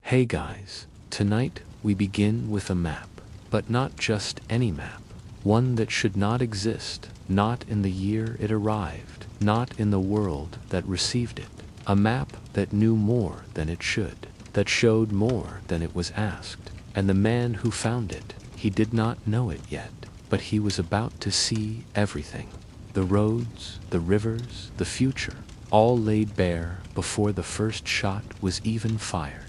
Hey guys, tonight we begin with a map, but not just any map. One that should not exist, not in the year it arrived, not in the world that received it. A map that knew more than it should, that showed more than it was asked. And the man who found it, he did not know it yet, but he was about to see everything. The roads, the rivers, the future, all laid bare before the first shot was even fired.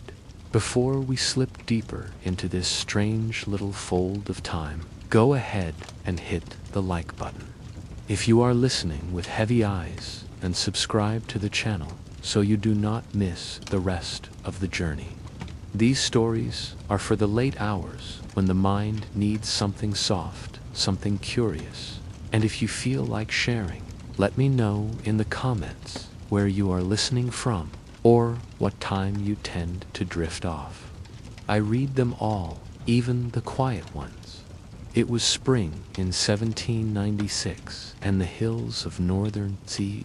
Before we slip deeper into this strange little fold of time, go ahead and hit the like button. If you are listening with heavy eyes, and subscribe to the channel so you do not miss the rest of the journey. These stories are for the late hours when the mind needs something soft, something curious. And if you feel like sharing, let me know in the comments where you are listening from, or what time you tend to drift off. I read them all, even the quiet ones. It was spring in 1796, and the hills of northern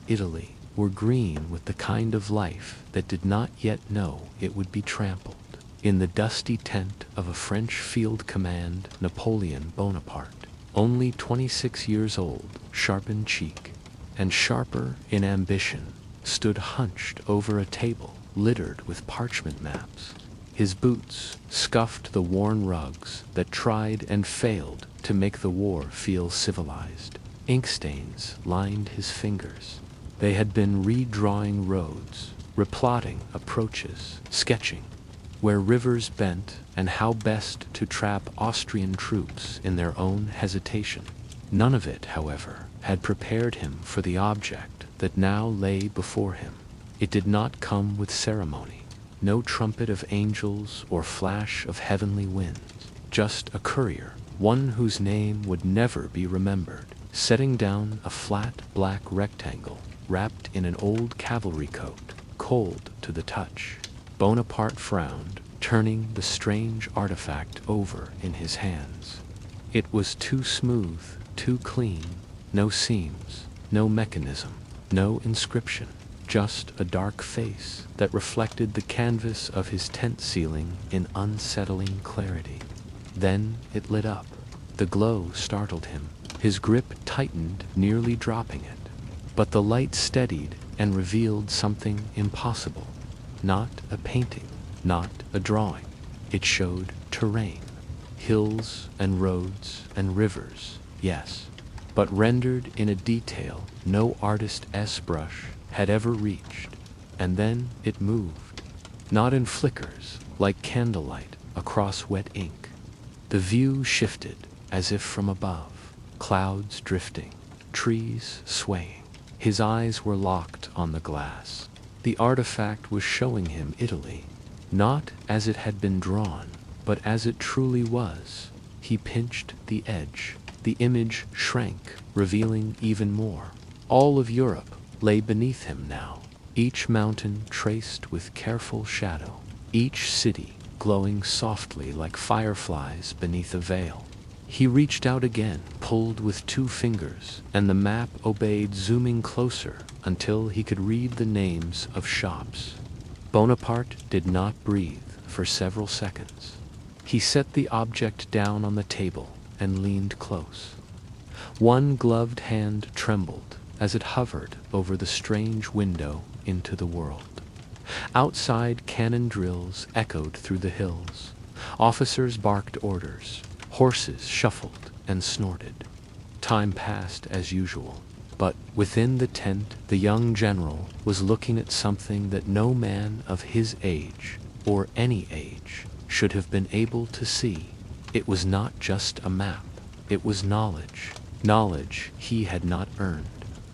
Italy were green with the kind of life that did not yet know it would be trampled. In the dusty tent of a French field command, Napoleon Bonaparte, only 26 years old, sharp in cheek, and sharper in ambition, stood hunched over a table littered with parchment maps. His boots scuffed the worn rugs that tried and failed to make the war feel civilized. Ink stains lined his fingers. They had been redrawing roads, replotting approaches, sketching where rivers bent and how best to trap Austrian troops in their own hesitation. None of it, however, had prepared him for the object that now lay before him. It did not come with ceremony, no trumpet of angels or flash of heavenly winds, just a courier, one whose name would never be remembered, setting down a flat black rectangle wrapped in an old cavalry coat, cold to the touch. Bonaparte frowned, turning the strange artifact over in his hands. It was too smooth, too clean, no seams, no mechanism, no inscription, just a dark face that reflected the canvas of his tent ceiling in unsettling clarity. Then it lit up. The glow startled him. His grip tightened, nearly dropping it. But the light steadied and revealed something impossible. Not a painting, not a drawing. It showed terrain. Hills and roads and rivers, yes, but rendered in a detail no artist's brush had ever reached. And then it moved, not in flickers, like candlelight across wet ink. The view shifted as if from above, clouds drifting, trees swaying. His eyes were locked on the glass. The artifact was showing him Italy, not as it had been drawn, but as it truly was. He pinched the edge. The image shrank, revealing even more. All of Europe lay beneath him now, each mountain traced with careful shadow, each city glowing softly like fireflies beneath a veil. He reached out again, pulled with 2 fingers, and the map obeyed, zooming closer until he could read the names of shops. Bonaparte did not breathe for several seconds. He set the object down on the table and leaned close. One gloved hand trembled as it hovered over the strange window into the world. Outside, cannon drills echoed through the hills. Officers barked orders. Horses shuffled and snorted. Time passed as usual, but within the tent the young general was looking at something that no man of his age, or any age, should have been able to see. It was not just a map. It was knowledge. Knowledge he had not earned.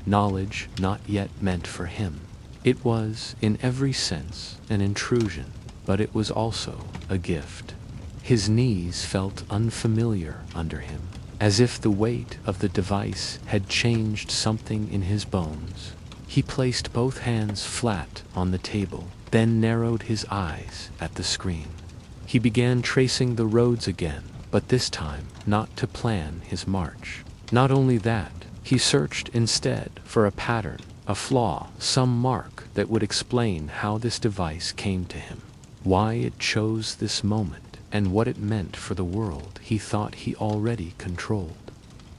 Knowledge not yet meant for him. It was, in every sense, an intrusion, but it was also a gift. His knees felt unfamiliar under him, as if the weight of the device had changed something in his bones. He placed both hands flat on the table, then narrowed his eyes at the screen. He began tracing the roads again, but this time not to plan his march. Not only that, he searched instead for a pattern, a flaw, some mark that would explain how this device came to him. why it chose this moment, and what it meant for the world he thought he already controlled.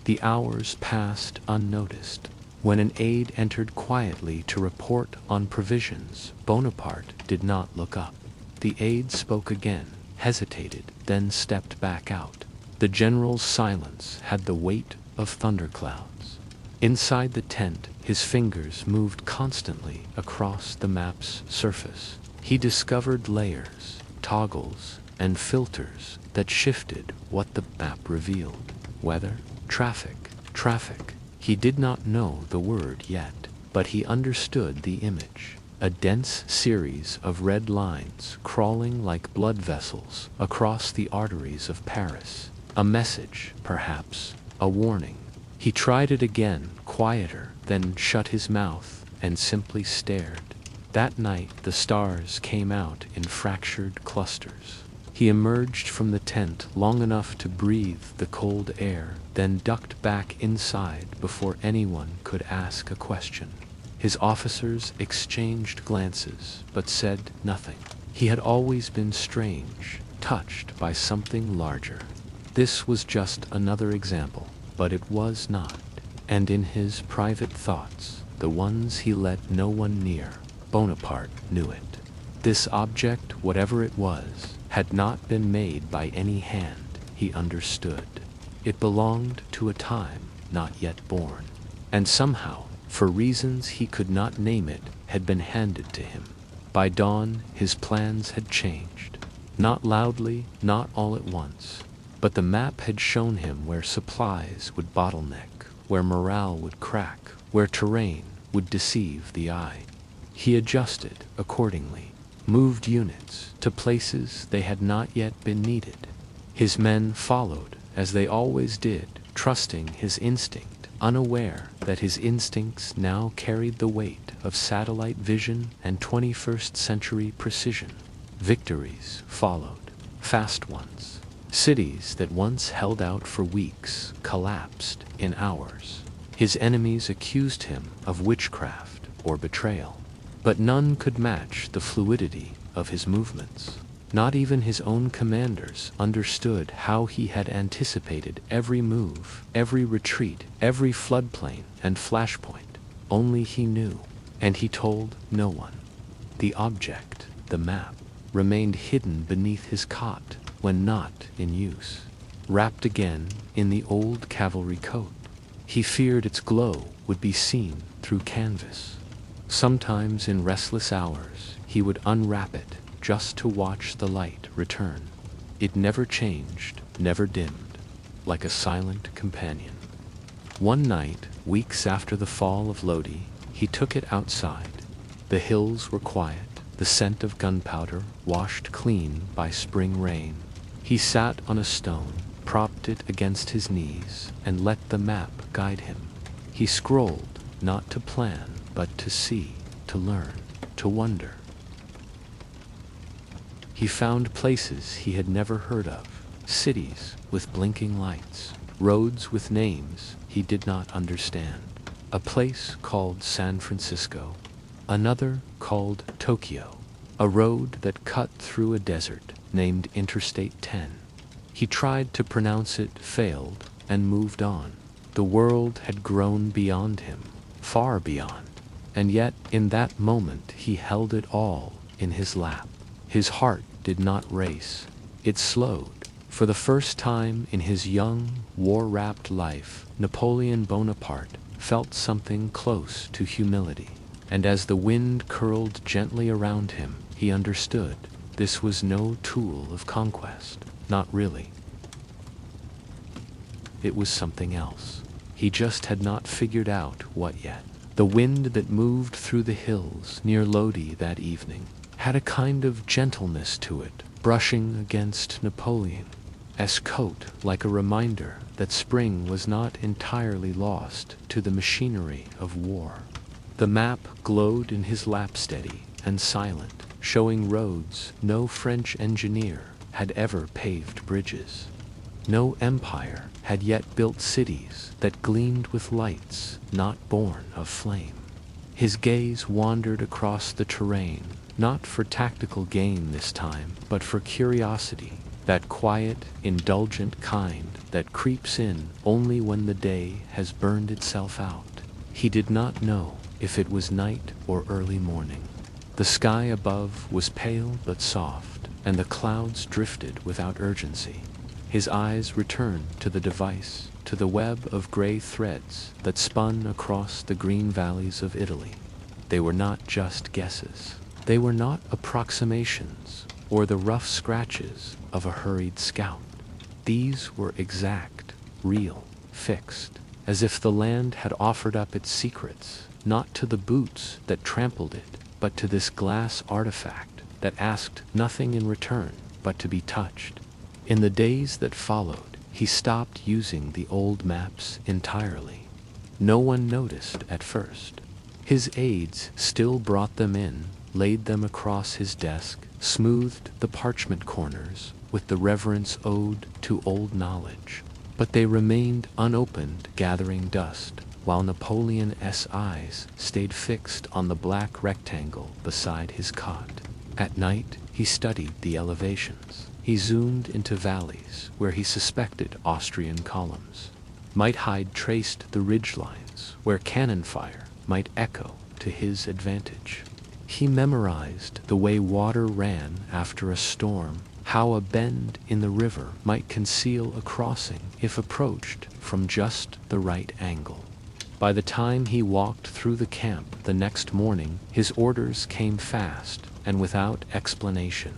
The hours passed unnoticed. When an aide entered quietly to report on provisions, Bonaparte did not look up. The aide spoke again, hesitated, then stepped back out. The general's silence had the weight of thunderclouds. Inside the tent, his fingers moved constantly across the map's surface. He discovered layers, toggles, and filters that shifted what the map revealed. Weather, traffic. He did not know the word yet, but he understood the image. A dense series of red lines crawling like blood vessels across the arteries of Paris. A message, perhaps, a warning. He tried it again, quieter, then shut his mouth and simply stared. That night the stars came out in fractured clusters. He emerged from the tent long enough to breathe the cold air, then ducked back inside before anyone could ask a question. His officers exchanged glances, but said nothing. He had always been strange, touched by something larger. This was just another example, but it was not. And in his private thoughts, the ones he let no one near, Bonaparte knew it. This object, whatever it was, had not been made by any hand, he understood. It belonged to a time not yet born, and somehow, for reasons he could not name it, had been handed to him. By dawn, his plans had changed. Not loudly, not all at once, but the map had shown him where supplies would bottleneck, where morale would crack, where terrain would deceive the eye. He adjusted accordingly, moved units to places they had not yet been needed. His men followed, as they always did, trusting his instinct, unaware that his instincts now carried the weight of satellite vision and 21st century precision. Victories followed, fast ones. Cities that once held out for weeks collapsed in hours. His enemies accused him of witchcraft or betrayal, but none could match the fluidity of his movements. Not even his own commanders understood how he had anticipated every move, every retreat, every floodplain and flashpoint. Only he knew, and he told no one. The object, the map, remained hidden beneath his cot when not in use, wrapped again in the old cavalry coat. He feared its glow would be seen through canvas. Sometimes in restless hours he would unwrap it just to watch the light return. It never changed, never dimmed, like a silent companion. One night, weeks after the fall of Lodi, he took it outside. The hills were quiet, the scent of gunpowder washed clean by spring rain. He sat on a stone, propped it against his knees, and let the map guide him. He scrolled, not to plan, but to see, to learn, to wonder. He found places he had never heard of, cities with blinking lights, roads with names he did not understand. A place called San Francisco, another called Tokyo, a road that cut through a desert named Interstate 10. He tried to pronounce it, failed, and moved on. The world had grown beyond him, far beyond, and yet in that moment he held it all in his lap. His heart did not race, it slowed. For the first time in his young, war-wrapped life, Napoleon Bonaparte felt something close to humility. And as the wind curled gently around him, he understood this was no tool of conquest, not really. It was something else. He just had not figured out what yet. The wind that moved through the hills near Lodi that evening had a kind of gentleness to it, brushing against Napoleon's coat like a reminder that spring was not entirely lost to the machinery of war. The map glowed in his lap, steady and silent, showing roads no French engineer had ever paved bridges. No empire had yet built cities that gleamed with lights not born of flame. His gaze wandered across the terrain, not for tactical gain this time, but for curiosity, that quiet, indulgent kind that creeps in only when the day has burned itself out. He did not know if it was night or early morning. The sky above was pale but soft, and the clouds drifted without urgency. His eyes returned to the device, to the web of gray threads that spun across the green valleys of Italy. They were not just guesses. They were not approximations or the rough scratches of a hurried scout. These were exact, real, fixed, as if the land had offered up its secrets, not to the boots that trampled it, but to this glass artifact that asked nothing in return but to be touched. In the days that followed, he stopped using the old maps entirely. No one noticed at first. His aides still brought them in, laid them across his desk, smoothed the parchment corners with the reverence owed to old knowledge. But they remained unopened, gathering dust, while Napoleon's eyes stayed fixed on the black rectangle beside his cot. At night, he studied the elevations. He zoomed into valleys where he suspected Austrian columns. Might Hyde traced the ridgelines where cannon fire might echo to his advantage. He memorized the way water ran after a storm, how a bend in the river might conceal a crossing if approached from just the right angle. By the time he walked through the camp the next morning, his orders came fast and without explanation.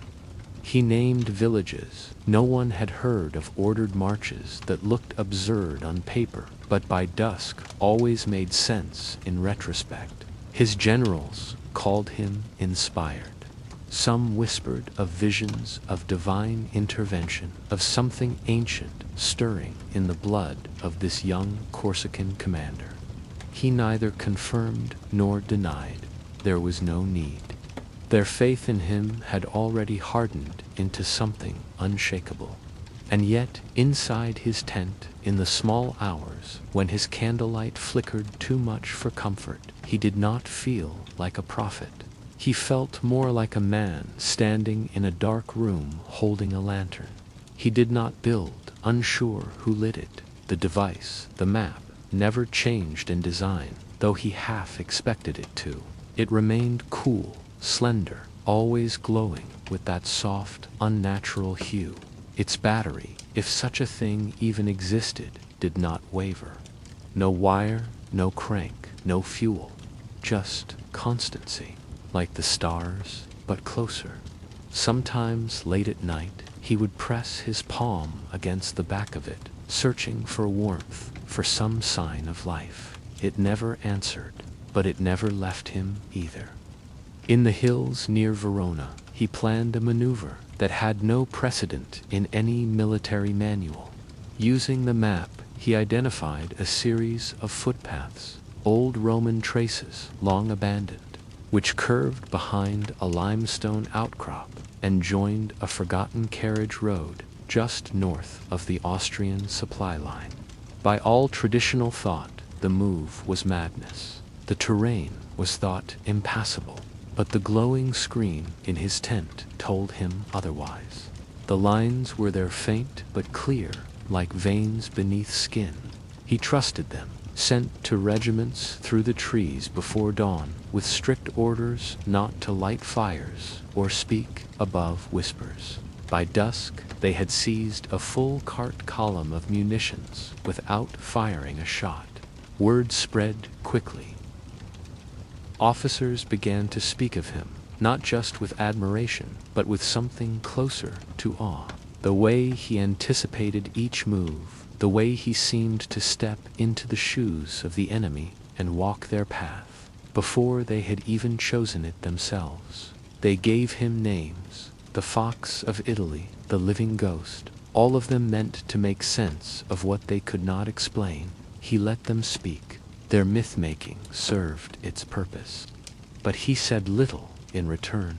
He named villages. No one had heard of ordered marches that looked absurd on paper, but by dusk always made sense in retrospect. His generals called him inspired. Some whispered of visions of divine intervention, of something ancient stirring in the blood of this young Corsican commander. He neither confirmed nor denied. There was no need. Their faith in him had already hardened into something unshakable. And yet, inside his tent, in the small hours when his candlelight flickered too much for comfort, he did not feel like a prophet. He felt more like a man standing in a dark room holding a lantern. He did not build, unsure who lit it. The device, the map, never changed in design, though he half expected it to. It remained cool, slender, always glowing with that soft, unnatural hue. Its battery, if such a thing even existed, did not waver. No wire, no crank, no fuel, just constancy, like the stars, but closer. Sometimes late at night, he would press his palm against the back of it, searching for warmth, for some sign of life. It never answered, but it never left him either. In the hills near Verona, he planned a maneuver that had no precedent in any military manual. Using the map, he identified a series of footpaths, old Roman traces long abandoned, which curved behind a limestone outcrop and joined a forgotten carriage road just north of the Austrian supply line. By all traditional thought, the move was madness. The terrain was thought impassable, but the glowing screen in his tent told him otherwise. The lines were there faint but clear, like veins beneath skin. He trusted them, sent to regiments through the trees before dawn, with strict orders not to light fires or speak above whispers. By dusk, they had seized a full cart column of munitions without firing a shot. Word spread quickly. Officers began to speak of him, not just with admiration, but with something closer to awe. The way he anticipated each move, the way he seemed to step into the shoes of the enemy and walk their path, before they had even chosen it themselves. They gave him names, the Fox of Italy, the Living Ghost, all of them meant to make sense of what they could not explain. He let them speak. Their myth-making served its purpose. But he said little in return.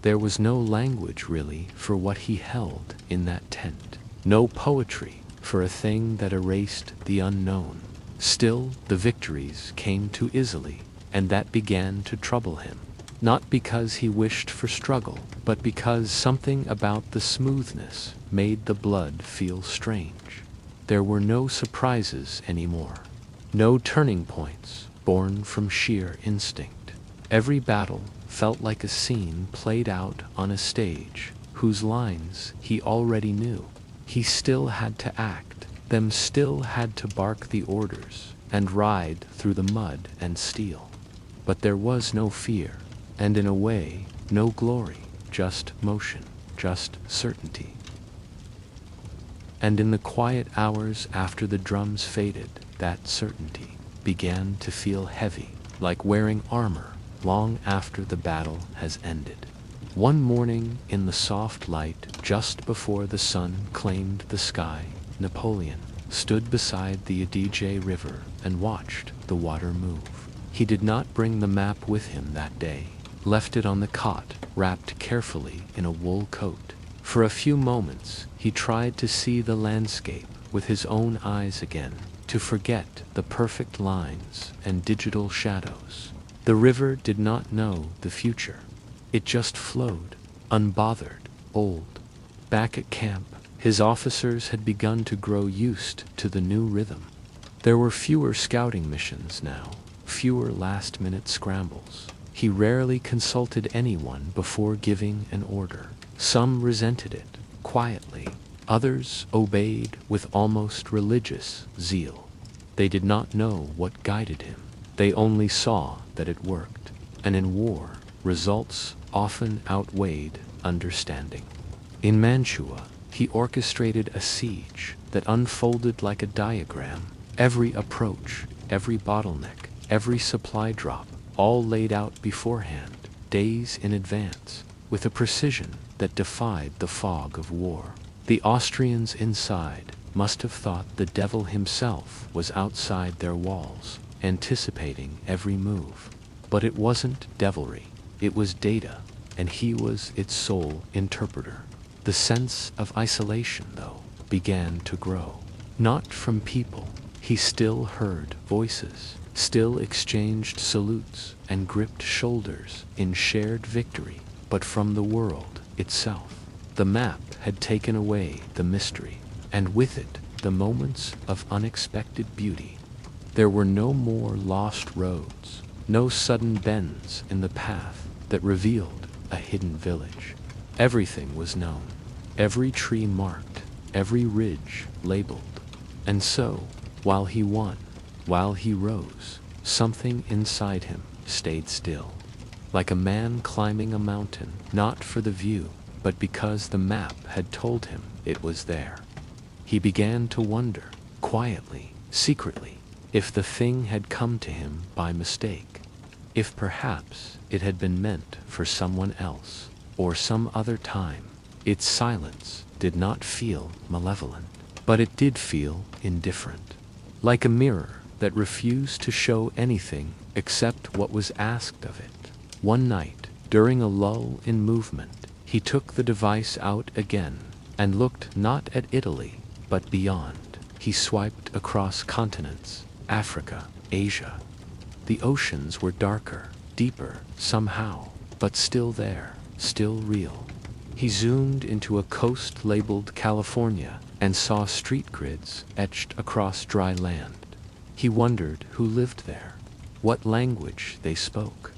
There was no language, really, for what he held in that tent. No poetry for a thing that erased the unknown. Still, the victories came too easily. and that began to trouble him. Not because he wished for struggle, but because something about the smoothness made the blood feel strange. There were no surprises anymore, no turning points born from sheer instinct. Every battle felt like a scene played out on a stage whose lines he already knew. He still had to act, them still had to bark the orders and ride through the mud and steel. But there was no fear, and in a way, no glory, just motion, just certainty. And in the quiet hours after the drums faded, that certainty began to feel heavy, like wearing armor long after the battle has ended. One morning in the soft light, just before the sun claimed the sky, Napoleon stood beside the Adige River and watched the water move. He did not bring the map with him that day, left it on the cot, wrapped carefully in a wool coat. For a few moments, he tried to see the landscape with his own eyes again, to forget the perfect lines and digital shadows. The river did not know the future. It just flowed, unbothered, old. Back at camp, his officers had begun to grow used to the new rhythm. There were fewer scouting missions now, fewer last-minute scrambles. He rarely consulted anyone before giving an order. Some resented it, quietly. Others obeyed with almost religious zeal. They did not know what guided him. They only saw that it worked. And in war, results often outweighed understanding. In Mantua, he orchestrated a siege that unfolded like a diagram. Every approach, every bottleneck, every supply drop, all laid out beforehand, days in advance, with a precision that defied the fog of war. The Austrians inside must have thought the devil himself was outside their walls, anticipating every move. But it wasn't devilry, it was data, and he was its sole interpreter. The sense of isolation, though, began to grow. Not from people. He still heard voices, still exchanged salutes and gripped shoulders in shared victory, but from the world itself. The map had taken away the mystery, and with it the moments of unexpected beauty. There were no more lost roads, no sudden bends in the path that revealed a hidden village. Everything was known, every tree marked, every ridge labeled. And so, while he won, while he rose, something inside him stayed still, like a man climbing a mountain, not for the view, but because the map had told him it was there. He began to wonder, quietly, secretly, if the thing had come to him by mistake, if perhaps it had been meant for someone else, or some other time. Its silence did not feel malevolent, but it did feel indifferent, like a mirror that refused to show anything except what was asked of it. One night, during a lull in movement, he took the device out again and looked not at Italy, but beyond. He swiped across continents, Africa, Asia. The oceans were darker, deeper, somehow, but still there, still real. He zoomed into a coast labeled California and saw street grids etched across dry land. He wondered who lived there, what language they spoke,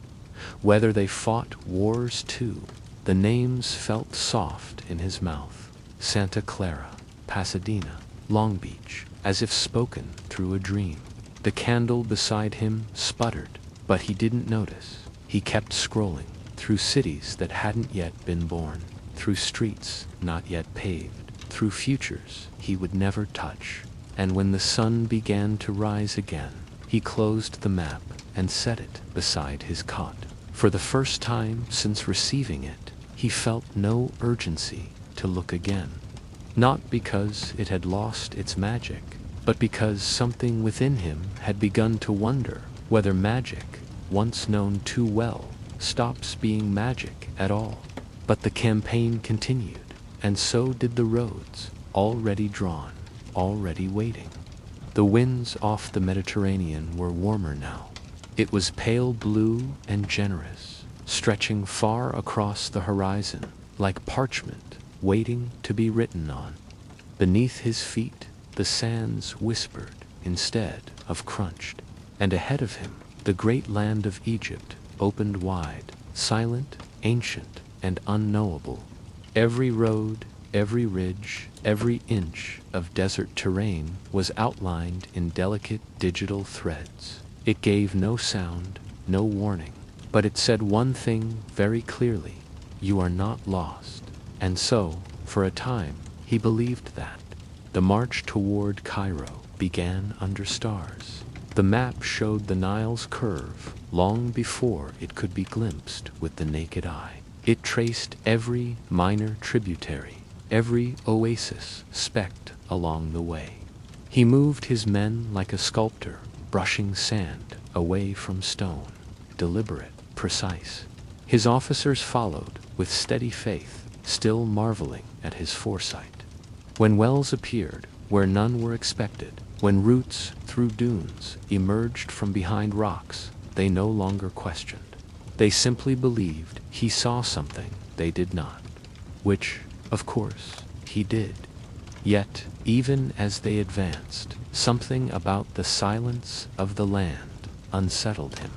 whether they fought wars too. The names felt soft in his mouth: Santa Clara, Pasadena, Long Beach, as if spoken through a dream. The candle beside him sputtered, but he didn't notice. He kept scrolling through cities that hadn't yet been born, through streets not yet paved, through futures he would never touch. And when the sun began to rise again, he closed the map and set it beside his cot. For the first time since receiving it, he felt no urgency to look again. Not because it had lost its magic, but because something within him had begun to wonder whether magic, once known too well, stops being magic at all. But the campaign continued, and so did the roads, already drawn, already waiting. The winds off the Mediterranean were warmer now. It was pale blue and generous, stretching far across the horizon, like parchment waiting to be written on. Beneath his feet, the sands whispered instead of crunched, and ahead of him, the great land of Egypt opened wide, silent, ancient, and unknowable. Every road, every ridge, every inch of desert terrain was outlined in delicate digital threads. It gave no sound, no warning, but it said one thing very clearly: you are not lost. And so, for a time, he believed that. The march toward Cairo began under stars. The map showed the Nile's curve long before it could be glimpsed with the naked eye. It traced every minor tributary, every oasis specked along the way. He moved his men like a sculptor, brushing sand away from stone, deliberate, precise. His officers followed with steady faith, still marveling at his foresight. When wells appeared where none were expected, when roots through dunes emerged from behind rocks, they no longer questioned. They simply believed he saw something they did not, which, of course, he did. Yet, even as they advanced, something about the silence of the land unsettled him.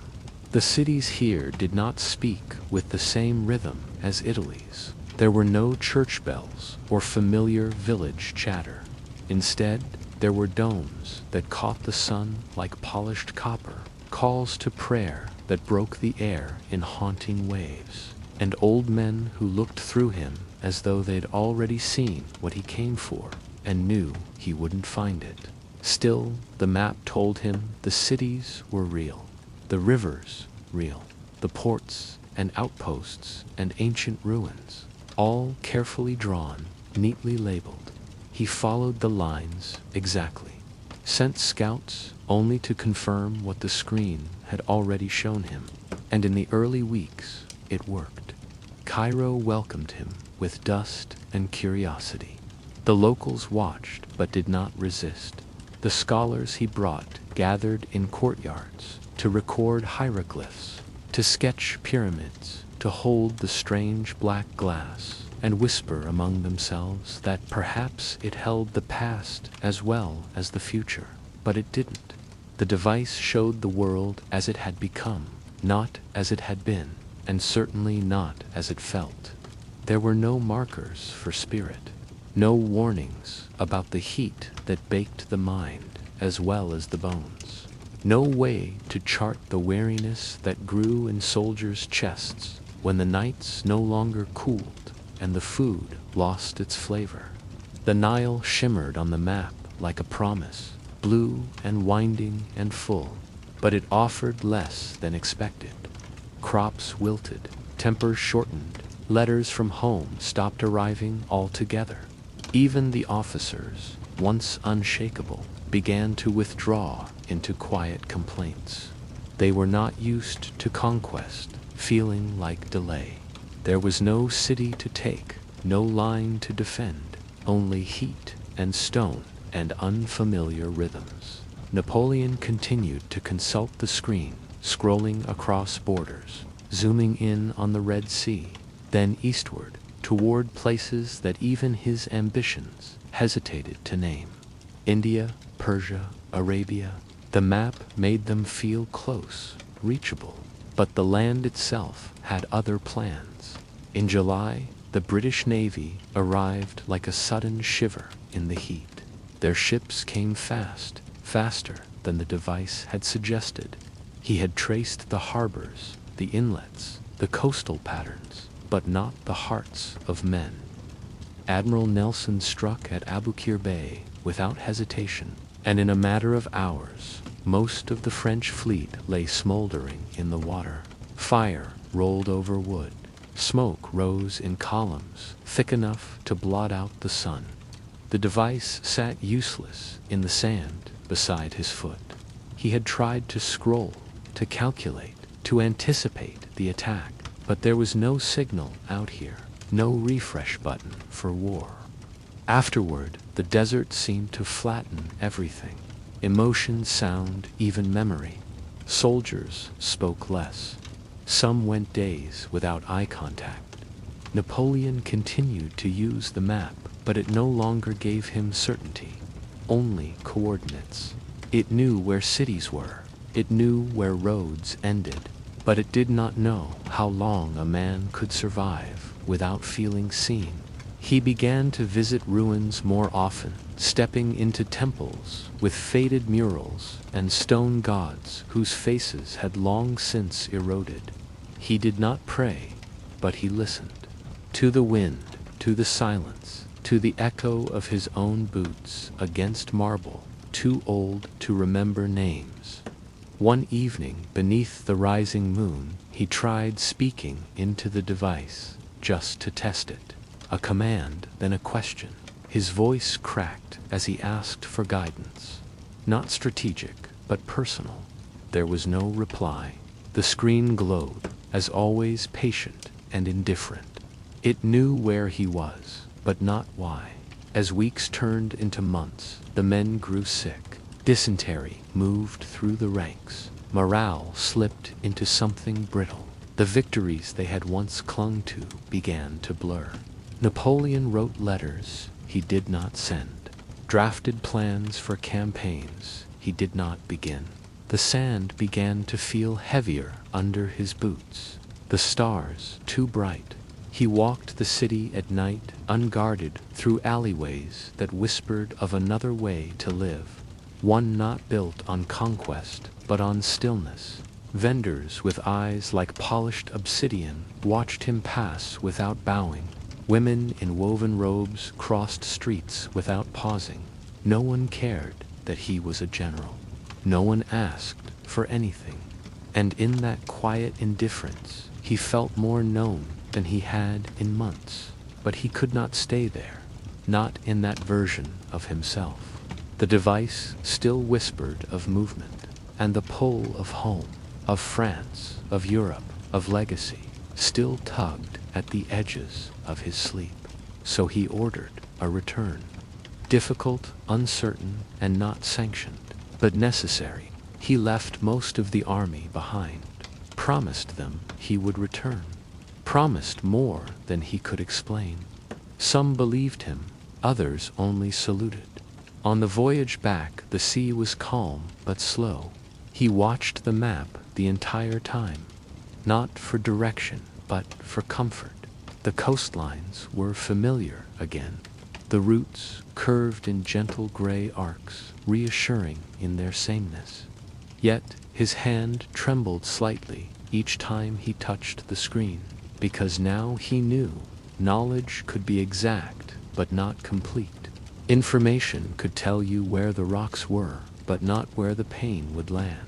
The cities here did not speak with the same rhythm as Italy's. There were no church bells or familiar village chatter. Instead, there were domes that caught the sun like polished copper, calls to prayer that broke the air in haunting waves, and old men who looked through him as though they'd already seen what he came for and knew he wouldn't find it. Still, the map told him the cities were real, the rivers real, the ports and outposts and ancient ruins, all carefully drawn, neatly labeled. He followed the lines exactly, sent scouts only to confirm what the screen had already shown him, and in the early weeks, it worked. Cairo welcomed him with dust and curiosity. The locals watched but did not resist. The scholars he brought gathered in courtyards to record hieroglyphs, to sketch pyramids, to hold the strange black glass, and whisper among themselves that perhaps it held the past as well as the future. But it didn't. The device showed the world as it had become, not as it had been, and certainly not as it felt. There were no markers for spirit, no warnings about the heat that baked the mind as well as the bones, no way to chart the weariness that grew in soldiers' chests when the nights no longer cooled and the food lost its flavor. The Nile shimmered on the map like a promise, blue and winding and full, but it offered less than expected. Crops wilted, tempers shortened, letters from home stopped arriving altogether. Even the officers, once unshakable, began to withdraw into quiet complaints. They were not used to conquest, feeling like delay. There was no city to take, no line to defend, only heat and stone and unfamiliar rhythms. Napoleon continued to consult the screen, scrolling across borders, zooming in on the Red Sea, then eastward, toward places that even his ambitions hesitated to name. India, Persia, Arabia. The map made them feel close, reachable, but the land itself had other plans. In July, the British Navy arrived like a sudden shiver in the heat. Their ships came fast, faster than the device had suggested. He had traced the harbors, the inlets, the coastal patterns, but not the hearts of men. Admiral Nelson struck at Aboukir Bay without hesitation, and in a matter of hours, most of the French fleet lay smoldering in the water. Fire rolled over wood. Smoke rose in columns, thick enough to blot out the sun. The device sat useless in the sand beside his foot. He had tried to scroll, to calculate, to anticipate the attack, but there was no signal out here, no refresh button for war. Afterward, the desert seemed to flatten everything. Emotion, sound, even memory. Soldiers spoke less. Some went days without eye contact. Napoleon continued to use the map, but it no longer gave him certainty, only coordinates. It knew where cities were, it knew where roads ended, but it did not know how long a man could survive without feeling seen. He began to visit ruins more often, stepping into temples with faded murals and stone gods whose faces had long since eroded. He did not pray, but he listened. To the wind, to the silence, to the echo of his own boots against marble, too old to remember names. One evening, beneath the rising moon, he tried speaking into the device, just to test it. A command, then a question. His voice cracked as he asked for guidance. Not strategic, but personal. There was no reply. The screen glowed, as always patient and indifferent. It knew where he was, but not why. As weeks turned into months, the men grew sick. Dysentery moved through the ranks. Morale slipped into something brittle. The victories they had once clung to began to blur. Napoleon wrote letters he did not send, drafted plans for campaigns he did not begin. The sand began to feel heavier under his boots, the stars too bright. He walked the city at night, unguarded, through alleyways that whispered of another way to live, one not built on conquest, but on stillness. Vendors with eyes like polished obsidian watched him pass without bowing. Women in woven robes crossed streets without pausing. No one cared that he was a general. No one asked for anything. And in that quiet indifference, he felt more known than he had in months. But he could not stay there, not in that version of himself. The device still whispered of movement, and the pull of home, of France, of Europe, of legacy, still tugged at the edges of his sleep. So he ordered a return. Difficult, uncertain, and not sanctioned, but necessary. He left most of the army behind, promised them he would return, promised more than he could explain. Some believed him, others only saluted. On the voyage back, the sea was calm but slow. He watched the map the entire time, not for direction, but for comfort. The coastlines were familiar again. The routes curved in gentle gray arcs, reassuring in their sameness. Yet his hand trembled slightly each time he touched the screen, because now he knew knowledge could be exact but not complete. Information could tell you where the rocks were, but not where the pain would land.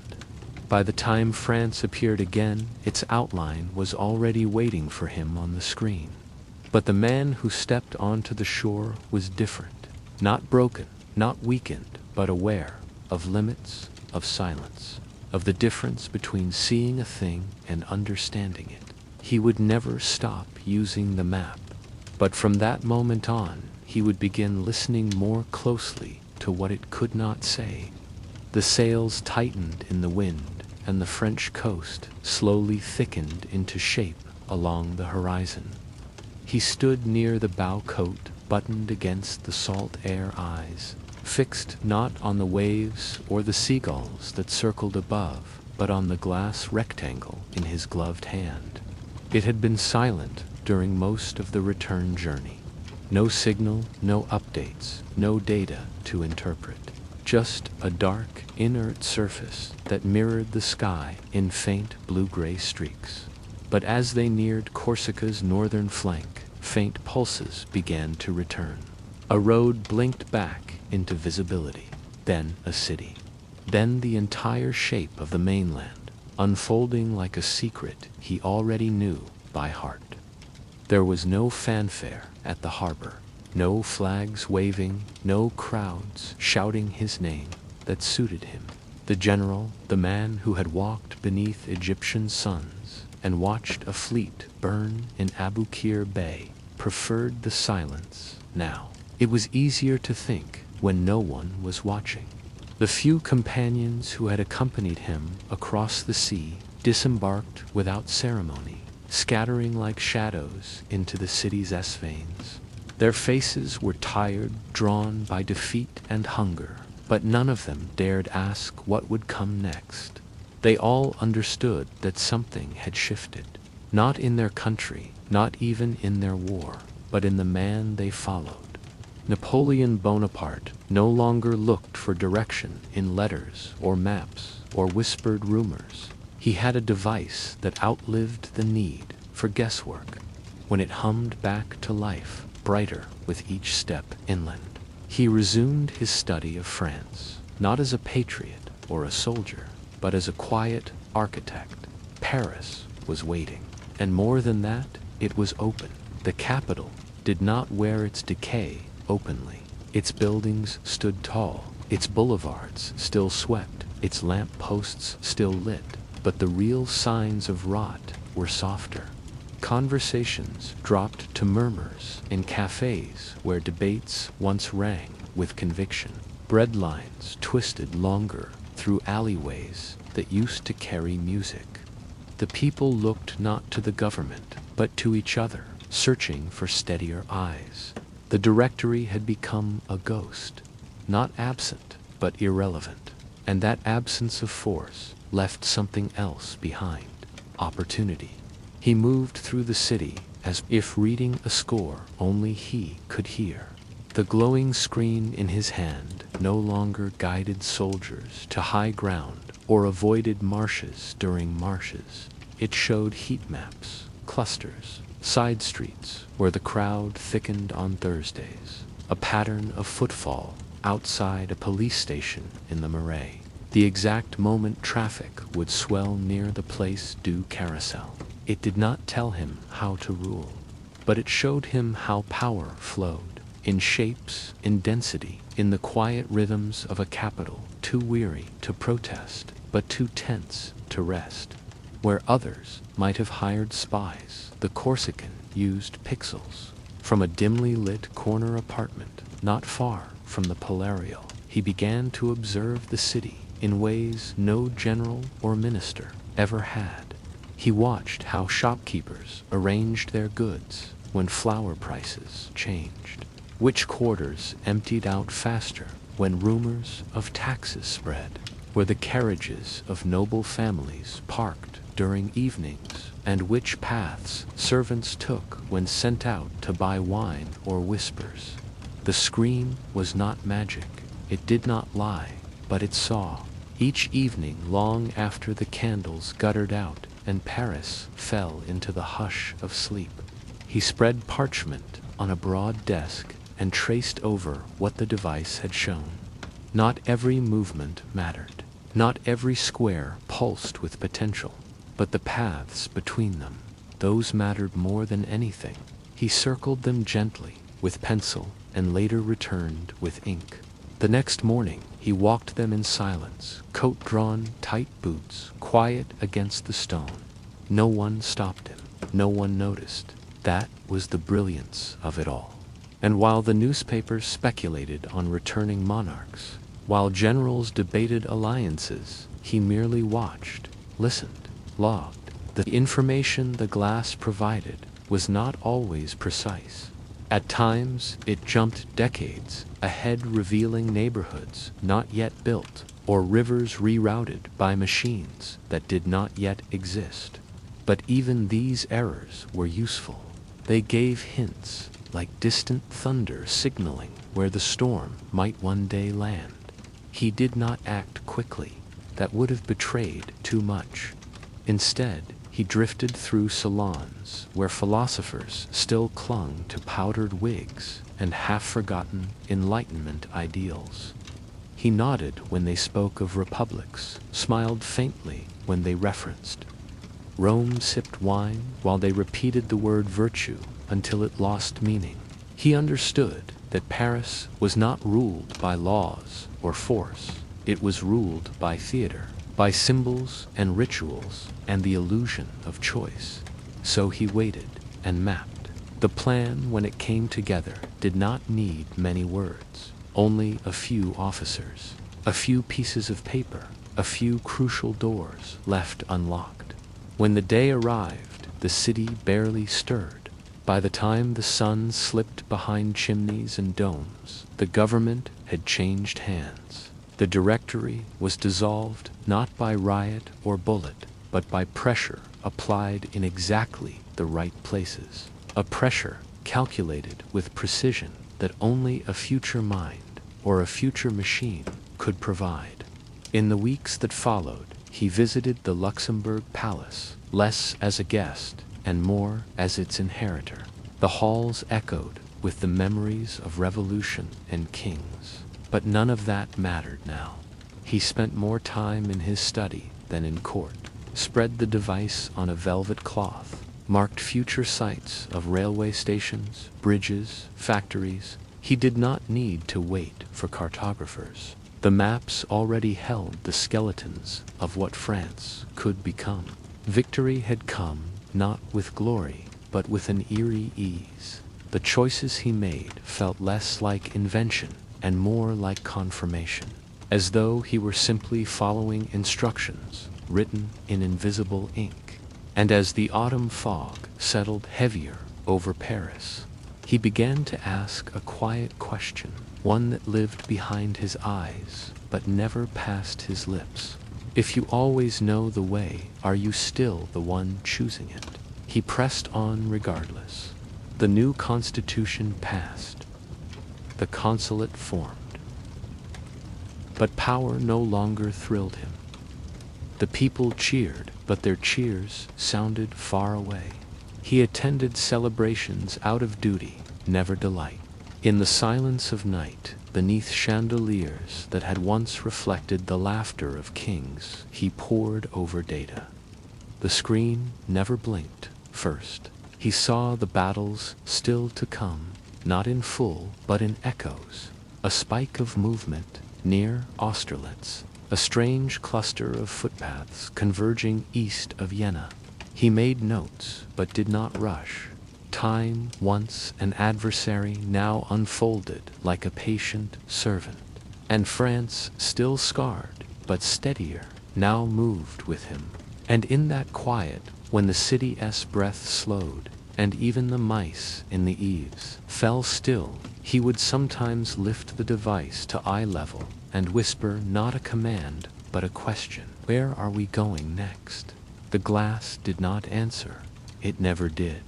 By the time France appeared again, its outline was already waiting for him on the screen. But the man who stepped onto the shore was different. Not broken, not weakened, but aware of limits, of silence, of the difference between seeing a thing and understanding it. He would never stop using the map, but from that moment on, he would begin listening more closely to what it could not say. The sails tightened in the wind, and the French coast slowly thickened into shape along the horizon. He stood near the bow coat, buttoned against the salt air eyes, fixed not on the waves or the seagulls that circled above, but on the glass rectangle in his gloved hand. It had been silent during most of the return journey. No signal, no updates, no data to interpret. Just a dark, inert surface that mirrored the sky in faint blue-gray streaks. But as they neared Corsica's northern flank, faint pulses began to return. A road blinked back into visibility, then a city, then the entire shape of the mainland, unfolding like a secret he already knew by heart. There was no fanfare at the harbor, no flags waving, no crowds shouting his name that suited him. The general, the man who had walked beneath Egyptian suns and watched a fleet burn in Abu Qir Bay, preferred the silence now. It was easier to think when no one was watching. The few companions who had accompanied him across the sea disembarked without ceremony, scattering like shadows into the city's S-veins. Their faces were tired, drawn by defeat and hunger, but none of them dared ask what would come next. They all understood that something had shifted, not in their country, not even in their war, but in the man they followed. Napoleon Bonaparte no longer looked for direction in letters or maps or whispered rumors. He had a device that outlived the need for guesswork when it hummed back to life, brighter with each step inland. He resumed his study of France, not as a patriot or a soldier, but as a quiet architect. Paris was waiting, and more than that, it was open. The capital did not wear its decay openly. Its buildings stood tall, its boulevards still swept, its lamp posts still lit, but the real signs of rot were softer. Conversations dropped to murmurs in cafes where debates once rang with conviction. Bread lines twisted longer through alleyways that used to carry music. The people looked not to the government, but to each other, searching for steadier eyes. The Directory had become a ghost, not absent, but irrelevant, and that absence of force left something else behind: opportunity. He moved through the city as if reading a score only he could hear. The glowing screen in his hand no longer guided soldiers to high ground or avoided marshes during marches. It showed heat maps, clusters, side streets where the crowd thickened on Thursdays, a pattern of footfall outside a police station in the Marais, the exact moment traffic would swell near the Place du Carousel. It did not tell him how to rule, but it showed him how power flowed, in shapes, in density, in the quiet rhythms of a capital too weary to protest, but too tense to rest. Where others might have hired spies, the Corsican used pixels. From a dimly lit corner apartment, not far from the Palarial, he began to observe the city in ways no general or minister ever had. He watched how shopkeepers arranged their goods when flour prices changed, which quarters emptied out faster when rumors of taxes spread, where the carriages of noble families parked during evenings, and which paths servants took when sent out to buy wine or whispers. The screen was not magic. It did not lie, but it saw. Each evening, long after the candles guttered out and Paris fell into the hush of sleep, he spread parchment on a broad desk and traced over what the device had shown. Not every movement mattered. Not every square pulsed with potential, but the paths between them, those mattered more than anything. He circled them gently with pencil and later returned with ink. The next morning, he walked them in silence, coat drawn, tight boots, quiet against the stone. No one stopped him. No one noticed. That was the brilliance of it all. And while the newspapers speculated on returning monarchs, while generals debated alliances, he merely watched, listened, logged. The information the glass provided was not always precise. At times, it jumped decades ahead, revealing neighborhoods not yet built or rivers rerouted by machines that did not yet exist. But even these errors were useful. They gave hints, like distant thunder signaling where the storm might one day land. He did not act quickly. That would have betrayed too much. Instead, he drifted through salons where philosophers still clung to powdered wigs and half-forgotten Enlightenment ideals. He nodded when they spoke of republics, smiled faintly when they referenced Rome, sipped wine while they repeated the word virtue until it lost meaning. He understood that Paris was not ruled by laws or force. It was ruled by theater, by symbols and rituals and the illusion of choice. So he waited and mapped. The plan, when it came together, did not need many words, only a few officers. A few pieces of paper, a few crucial doors left unlocked. When the day arrived, the city barely stirred. By the time the sun slipped behind chimneys and domes, the government had changed hands. The Directory was dissolved not by riot or bullet, but by pressure applied in exactly the right places. A pressure calculated with precision that only a future mind or a future machine could provide. In the weeks that followed, he visited the Luxembourg Palace, less as a guest and more as its inheritor. The halls echoed with the memories of revolution and kings. But none of that mattered now. He spent more time in his study than in court, spread the device on a velvet cloth, marked future sites of railway stations, bridges, factories. He did not need to wait for cartographers. The maps already held the skeletons of what France could become. Victory had come not with glory, but with an eerie ease. The choices he made felt less like invention and more like confirmation, as though he were simply following instructions written in invisible ink. And as the autumn fog settled heavier over Paris, he began to ask a quiet question, one that lived behind his eyes but never passed his lips. If you always know the way, are you still the one choosing it? He pressed on regardless. The new constitution passed. The consulate formed. But power no longer thrilled him. The people cheered, but their cheers sounded far away. He attended celebrations out of duty, never delight. In the silence of night, beneath chandeliers that had once reflected the laughter of kings, he pored over data. The screen never blinked. First, he saw the battles still to come, not in full, but in echoes. A spike of movement near Austerlitz, a strange cluster of footpaths converging east of Jena. He made notes, but did not rush. Time, once an adversary, now unfolded like a patient servant. And France, still scarred, but steadier, now moved with him. And in that quiet, when the city's breath slowed, and even the mice in the eaves fell still, he would sometimes lift the device to eye level and whisper not a command, but a question. Where are we going next? The glass did not answer. It never did.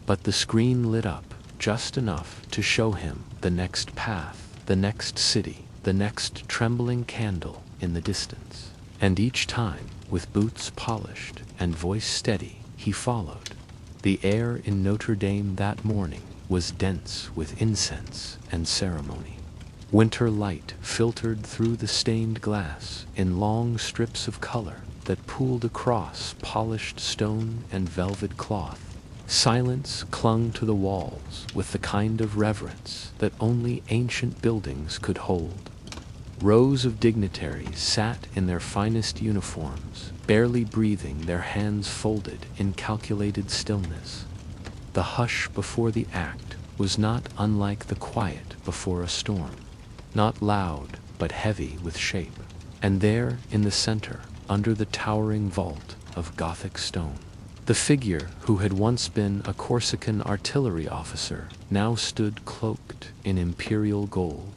But the screen lit up just enough to show him the next path, the next city, the next trembling candle in the distance. And each time, with boots polished and voice steady, he followed. The air in Notre Dame that morning was dense with incense and ceremony. Winter light filtered through the stained glass in long strips of color that pooled across polished stone and velvet cloth. Silence clung to the walls with the kind of reverence that only ancient buildings could hold. Rows of dignitaries sat in their finest uniforms, barely breathing, their hands folded in calculated stillness. The hush before the act was not unlike the quiet before a storm, not loud but heavy with shape. And there, in the center, under the towering vault of Gothic stone, the figure who had once been a Corsican artillery officer now stood cloaked in imperial gold.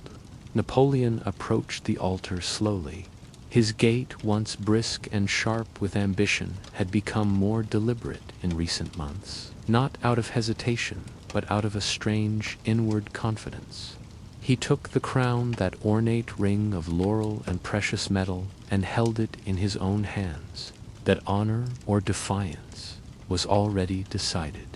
Napoleon approached the altar slowly. His gait, once brisk and sharp with ambition, had become more deliberate in recent months, not out of hesitation, but out of a strange inward confidence. He took the crown, that ornate ring of laurel and precious metal, and held it in his own hands. That honor or defiance was already decided.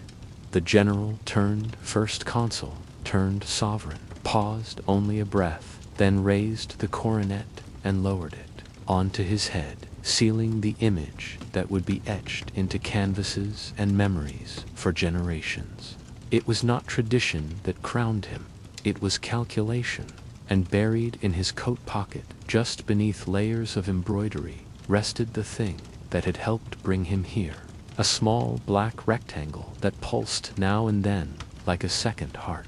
The general turned first consul, turned sovereign, paused only a breath, then raised the coronet and lowered it onto his head, sealing the image that would be etched into canvases and memories for generations. It was not tradition that crowned him, it was calculation, and buried in his coat pocket, just beneath layers of embroidery, rested the thing that had helped bring him here. A small black rectangle that pulsed now and then like a second heart.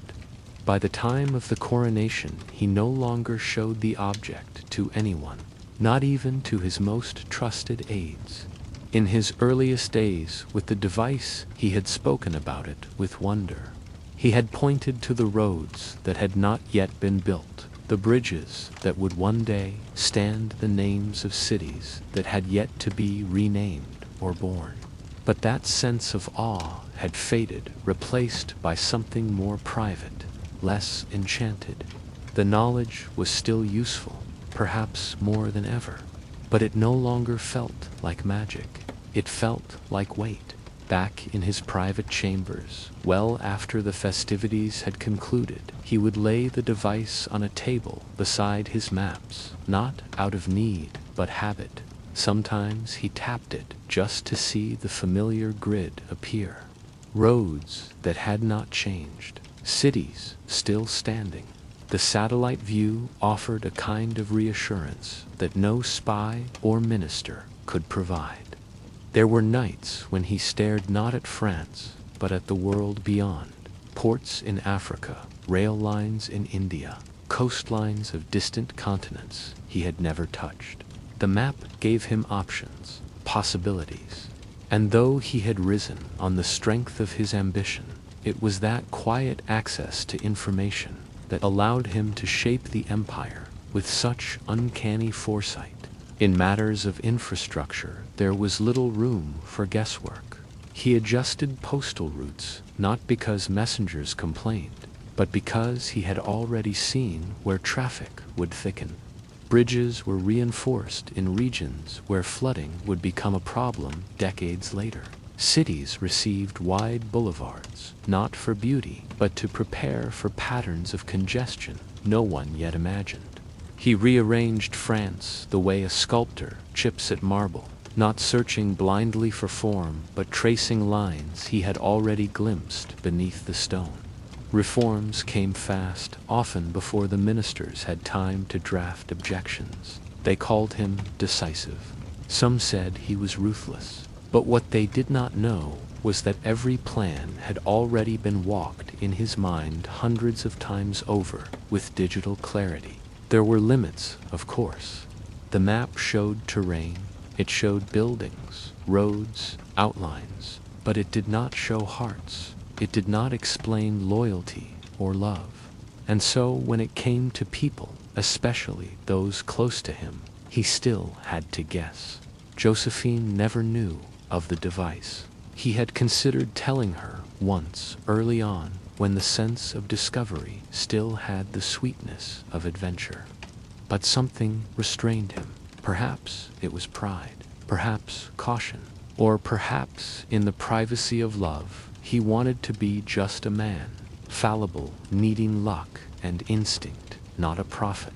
By the time of the coronation, he no longer showed the object to anyone, not even to his most trusted aides. In his earliest days with the device, he had spoken about it with wonder. He had pointed to the roads that had not yet been built, the bridges that would one day stand the names of cities that had yet to be renamed or born. But that sense of awe had faded, replaced by something more private, less enchanted. The knowledge was still useful, perhaps more than ever, but it no longer felt like magic. It felt like weight. Back in his private chambers, well after the festivities had concluded, he would lay the device on a table beside his maps, not out of need, but habit. Sometimes he tapped it just to see the familiar grid appear. Roads that had not changed, cities still standing. The satellite view offered a kind of reassurance that no spy or minister could provide. There were nights when he stared not at France, but at the world beyond. Ports in Africa, rail lines in India, coastlines of distant continents he had never touched. The map gave him options, possibilities. And though he had risen on the strength of his ambition, it was that quiet access to information that allowed him to shape the empire with such uncanny foresight. In matters of infrastructure, there was little room for guesswork. He adjusted postal routes not because messengers complained, but because he had already seen where traffic would thicken. Bridges were reinforced in regions where flooding would become a problem decades later. Cities received wide boulevards, not for beauty, but to prepare for patterns of congestion no one yet imagined. He rearranged France the way a sculptor chips at marble, not searching blindly for form, but tracing lines he had already glimpsed beneath the stone. Reforms came fast, often before the ministers had time to draft objections. They called him decisive. Some said he was ruthless. But what they did not know was that every plan had already been walked in his mind hundreds of times over with digital clarity. There were limits, of course. The map showed terrain, it showed buildings, roads, outlines, but it did not show hearts. It did not explain loyalty or love. And so when it came to people, especially those close to him, he still had to guess. Josephine never knew of the device. He had considered telling her once, early on, when the sense of discovery still had the sweetness of adventure. But something restrained him. Perhaps it was pride, perhaps caution, or perhaps in the privacy of love, he wanted to be just a man, fallible, needing luck and instinct, not a prophet.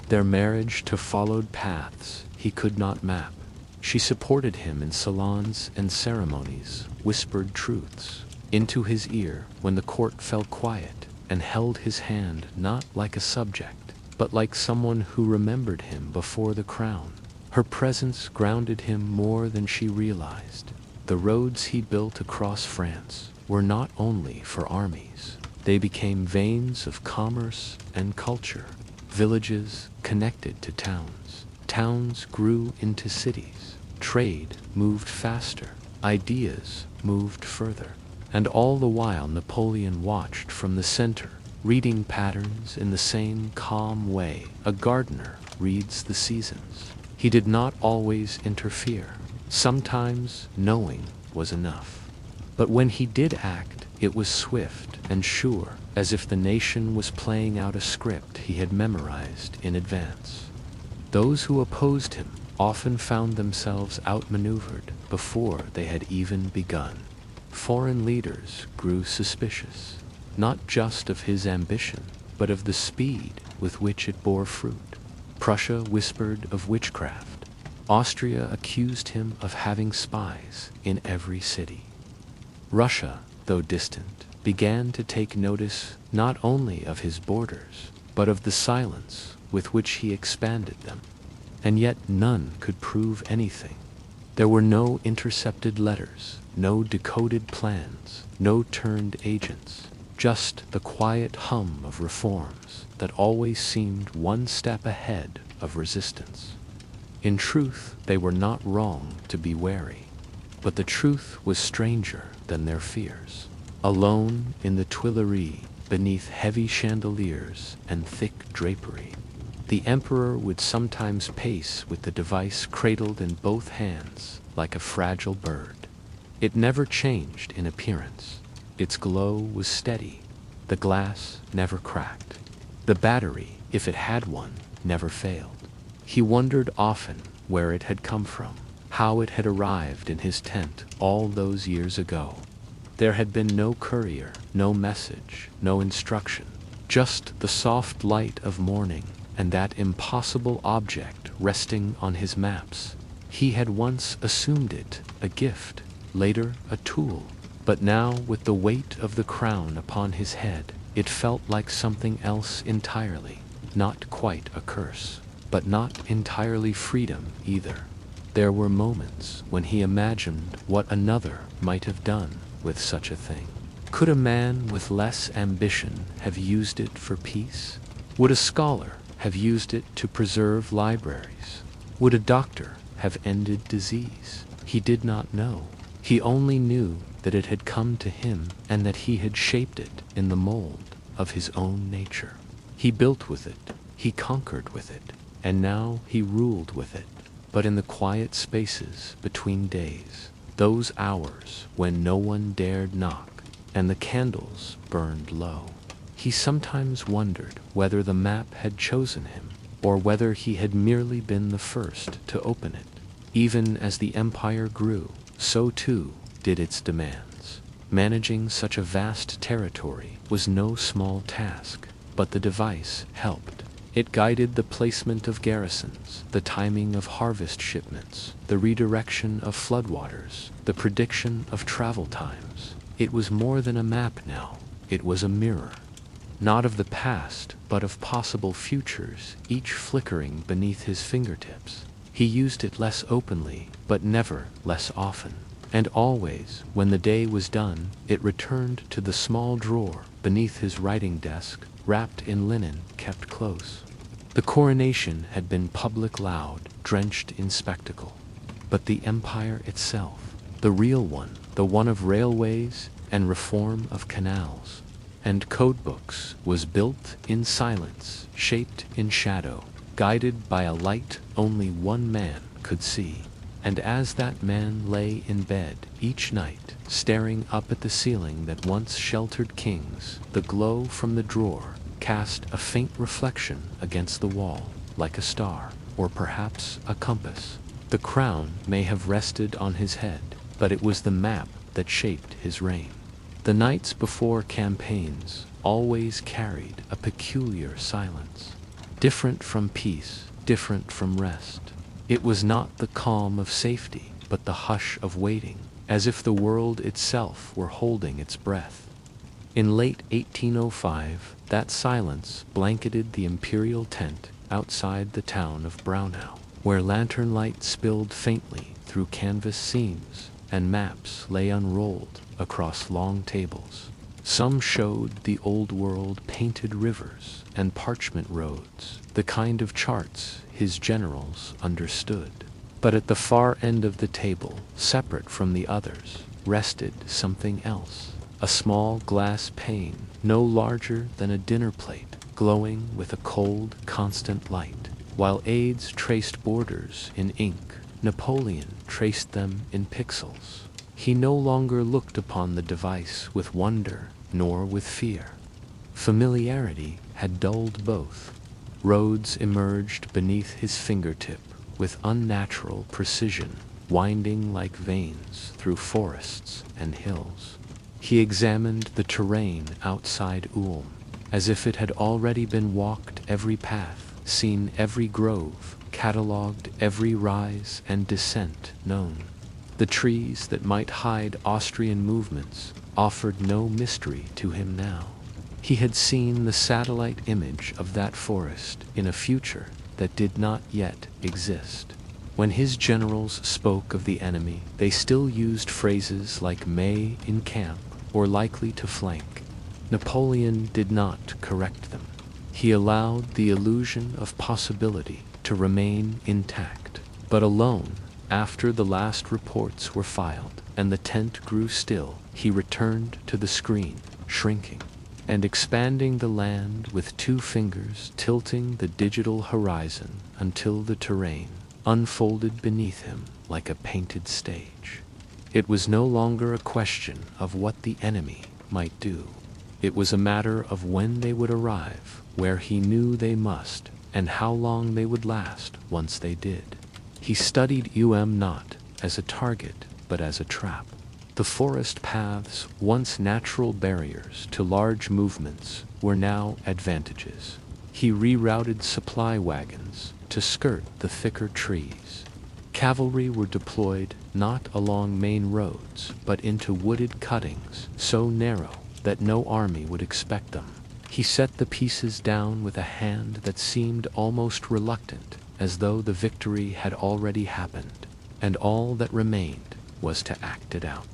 Their marriage to followed paths he could not map. She supported him in salons and ceremonies, whispered truths into his ear when the court fell quiet, and held his hand not like a subject, but like someone who remembered him before the crown. Her presence grounded him more than she realized. The roads he built across France were not only for armies. They became veins of commerce and culture. Villages connected to towns. Towns grew into cities. Trade moved faster. Ideas moved further. And all the while Napoleon watched from the center, reading patterns in the same calm way a gardener reads the seasons. He did not always interfere. Sometimes knowing was enough. But when he did act, it was swift and sure, as if the nation was playing out a script he had memorized in advance. Those who opposed him often found themselves outmaneuvered before they had even begun. Foreign leaders grew suspicious, not just of his ambition, but of the speed with which it bore fruit. Prussia whispered of witchcraft. Austria accused him of having spies in every city. Russia, though distant, began to take notice not only of his borders, but of the silence with which he expanded them. And yet none could prove anything. There were no intercepted letters, no decoded plans, no turned agents. just the quiet hum of reforms that always seemed one step ahead of resistance. In truth, they were not wrong to be wary, but the truth was stranger than their fears. Alone in the Tuileries, beneath heavy chandeliers and thick drapery, the emperor would sometimes pace with the device cradled in both hands like a fragile bird. It never changed in appearance. Its glow was steady. The glass never cracked. The battery, if it had one, never failed. He wondered often where it had come from, how it had arrived in his tent all those years ago. There had been no courier, no message, no instruction, just the soft light of morning and that impossible object resting on his maps. He had once assumed it a gift, later a tool, but now with the weight of the crown upon his head, it felt like something else entirely, not quite a curse, but not entirely freedom either. There were moments when he imagined what another might have done with such a thing. Could a man with less ambition have used it for peace? Would a scholar have used it to preserve libraries? Would a doctor have ended disease? He did not know. He only knew that it had come to him and that he had shaped it in the mold of his own nature. He built with it, he conquered with it, and now he ruled with it. But in the quiet spaces between days, those hours when no one dared knock and the candles burned low, he sometimes wondered whether the map had chosen him or whether he had merely been the first to open it. Even as the empire grew, so too did its demands. Managing such a vast territory was no small task, but the device helped. It guided the placement of garrisons, the timing of harvest shipments, the redirection of floodwaters, the prediction of travel times. It was more than a map now. It was a mirror, not of the past, but of possible futures, each flickering beneath his fingertips. He used it less openly, but never less often. And always, when the day was done, it returned to the small drawer beneath his writing desk, wrapped in linen kept close. The coronation had been public, loud, drenched in spectacle. But the empire itself, the real one, the one of railways and reform of canals and codebooks, was built in silence, shaped in shadow, guided by a light only one man could see. And as that man lay in bed each night, staring up at the ceiling that once sheltered kings, the glow from the drawer cast a faint reflection against the wall, like a star, or perhaps a compass. The crown may have rested on his head, but it was the map that shaped his reign. The nights before campaigns always carried a peculiar silence, different from peace, different from rest. It was not the calm of safety, but the hush of waiting, as if the world itself were holding its breath. In late 1805, that silence blanketed the imperial tent outside the town of Braunau, where lantern light spilled faintly through canvas seams and maps lay unrolled across long tables. Some showed the old-world painted rivers and parchment roads, the kind of charts his generals understood. But at the far end of the table, separate from the others, rested something else. A small glass pane, no larger than a dinner plate, glowing with a cold, constant light. While aides traced borders in ink, Napoleon traced them in pixels. He no longer looked upon the device with wonder, nor with fear. Familiarity had dulled both. Roads emerged beneath his fingertip with unnatural precision, winding like veins through forests and hills. He examined the terrain outside Ulm, as if it had already been walked every path, seen every grove, catalogued every rise and descent known. The trees that might hide Austrian movements offered no mystery to him now. He had seen the satellite image of that forest in a future that did not yet exist. When his generals spoke of the enemy, they still used phrases like may in camp or likely to flank. Napoleon did not correct them. He allowed the illusion of possibility to remain intact. But alone, after the last reports were filed and the tent grew still, he returned to the screen, shrinking and expanding the land with 2 fingers, tilting the digital horizon until the terrain unfolded beneath him like a painted stage. It was no longer a question of what the enemy might do. It was a matter of when they would arrive, where he knew they must, and how long they would last once they did. He studied not as a target, but as a trap. The forest paths, once natural barriers to large movements, were now advantages. He rerouted supply wagons to skirt the thicker trees. Cavalry were deployed not along main roads, but into wooded cuttings so narrow that no army would expect them. He set the pieces down with a hand that seemed almost reluctant, as though the victory had already happened, and all that remained was to act it out.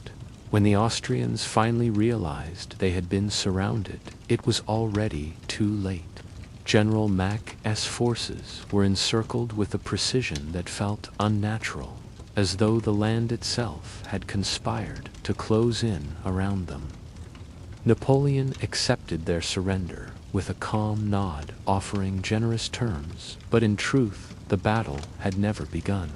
When the Austrians finally realized they had been surrounded, it was already too late. General Mack's forces were encircled with a precision that felt unnatural, as though the land itself had conspired to close in around them. Napoleon accepted their surrender with a calm nod, offering generous terms, but in truth, the battle had never begun.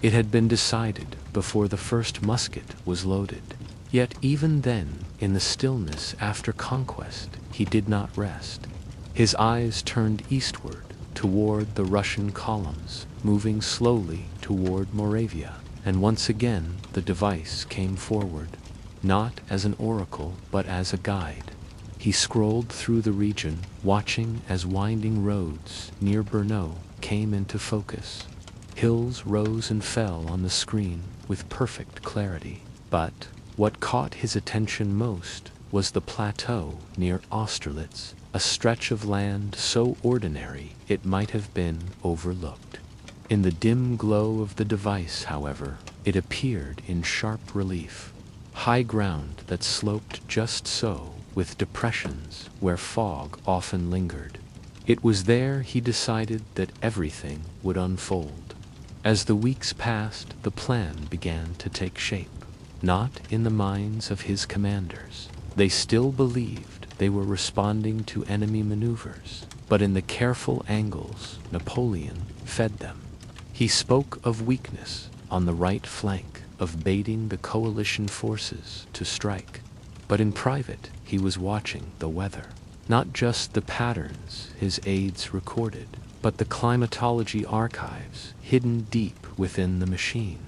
It had been decided before the first musket was loaded. Yet even then, in the stillness after conquest, he did not rest. His eyes turned eastward, toward the Russian columns, moving slowly toward Moravia, and once again the device came forward, not as an oracle, but as a guide. He scrolled through the region, watching as winding roads near Brno came into focus. Hills rose and fell on the screen with perfect clarity, but what caught his attention most was the plateau near Austerlitz, a stretch of land so ordinary it might have been overlooked. In the dim glow of the device, however, it appeared in sharp relief. High ground that sloped just so, with depressions where fog often lingered. It was there he decided that everything would unfold. As the weeks passed, the plan began to take shape. Not in the minds of his commanders. They still believed they were responding to enemy maneuvers, but in the careful angles Napoleon fed them. He spoke of weakness on the right flank, of baiting the coalition forces to strike. But in private, he was watching the weather. Not just the patterns his aides recorded, but the climatology archives hidden deep within the machine.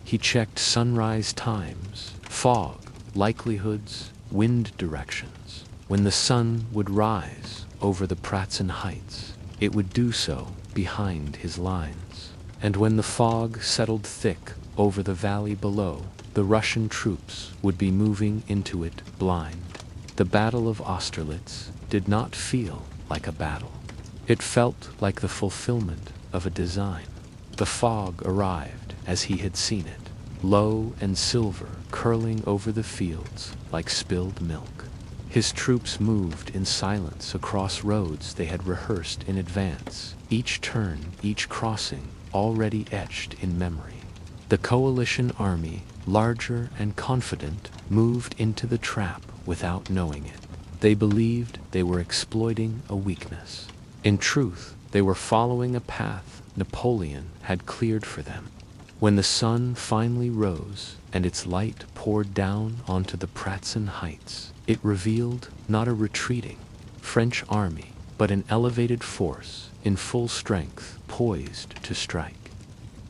He checked sunrise times, fog, likelihoods, wind directions. When the sun would rise over the Pratzen Heights, it would do so behind his lines. And when the fog settled thick over the valley below, the Russian troops would be moving into it blind. The Battle of Austerlitz did not feel like a battle. It felt like the fulfillment of a design. The fog arrived as he had seen it, low and silver curling over the fields like spilled milk. His troops moved in silence across roads they had rehearsed in advance, each turn, each crossing already etched in memory. The coalition army, larger and confident, moved into the trap without knowing it. They believed they were exploiting a weakness. In truth, they were following a path Napoleon had cleared for them. When the sun finally rose and its light poured down onto the Pratzen Heights, it revealed not a retreating French army, but an elevated force in full strength, poised to strike.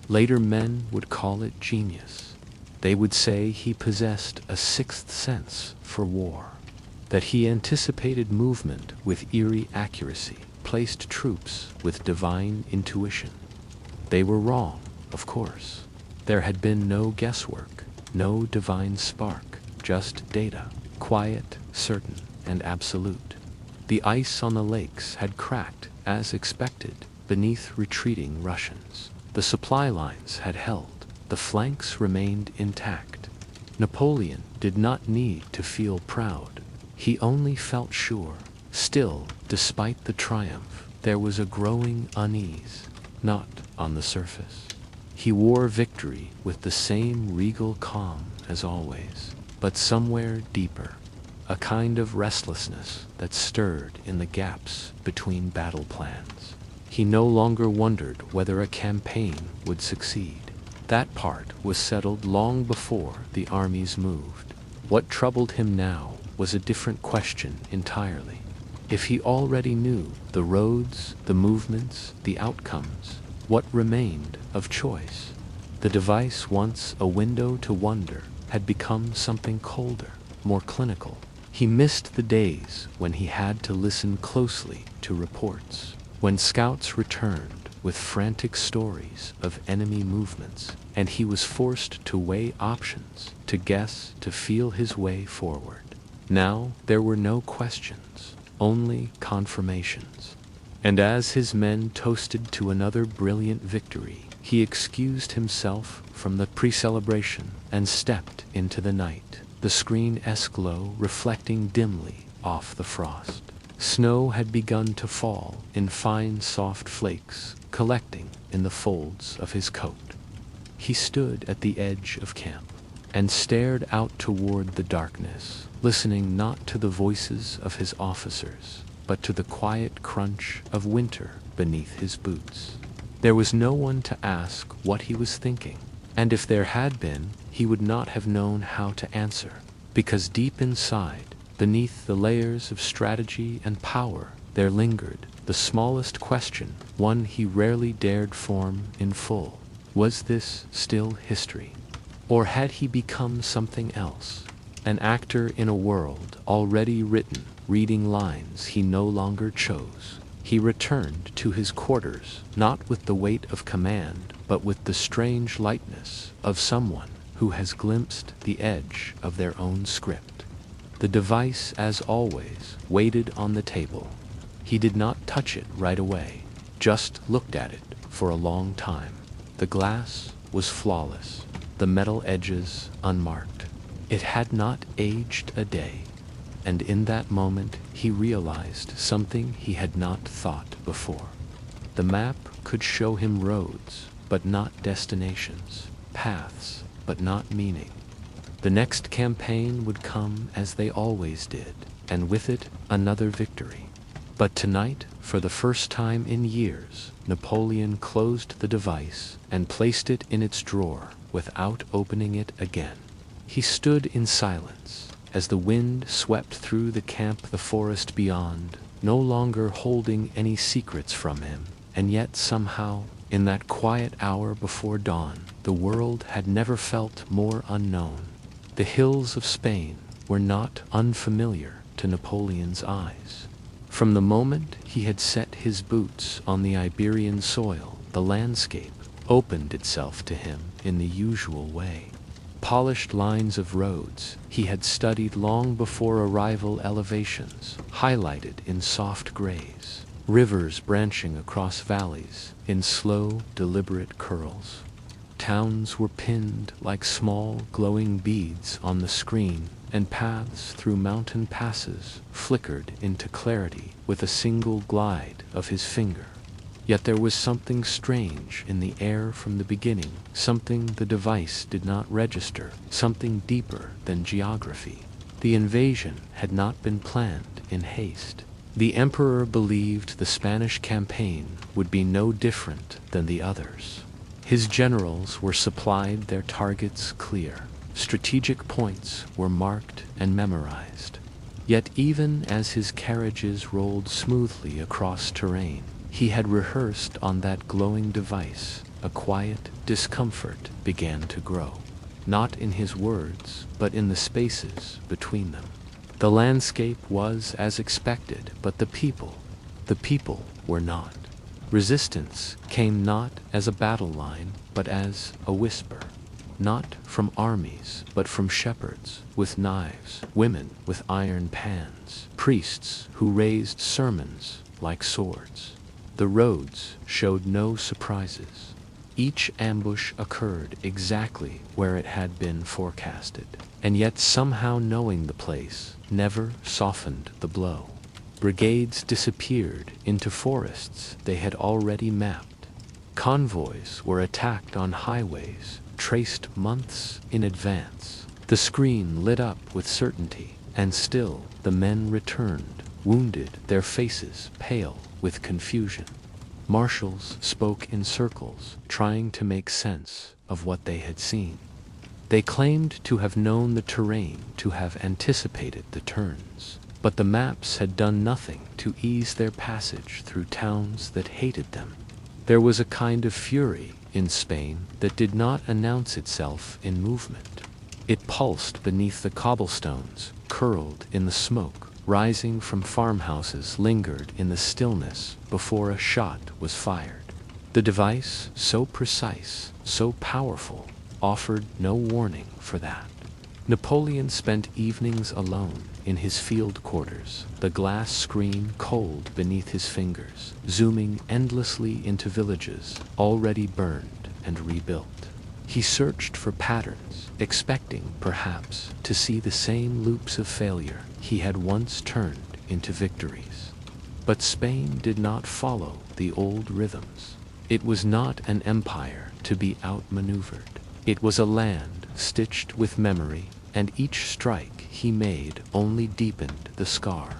Later men would call it genius. They would say he possessed a sixth sense for war, that he anticipated movement with eerie accuracy, placed troops with divine intuition. They were wrong, of course. There had been no guesswork, no divine spark, just data, quiet, certain, and absolute. The ice on the lakes had cracked, as expected, beneath retreating Russians. The supply lines had held. The flanks remained intact. Napoleon did not need to feel proud. He only felt sure. Still, despite the triumph, there was a growing unease, not on the surface. He wore victory with the same regal calm as always, but somewhere deeper, a kind of restlessness that stirred in the gaps between battle plans. He no longer wondered whether a campaign would succeed. That part was settled long before the armies moved. What troubled him now was a different question entirely. If he already knew the roads, the movements, the outcomes, what remained of choice? The device, once a window to wonder, had become something colder, more clinical. He missed the days when he had to listen closely to reports, when scouts returned with frantic stories of enemy movements, and he was forced to weigh options, to guess, to feel his way forward. Now there were no questions, only confirmations. And as his men toasted to another brilliant victory, he excused himself from the pre-celebration and stepped into the night, the screen-esque glow reflecting dimly off the frost. Snow had begun to fall in fine soft flakes, collecting in the folds of his coat. He stood at the edge of camp and stared out toward the darkness, listening not to the voices of his officers, but to the quiet crunch of winter beneath his boots. There was no one to ask what he was thinking, and if there had been, he would not have known how to answer, because deep inside, beneath the layers of strategy and power, there lingered the smallest question, one he rarely dared form in full. Was this still history? Or had he become something else? An actor in a world already written, reading lines he no longer chose. He returned to his quarters, not with the weight of command, but with the strange lightness of someone who has glimpsed the edge of their own script. The device, as always, waited on the table. He did not touch it right away, just looked at it for a long time. The glass was flawless, the metal edges unmarked. It had not aged a day, and in that moment he realized something he had not thought before. The map could show him roads, but not destinations, paths, but not meaning. The next campaign would come as they always did, and with it another victory. But tonight, for the first time in years, Napoleon closed the device and placed it in its drawer without opening it again. He stood in silence as the wind swept through the camp, the forest beyond, no longer holding any secrets from him, and yet somehow, in that quiet hour before dawn, the world had never felt more unknown. The hills of Spain were not unfamiliar to Napoleon's eyes. From the moment he had set his boots on the Iberian soil, the landscape opened itself to him in the usual way. Polished lines of roads he had studied long before arrival, elevations highlighted in soft grays, rivers branching across valleys in slow, deliberate curls. Towns were pinned like small, glowing beads on the screen, and paths through mountain passes flickered into clarity with a single glide of his finger. Yet there was something strange in the air from the beginning, something the device did not register, something deeper than geography. The invasion had not been planned in haste. The emperor believed the Spanish campaign would be no different than the others. His generals were supplied their targets clear. Strategic points were marked and memorized. Yet even as his carriages rolled smoothly across terrain, he had rehearsed on that glowing device. A quiet discomfort began to grow, not in his words, but in the spaces between them. The landscape was as expected, but the people were not. Resistance came not as a battle line, but as a whisper. Not from armies, but from shepherds with knives, women with iron pans, priests who raised sermons like swords. The roads showed no surprises. Each ambush occurred exactly where it had been forecasted, and yet somehow knowing the place never softened the blow. Brigades disappeared into forests they had already mapped. Convoys were attacked on highways traced months in advance. The screen lit up with certainty, and still the men returned, wounded, their faces pale with confusion. Marshals spoke in circles, trying to make sense of what they had seen. They claimed to have known the terrain, to have anticipated the turns, but the maps had done nothing to ease their passage through towns that hated them. There was a kind of fury in Spain that did not announce itself in movement. It pulsed beneath the cobblestones, curled in the smoke, rising from farmhouses, lingered in the stillness before a shot was fired. The device, so precise, so powerful, offered no warning for that. Napoleon spent evenings alone in his field quarters, the glass screen cold beneath his fingers, zooming endlessly into villages already burned and rebuilt. He searched for patterns, expecting, perhaps, to see the same loops of failure he had once turned into victories. But Spain did not follow the old rhythms. It was not an empire to be outmaneuvered. It was a land stitched with memory, and each strike he made only deepened the scar.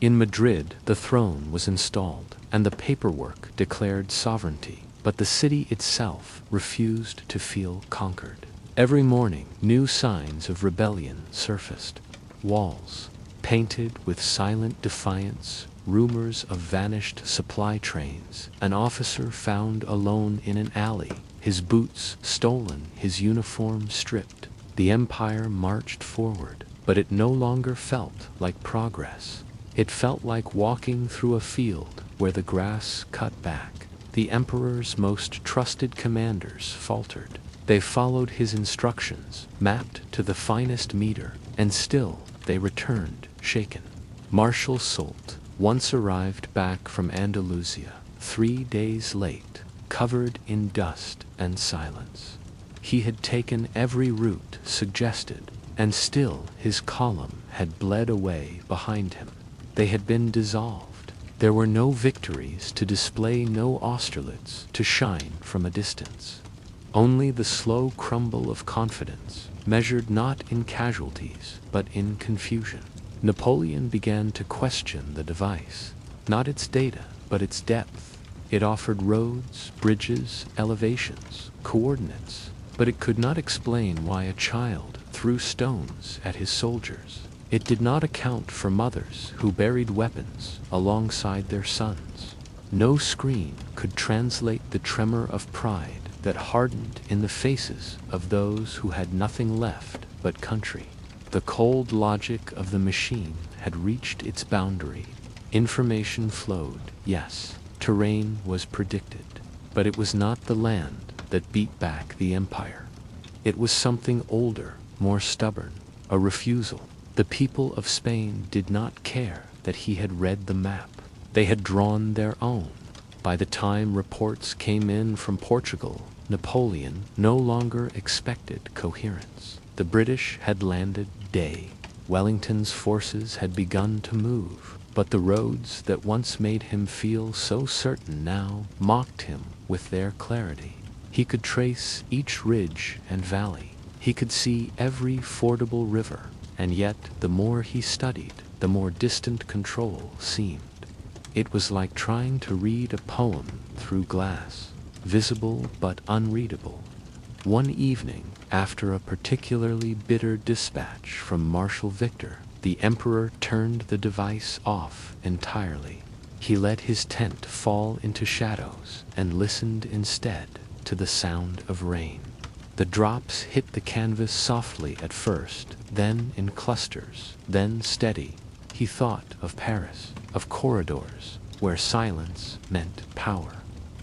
In Madrid, the throne was installed, and the paperwork declared sovereignty, but the city itself refused to feel conquered. Every morning, new signs of rebellion surfaced. Walls painted with silent defiance, rumors of vanished supply trains, an officer found alone in an alley, his boots stolen, his uniform stripped. The empire marched forward, but it no longer felt like progress. It felt like walking through a field where the grass cut back. The emperor's most trusted commanders faltered. They followed his instructions, mapped to the finest meter, and still they returned shaken. Marshal Soult once arrived back from Andalusia, 3 days late, covered in dust and silence. He had taken every route suggested, and still his column had bled away behind him. They had been dissolved. There were no victories to display, no Austerlitz to shine from a distance. Only the slow crumble of confidence, measured not in casualties, but in confusion. Napoleon began to question the device, not its data, but its depth. It offered roads, bridges, elevations, coordinates, but it could not explain why a child threw stones at his soldiers. It did not account for mothers who buried weapons alongside their sons. No screen could translate the tremor of pride that hardened in the faces of those who had nothing left but country. The cold logic of the machine had reached its boundary. Information flowed, yes, terrain was predicted, but it was not the land that beat back the empire. It was something older, more stubborn, a refusal. The people of Spain did not care that he had read the map. They had drawn their own. By the time reports came in from Portugal, Napoleon no longer expected coherence. The British had landed day. Wellington's forces had begun to move, but the roads that once made him feel so certain now mocked him with their clarity. He could trace each ridge and valley. He could see every fordable river, and yet the more he studied, the more distant control seemed. It was like trying to read a poem through glass, visible but unreadable. One evening, after a particularly bitter dispatch from Marshal Victor, the emperor turned the device off entirely. He let his tent fall into shadows and listened instead to the sound of rain. The drops hit the canvas softly at first, then in clusters, then steady. He thought of Paris, of corridors where silence meant power,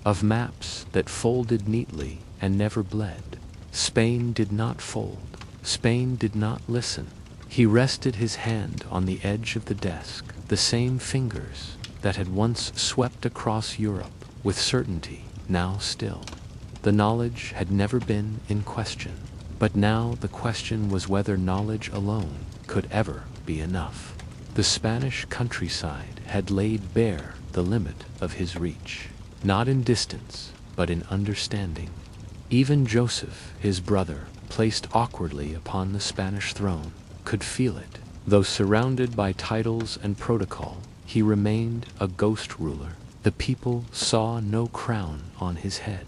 of maps that folded neatly and never bled. Spain did not fold. Spain did not listen. He rested his hand on the edge of the desk, the same fingers that had once swept across Europe with certainty, now still. The knowledge had never been in question. But now the question was whether knowledge alone could ever be enough. The Spanish countryside had laid bare the limit of his reach, not in distance, but in understanding. Even Joseph, his brother, placed awkwardly upon the Spanish throne, could feel it. Though surrounded by titles and protocol, he remained a ghost ruler. The people saw no crown on his head,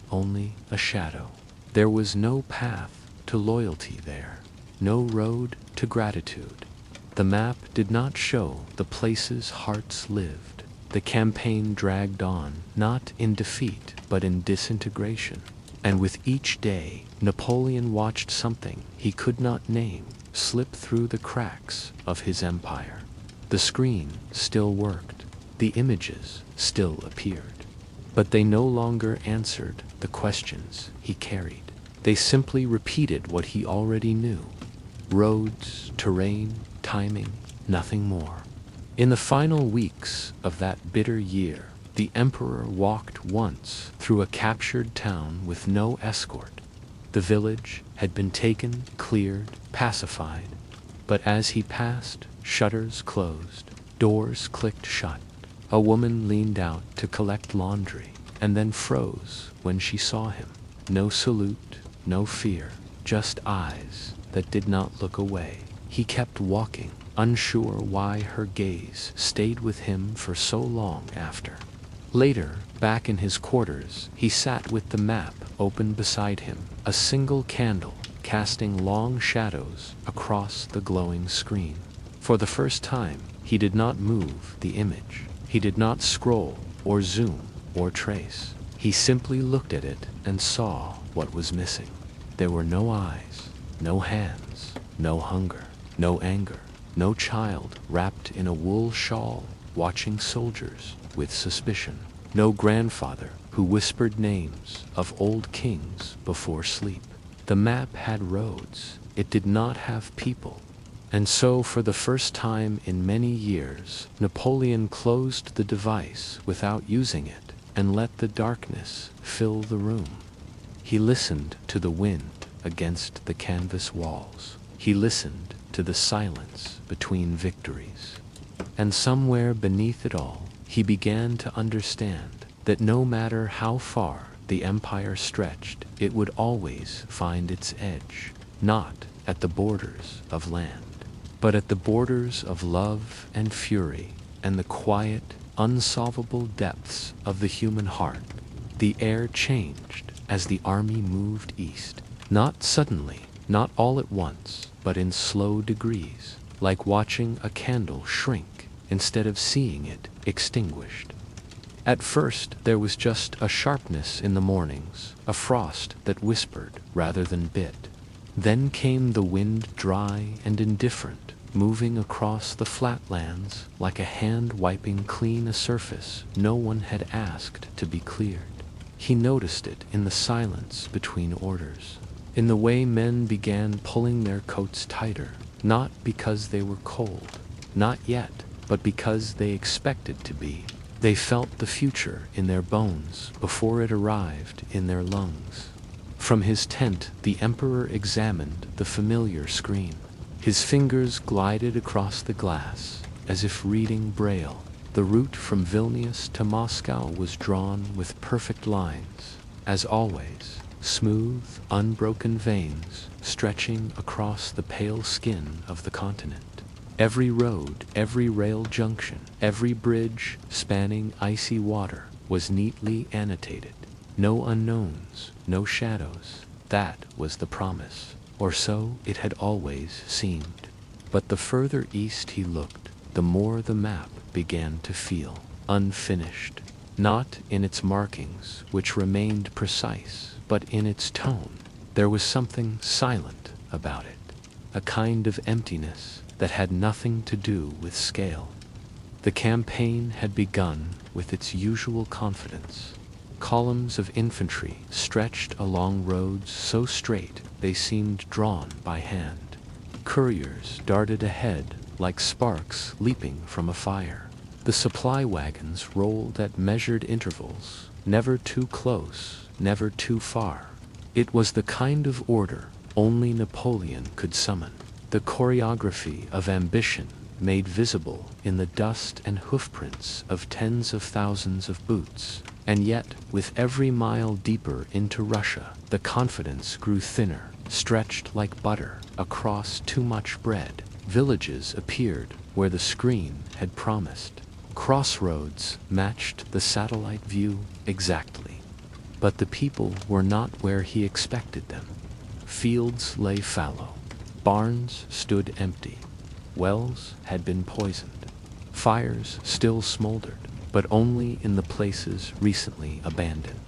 only a shadow. There was no path to loyalty there, no road to gratitude. The map did not show the places hearts lived. The campaign dragged on, not in defeat, but in disintegration. And with each day, Napoleon watched something he could not name slip through the cracks of his empire. The screen still worked. The images still appeared. But they no longer answered the questions he carried. They simply repeated what he already knew. Roads, terrain, timing, nothing more. In the final weeks of that bitter year, the emperor walked once through a captured town with no escort. The village had been taken, cleared, pacified. But as he passed, shutters closed, doors clicked shut. A woman leaned out to collect laundry, and then froze when she saw him. No salute, no fear, just eyes that did not look away. He kept walking, unsure why her gaze stayed with him for so long after. Later, back in his quarters, he sat with the map open beside him, a single candle casting long shadows across the glowing screen. For the first time, he did not move the image. He did not scroll or zoom or trace. He simply looked at it and saw what was missing. There were no eyes, no hands, no hunger, no anger, no child wrapped in a wool shawl watching soldiers with suspicion, no grandfather who whispered names of old kings before sleep. The map had roads. It did not have people. And so, for the first time in many years, Napoleon closed the device without using it and let the darkness fill the room. He listened to the wind against the canvas walls. He listened to the silence between victories. And somewhere beneath it all, he began to understand that no matter how far the empire stretched, it would always find its edge, not at the borders of land, but at the borders of love and fury and the quiet, unsolvable depths of the human heart. The air changed as the army moved east, not suddenly, not all at once, but in slow degrees, like watching a candle shrink instead of seeing it extinguished. At first, there was just a sharpness in the mornings, a frost that whispered rather than bit. Then came the wind, dry and indifferent, moving across the flatlands like a hand wiping clean a surface no one had asked to be cleared. He noticed it in the silence between orders, in the way men began pulling their coats tighter, not because they were cold, not yet, but because they expected to be. They felt the future in their bones before it arrived in their lungs. From his tent, the emperor examined the familiar screen. His fingers glided across the glass, as if reading Braille. The route from Vilnius to Moscow was drawn with perfect lines, as always, smooth, unbroken veins stretching across the pale skin of the continent. Every road, every rail junction, every bridge spanning icy water was neatly annotated. No unknowns, no shadows. That was the promise, or so it had always seemed. But the further east he looked, the more the map began to feel unfinished, not in its markings, which remained precise, but in its tone. There was something silent about it, a kind of emptiness that had nothing to do with scale. The campaign had begun with its usual confidence. Columns of infantry stretched along roads so straight they seemed drawn by hand. Couriers darted ahead like sparks leaping from a fire. The supply wagons rolled at measured intervals, never too close, never too far. It was the kind of order only Napoleon could summon, the choreography of ambition made visible in the dust and hoofprints of tens of thousands of boots. And yet, with every mile deeper into Russia, the confidence grew thinner, stretched like butter across too much bread. Villages appeared where the screen had promised. Crossroads matched the satellite view exactly. But the people were not where he expected them. Fields lay fallow. Barns stood empty. Wells had been poisoned. Fires still smoldered, but only in the places recently abandoned.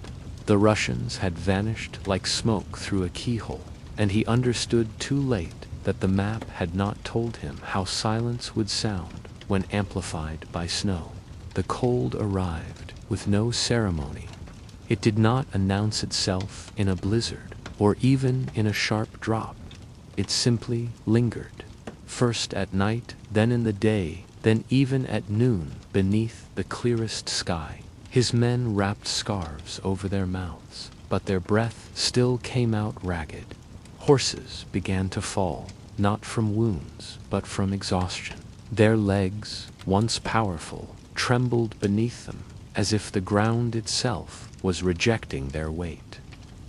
The Russians had vanished like smoke through a keyhole, and he understood too late that the map had not told him how silence would sound when amplified by snow. The cold arrived with no ceremony. It did not announce itself in a blizzard or even in a sharp drop. It simply lingered, first at night, then in the day, then even at noon beneath the clearest sky. His men wrapped scarves over their mouths, but their breath still came out ragged. Horses began to fall, not from wounds, but from exhaustion. Their legs, once powerful, trembled beneath them, as if the ground itself was rejecting their weight.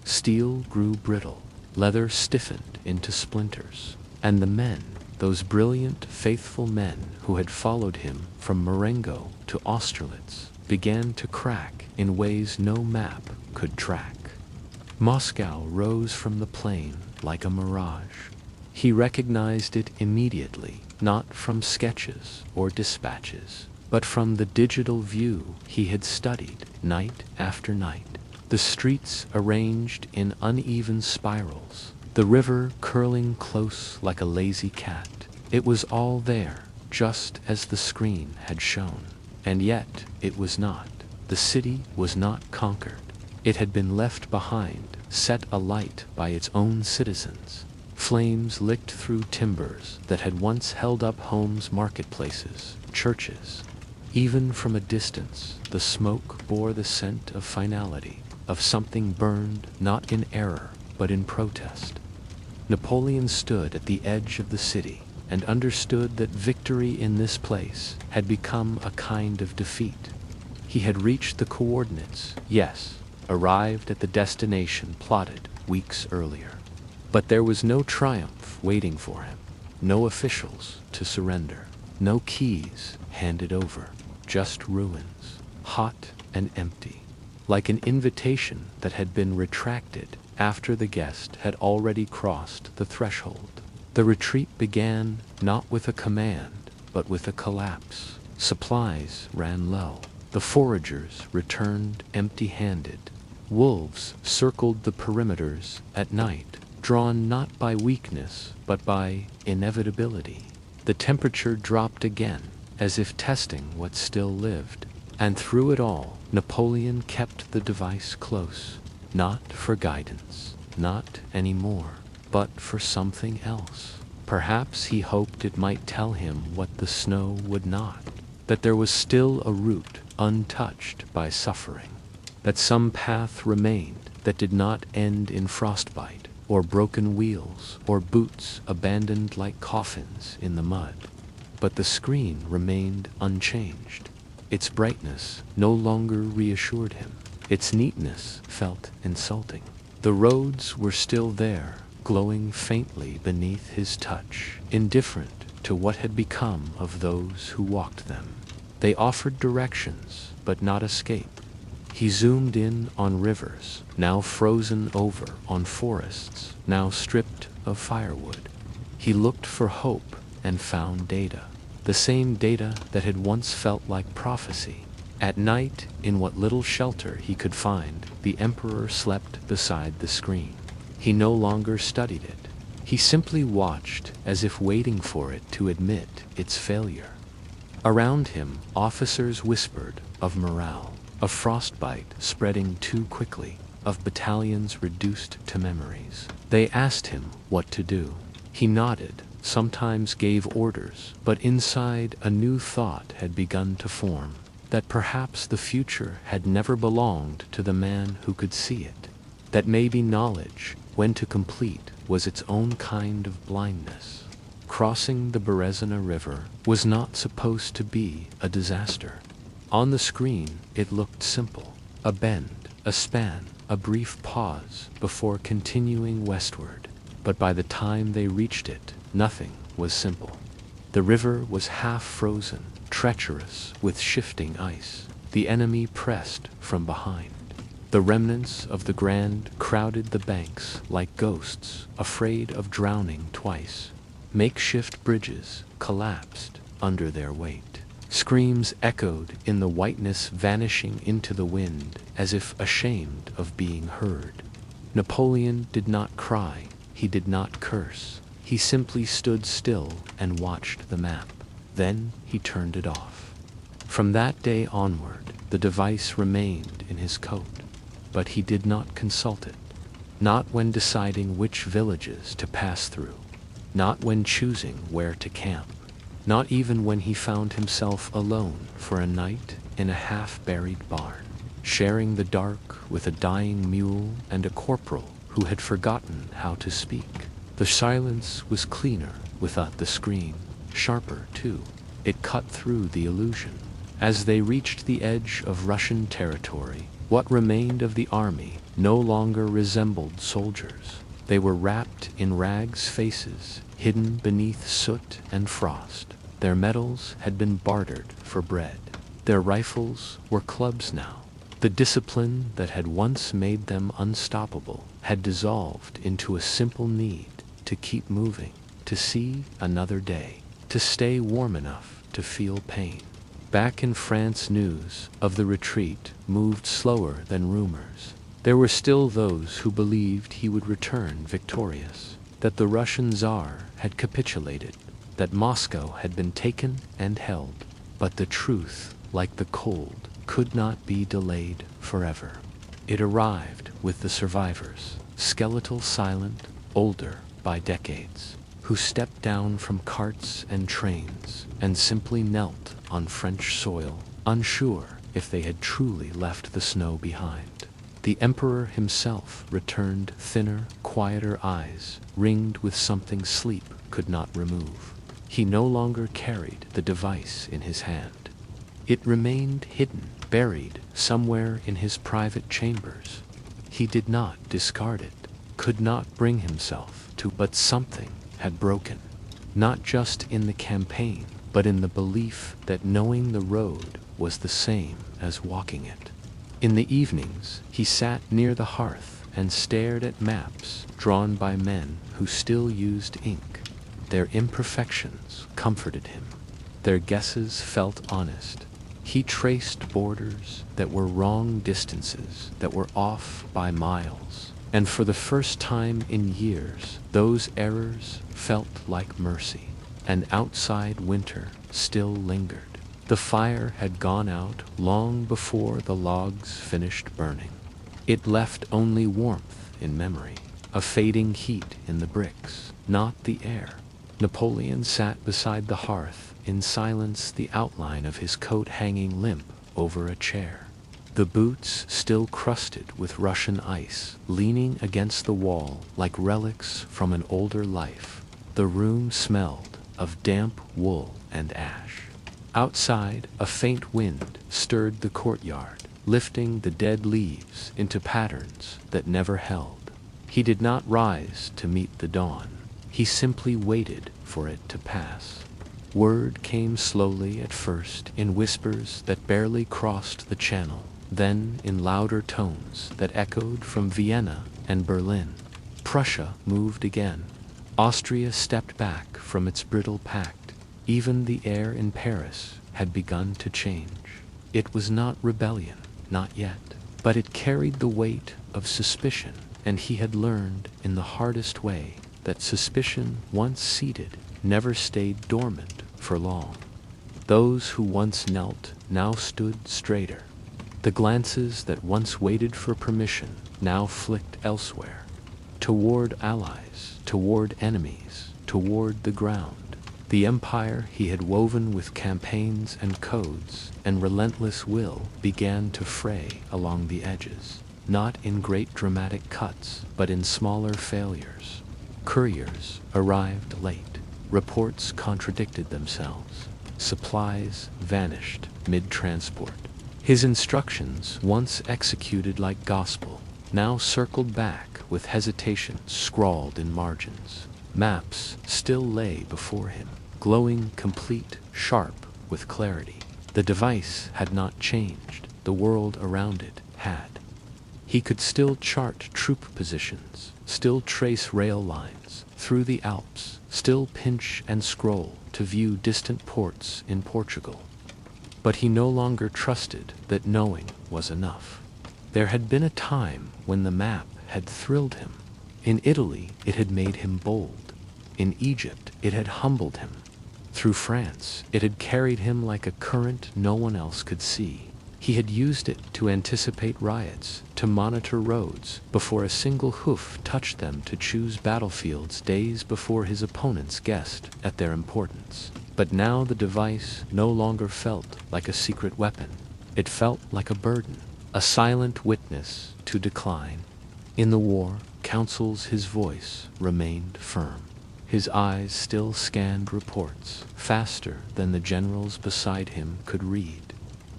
Steel grew brittle, leather stiffened into splinters, and the men, those brilliant, faithful men who had followed him from Marengo to Austerlitz, began to crack in ways no map could track. Moscow rose from the plain like a mirage. He recognized it immediately, not from sketches or dispatches, but from the digital view he had studied night after night. The streets arranged in uneven spirals, the river curling close like a lazy cat. It was all there, just as the screen had shown. And yet it was not. The city was not conquered. It had been left behind, set alight by its own citizens. Flames licked through timbers that had once held up homes, marketplaces, churches. Even from a distance, the smoke bore the scent of finality, of something burned not in error, but in protest. Napoleon stood at the edge of the city and understood that victory in this place had become a kind of defeat. He had reached the coordinates, yes, arrived at the destination plotted weeks earlier. But there was no triumph waiting for him, no officials to surrender, no keys handed over, just ruins, hot and empty, like an invitation that had been retracted after the guest had already crossed the threshold. The retreat began not with a command, but with a collapse. Supplies ran low. The foragers returned empty-handed. Wolves circled the perimeters at night, drawn not by weakness, but by inevitability. The temperature dropped again, as if testing what still lived. And through it all, Napoleon kept the device close, not for guidance, not anymore, but for something else. Perhaps he hoped it might tell him what the snow would not, that there was still a route untouched by suffering, that some path remained that did not end in frostbite, or broken wheels, or boots abandoned like coffins in the mud. But the screen remained unchanged. Its brightness no longer reassured him. Its neatness felt insulting. The roads were still there, glowing faintly beneath his touch, indifferent to what had become of those who walked them. They offered directions, but not escape. He zoomed in on rivers, now frozen over, on forests, now stripped of firewood. He looked for hope and found data, the same data that had once felt like prophecy. At night, in what little shelter he could find, the emperor slept beside the screen. He no longer studied it. He simply watched, as if waiting for it to admit its failure. Around him, officers whispered of morale, of frostbite spreading too quickly, of battalions reduced to memories. They asked him what to do. He nodded, sometimes gave orders, but inside a new thought had begun to form, that perhaps the future had never belonged to the man who could see it, that maybe knowledge, when to complete, was its own kind of blindness. Crossing the Berezina River was not supposed to be a disaster. On the screen, it looked simple. A bend, a span, a brief pause before continuing westward. But by the time they reached it, nothing was simple. The river was half frozen, treacherous with shifting ice. The enemy pressed from behind. The remnants of the Grand crowded the banks like ghosts, afraid of drowning twice. Makeshift bridges collapsed under their weight. Screams echoed in the whiteness, vanishing into the wind as if ashamed of being heard. Napoleon did not cry, he did not curse. He simply stood still and watched the map. Then he turned it off. From that day onward, the device remained in his coat, but he did not consult it. Not when deciding which villages to pass through. Not when choosing where to camp. Not even when he found himself alone for a night in a half-buried barn, sharing the dark with a dying mule and a corporal who had forgotten how to speak. The silence was cleaner without the scream, sharper too. It cut through the illusion. As they reached the edge of Russian territory, what remained of the army no longer resembled soldiers. They were wrapped in rags' faces, hidden beneath soot and frost. Their medals had been bartered for bread. Their rifles were clubs now. The discipline that had once made them unstoppable had dissolved into a simple need to keep moving, to see another day, to stay warm enough to feel pain. Back in France, news of the retreat moved slower than rumors. There were still those who believed he would return victorious, that the Russian Tsar had capitulated, that Moscow had been taken and held. But the truth, like the cold, could not be delayed forever. It arrived with the survivors, skeletal, silent, older by decades, who stepped down from carts and trains and simply knelt on French soil, unsure if they had truly left the snow behind. The emperor himself returned, thinner, quieter eyes, ringed with something sleep could not remove. He no longer carried the device in his hand. It remained hidden, buried somewhere in his private chambers. He did not discard it, could not bring himself to, but something had broken. Not just in the campaign, but in the belief that knowing the road was the same as walking it. In the evenings, he sat near the hearth and stared at maps drawn by men who still used ink. Their imperfections comforted him. Their guesses felt honest. He traced borders that were wrong, distances that were off by miles. And for the first time in years, those errors felt like mercy. And outside winter still lingered. The fire had gone out long before the logs finished burning. It left only warmth in memory, a fading heat in the bricks, not the air. Napoleon sat beside the hearth, in silence, the outline of his coat hanging limp over a chair. The boots still crusted with Russian ice, leaning against the wall like relics from an older life. The room smelled of damp wool and ash. Outside, a faint wind stirred the courtyard, lifting the dead leaves into patterns that never held. He did not rise to meet the dawn. He simply waited for it to pass. Word came slowly at first, in whispers that barely crossed the channel, then in louder tones that echoed from Vienna and Berlin. Prussia moved again. Austria stepped back from its brittle pact. Even the air in Paris had begun to change. It was not rebellion, not yet, but it carried the weight of suspicion, and he had learned in the hardest way that suspicion, once seated, never stayed dormant for long. Those who once knelt now stood straighter. The glances that once waited for permission now flicked elsewhere, toward allies, toward enemies, toward the ground. The empire he had woven with campaigns and codes and relentless will began to fray along the edges, not in great dramatic cuts, but in smaller failures. Couriers arrived late. Reports contradicted themselves. Supplies vanished mid-transport. His instructions, once executed like gospel, now circled back with hesitation scrawled in margins. Maps still lay before him, glowing complete, sharp with clarity. The device had not changed. The world around it had. He could still chart troop positions, still trace rail lines through the Alps, still pinch and scroll to view distant ports in Portugal. But he no longer trusted that knowing was enough. There had been a time when the map had thrilled him. In Italy, it had made him bold. In Egypt, it had humbled him. Through France, it had carried him like a current no one else could see. He had used it to anticipate riots, to monitor roads before a single hoof touched them, to choose battlefields days before his opponents guessed at their importance. But now the device no longer felt like a secret weapon. It felt like a burden, a silent witness to decline. In the war councils his voice remained firm. His eyes still scanned reports, faster than the generals beside him could read.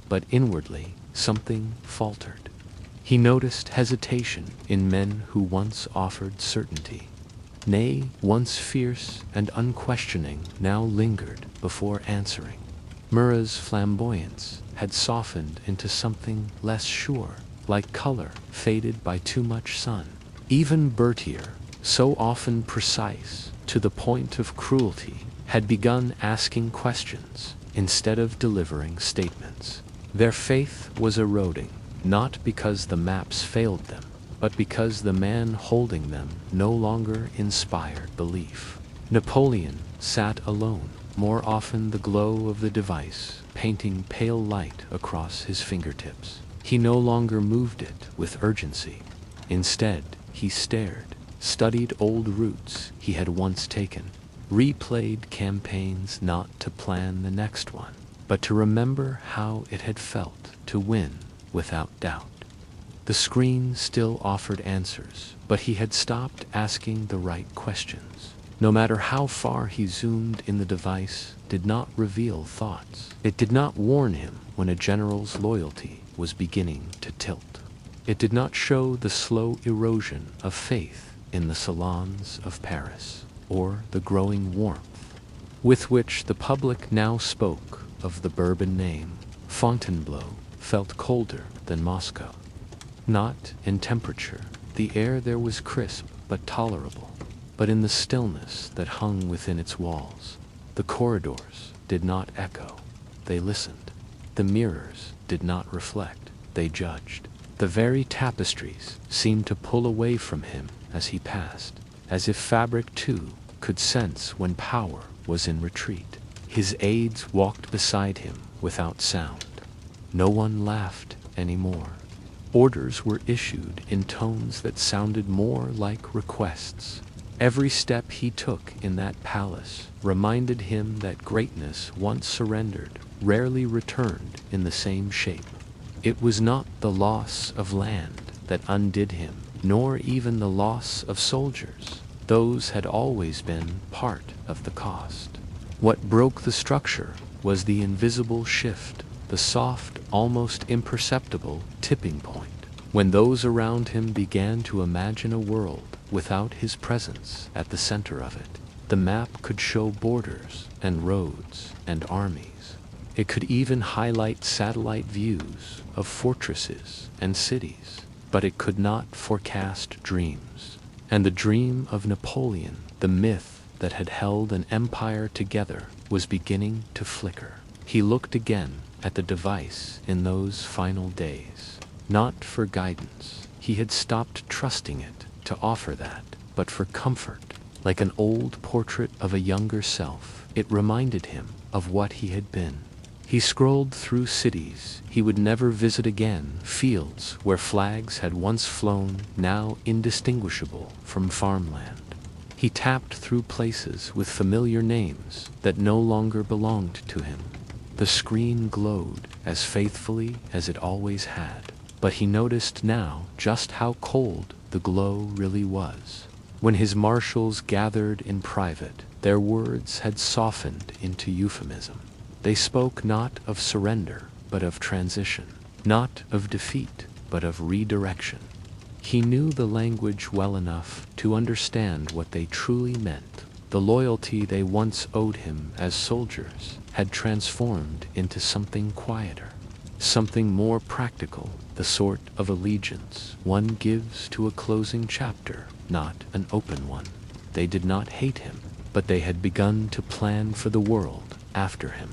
But inwardly, something faltered. He noticed hesitation in men who once offered certainty. Nay, once fierce and unquestioning, now lingered before answering. Murat's flamboyance had softened into something less sure, like color faded by too much sun. Even Berthier, so often precise, to the point of cruelty, had begun asking questions instead of delivering statements. Their faith was eroding, not because the maps failed them, but because the man holding them no longer inspired belief. Napoleon sat alone, more often the glow of the device painting pale light across his fingertips. He no longer moved it with urgency. Instead, he stared, studied old routes he had once taken, replayed campaigns not to plan the next one, but to remember how it had felt to win without doubt. The screen still offered answers, but he had stopped asking the right questions. No matter how far he zoomed in, the device did not reveal thoughts. It did not warn him when a general's loyalty was beginning to tilt. It did not show the slow erosion of faith in the salons of Paris, or the growing warmth with which the public now spoke of the Bourbon name. Fontainebleau felt colder than Moscow. Not in temperature. The air there was crisp but tolerable, but in the stillness that hung within its walls. The corridors did not echo, they listened. The mirrors did not reflect, they judged. The very tapestries seemed to pull away from him as he passed, as if fabric too could sense when power was in retreat. His aides walked beside him without sound. No one laughed anymore. Orders were issued in tones that sounded more like requests. Every step he took in that palace reminded him that greatness once surrendered rarely returned in the same shape. It was not the loss of land that undid him, nor even the loss of soldiers. Those had always been part of the cost. What broke the structure was the invisible shift, the soft, almost imperceptible tipping point, when those around him began to imagine a world without his presence at the center of it. The map could show borders and roads and armies. It could even highlight satellite views of fortresses and cities, but it could not forecast dreams. And the dream of Napoleon, the myth that had held an empire together, was beginning to flicker. He looked again at the device in those final days. Not for guidance. He had stopped trusting it to offer that, but for comfort. Like an old portrait of a younger self, it reminded him of what he had been. He scrolled through cities he would never visit again, fields where flags had once flown, now indistinguishable from farmland. He tapped through places with familiar names that no longer belonged to him. The screen glowed as faithfully as it always had, but he noticed now just how cold the glow really was. When his marshals gathered in private, their words had softened into euphemism. They spoke not of surrender, but of transition, not of defeat, but of redirection. He knew the language well enough to understand what they truly meant. The loyalty they once owed him as soldiers had transformed into something quieter, something more practical, the sort of allegiance one gives to a closing chapter, not an open one. They did not hate him, but they had begun to plan for the world after him.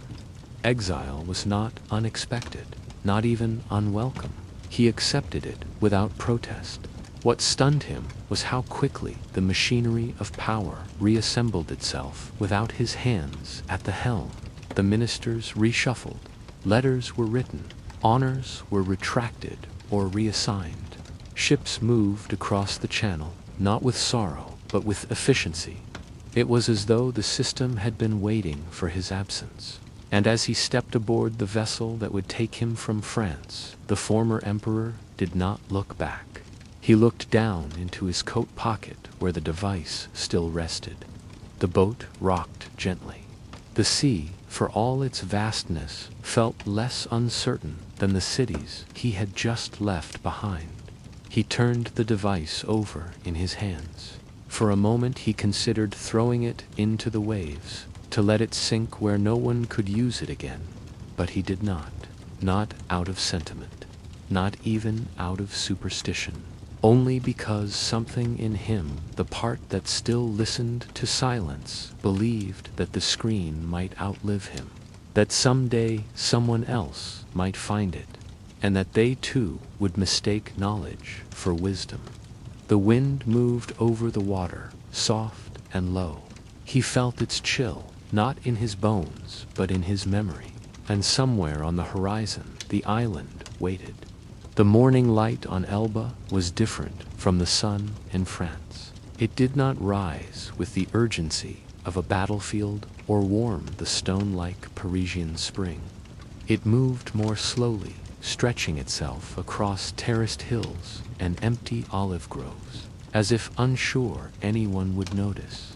Exile was not unexpected, not even unwelcome. He accepted it without protest. What stunned him was how quickly the machinery of power reassembled itself without his hands at the helm. The ministers reshuffled, letters were written, honors were retracted or reassigned. Ships moved across the channel, not with sorrow, but with efficiency. It was as though the system had been waiting for his absence. And as he stepped aboard the vessel that would take him from France, the former emperor did not look back. He looked down into his coat pocket where the device still rested. The boat rocked gently. The sea, for all its vastness, felt less uncertain than the cities he had just left behind. He turned the device over in his hands. For a moment he considered throwing it into the waves, to let it sink where no one could use it again. But he did not out of sentiment, not even out of superstition, only because something in him, the part that still listened to silence, believed that the screen might outlive him, that someday someone else might find it, and that they too would mistake knowledge for wisdom. The wind moved over the water, soft and low. He felt its chill, not in his bones, but in his memory. And somewhere on the horizon, the island waited. The morning light on Elba was different from the sun in France. It did not rise with the urgency of a battlefield or warm the stone-like Parisian spring. It moved more slowly, stretching itself across terraced hills and empty olive groves, as if unsure anyone would notice.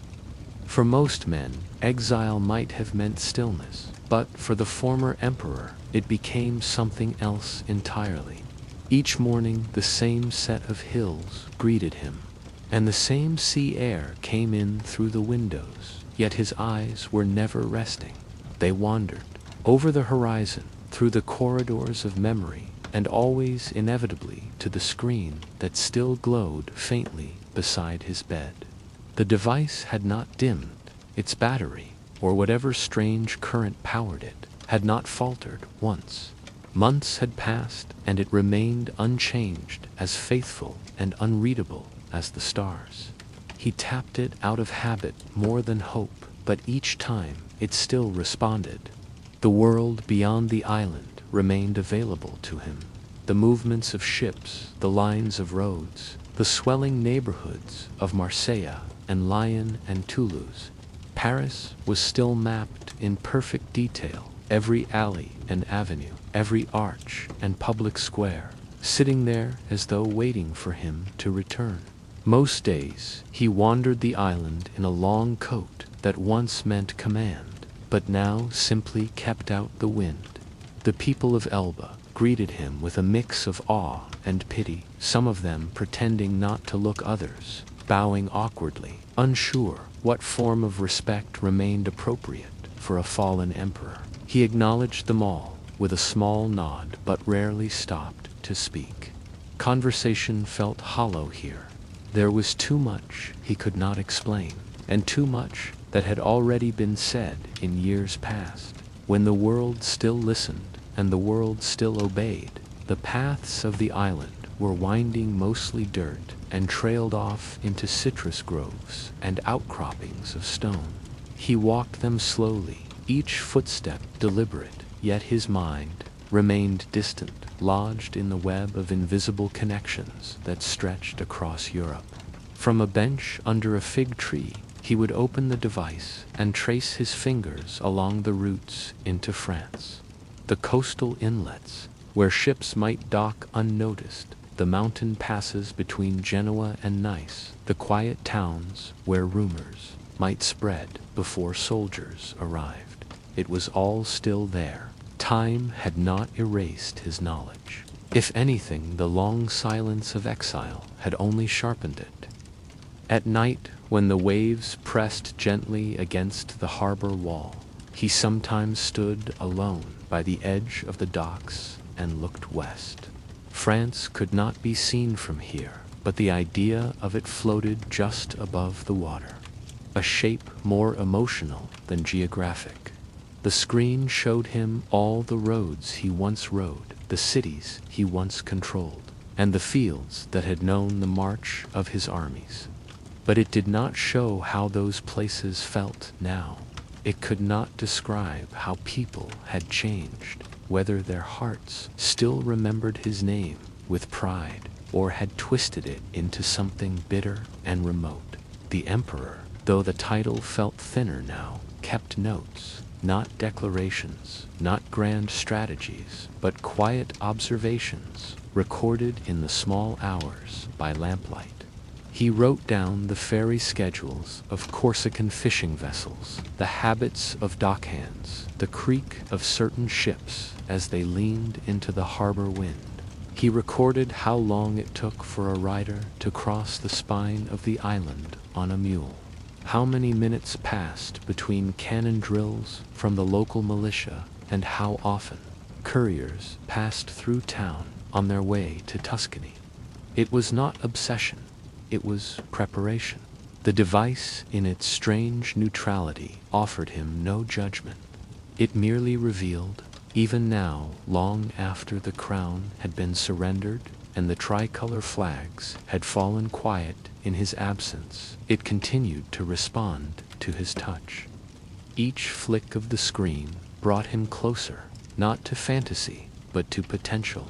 For most men, exile might have meant stillness, but for the former emperor, it became something else entirely. Each morning, the same set of hills greeted him, and the same sea air came in through the windows, yet his eyes were never resting. They wandered over the horizon, through the corridors of memory, and always inevitably to the screen that still glowed faintly beside his bed. The device had not dimmed. Its battery, or whatever strange current powered it, had not faltered once. Months had passed, and it remained unchanged, as faithful and unreadable as the stars. He tapped it out of habit more than hope, but each time it still responded. The world beyond the island remained available to him. The movements of ships, the lines of roads, the swelling neighborhoods of Marseille and Lyon and Toulouse. Paris was still mapped in perfect detail, every alley and avenue, every arch and public square, sitting there as though waiting for him to return. Most days he wandered the island in a long coat that once meant command, but now simply kept out the wind. The people of Elba greeted him with a mix of awe and pity, some of them pretending not to look, others bowing awkwardly, unsure what form of respect remained appropriate for a fallen emperor. He acknowledged them all with a small nod, but rarely stopped to speak. Conversation felt hollow here. There was too much he could not explain, and too much that had already been said in years past. When the world still listened, and the world still obeyed, the paths of the island were winding mostly dirt and trailed off into citrus groves and outcroppings of stone. He walked them slowly, each footstep deliberate, yet his mind remained distant, lodged in the web of invisible connections that stretched across Europe. From a bench under a fig tree, He would open the device and trace his fingers along the routes into France. The coastal inlets, where ships might dock unnoticed, the mountain passes between Genoa and Nice, the quiet towns where rumors might spread before soldiers arrived. It was all still there. Time had not erased his knowledge. If anything, the long silence of exile had only sharpened it. At night, when the waves pressed gently against the harbor wall, he sometimes stood alone by the edge of the docks and looked west. France could not be seen from here, but the idea of it floated just above the water, a shape more emotional than geographic. The screen showed him all the roads he once rode, the cities he once controlled, and the fields that had known the march of his armies. But it did not show how those places felt now. It could not describe how people had changed, whether their hearts still remembered his name with pride or had twisted it into something bitter and remote. The emperor, though the title felt thinner now, kept notes, not declarations, not grand strategies, but quiet observations recorded in the small hours by lamplight. He wrote down the ferry schedules of Corsican fishing vessels, the habits of dockhands, the creak of certain ships as they leaned into the harbor wind. He recorded how long it took for a rider to cross the spine of the island on a mule, how many minutes passed between cannon drills from the local militia, and how often couriers passed through town on their way to Tuscany. It was not obsession. It was preparation. The device, in its strange neutrality, offered him no judgment. It merely revealed, even now, long after the crown had been surrendered and the tricolor flags had fallen quiet in his absence, it continued to respond to his touch. Each flick of the screen brought him closer, not to fantasy, but to potential.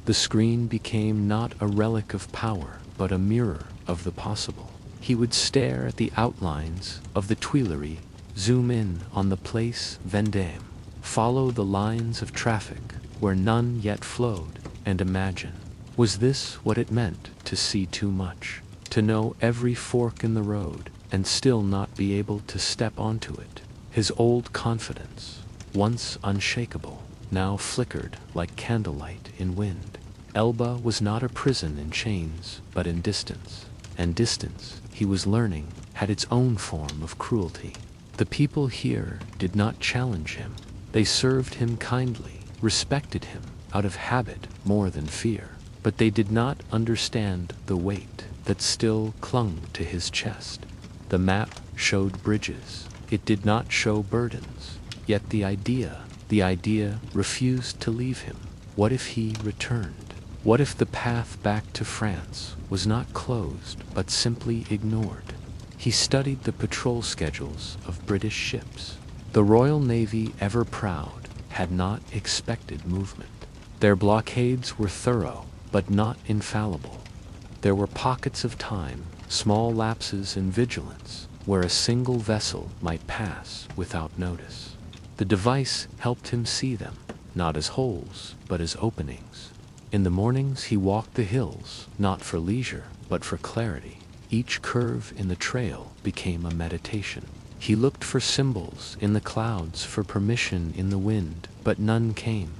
The screen became not a relic of power, but a mirror of the possible. He would stare at the outlines of the Tuileries, zoom in on the Place Vendôme, follow the lines of traffic where none yet flowed, and imagine, was this what it meant to see too much, to know every fork in the road and still not be able to step onto it? His old confidence, once unshakable, now flickered like candlelight in wind. Elba was not a prison in chains, but in distance. And distance, he was learning, had its own form of cruelty. The people here did not challenge him. They served him kindly, respected him out of habit more than fear. But they did not understand the weight that still clung to his chest. The map showed bridges. It did not show burdens. Yet the idea refused to leave him. What if he returned? What if the path back to France was not closed, but simply ignored? He studied the patrol schedules of British ships. The Royal Navy, ever proud, had not expected movement. Their blockades were thorough, but not infallible. There were pockets of time, small lapses in vigilance, where a single vessel might pass without notice. The device helped him see them, not as holes, but as openings. In the mornings he walked the hills, not for leisure, but for clarity. Each curve in the trail became a meditation. He looked for symbols in the clouds, for permission in the wind, but none came.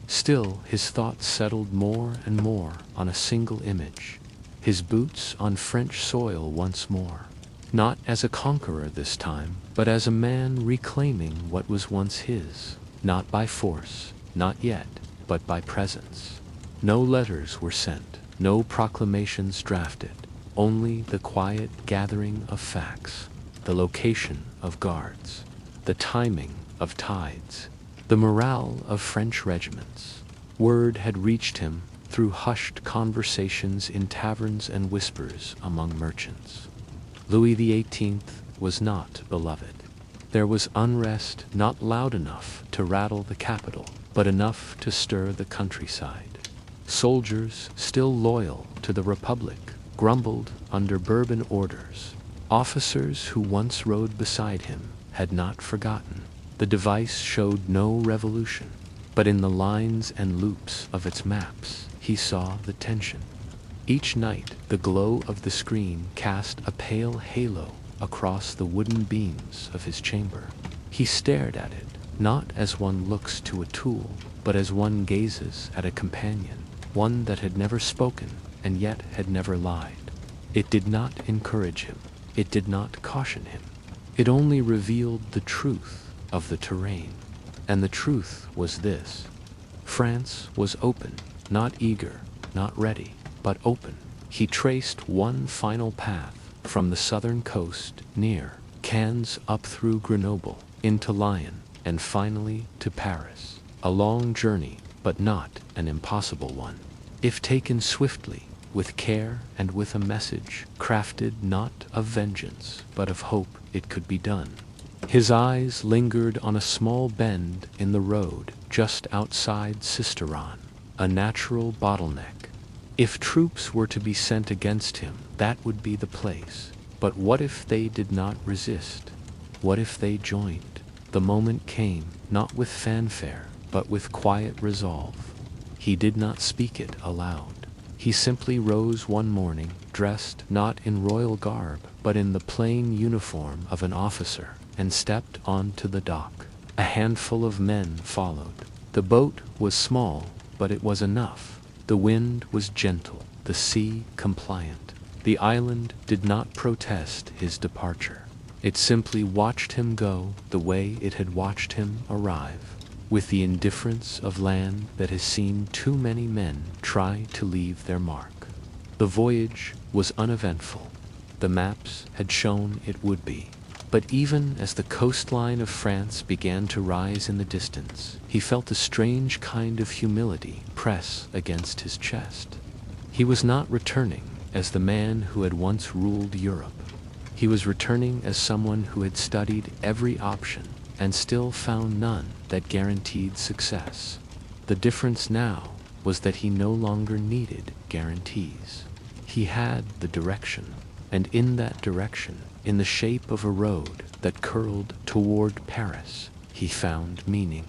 Still, his thoughts settled more and more on a single image, his boots on French soil once more. Not as a conqueror this time, but as a man reclaiming what was once his, not by force, not yet, but by presence. No letters were sent, no proclamations drafted, only the quiet gathering of facts, the location of guards, the timing of tides, the morale of French regiments. Word had reached him through hushed conversations in taverns and whispers among merchants. Louis XVIII was not beloved. There was unrest not loud enough to rattle the capital, but enough to stir the countryside. Soldiers, still loyal to the Republic, grumbled under Bourbon orders. Officers who once rode beside him had not forgotten. The device showed no revolution, but in the lines and loops of its maps he saw the tension. Each night the glow of the screen cast a pale halo across the wooden beams of his chamber. He stared at it, not as one looks to a tool, but as one gazes at a companion, one that had never spoken and yet had never lied. It did not encourage him. It did not caution him. It only revealed the truth of the terrain. And the truth was this: France was open, not eager, not ready, but open. He traced one final path from the southern coast near Cannes up through Grenoble, into Lyon, and finally to Paris. A long journey, but not an impossible one. If taken swiftly, with care and with a message crafted not of vengeance, but of hope, it could be done. His eyes lingered on a small bend in the road just outside Sisteron, a natural bottleneck. If troops were to be sent against him, that would be the place. But what if they did not resist? What if they joined? The moment came, not with fanfare, but with quiet resolve. He did not speak it aloud. He simply rose one morning, dressed not in royal garb, but in the plain uniform of an officer, and stepped onto the dock. A handful of men followed. The boat was small, but it was enough. The wind was gentle, the sea compliant. The island did not protest his departure. It simply watched him go the way it had watched him arrive, with the indifference of land that has seen too many men try to leave their mark. The voyage was uneventful. The maps had shown it would be. But even as the coastline of France began to rise in the distance, he felt a strange kind of humility press against his chest. He was not returning as the man who had once ruled Europe. He was returning as someone who had studied every option and still found none that guaranteed success. The difference now was that he no longer needed guarantees. He had the direction, and in that direction, in the shape of a road that curled toward Paris, he found meaning.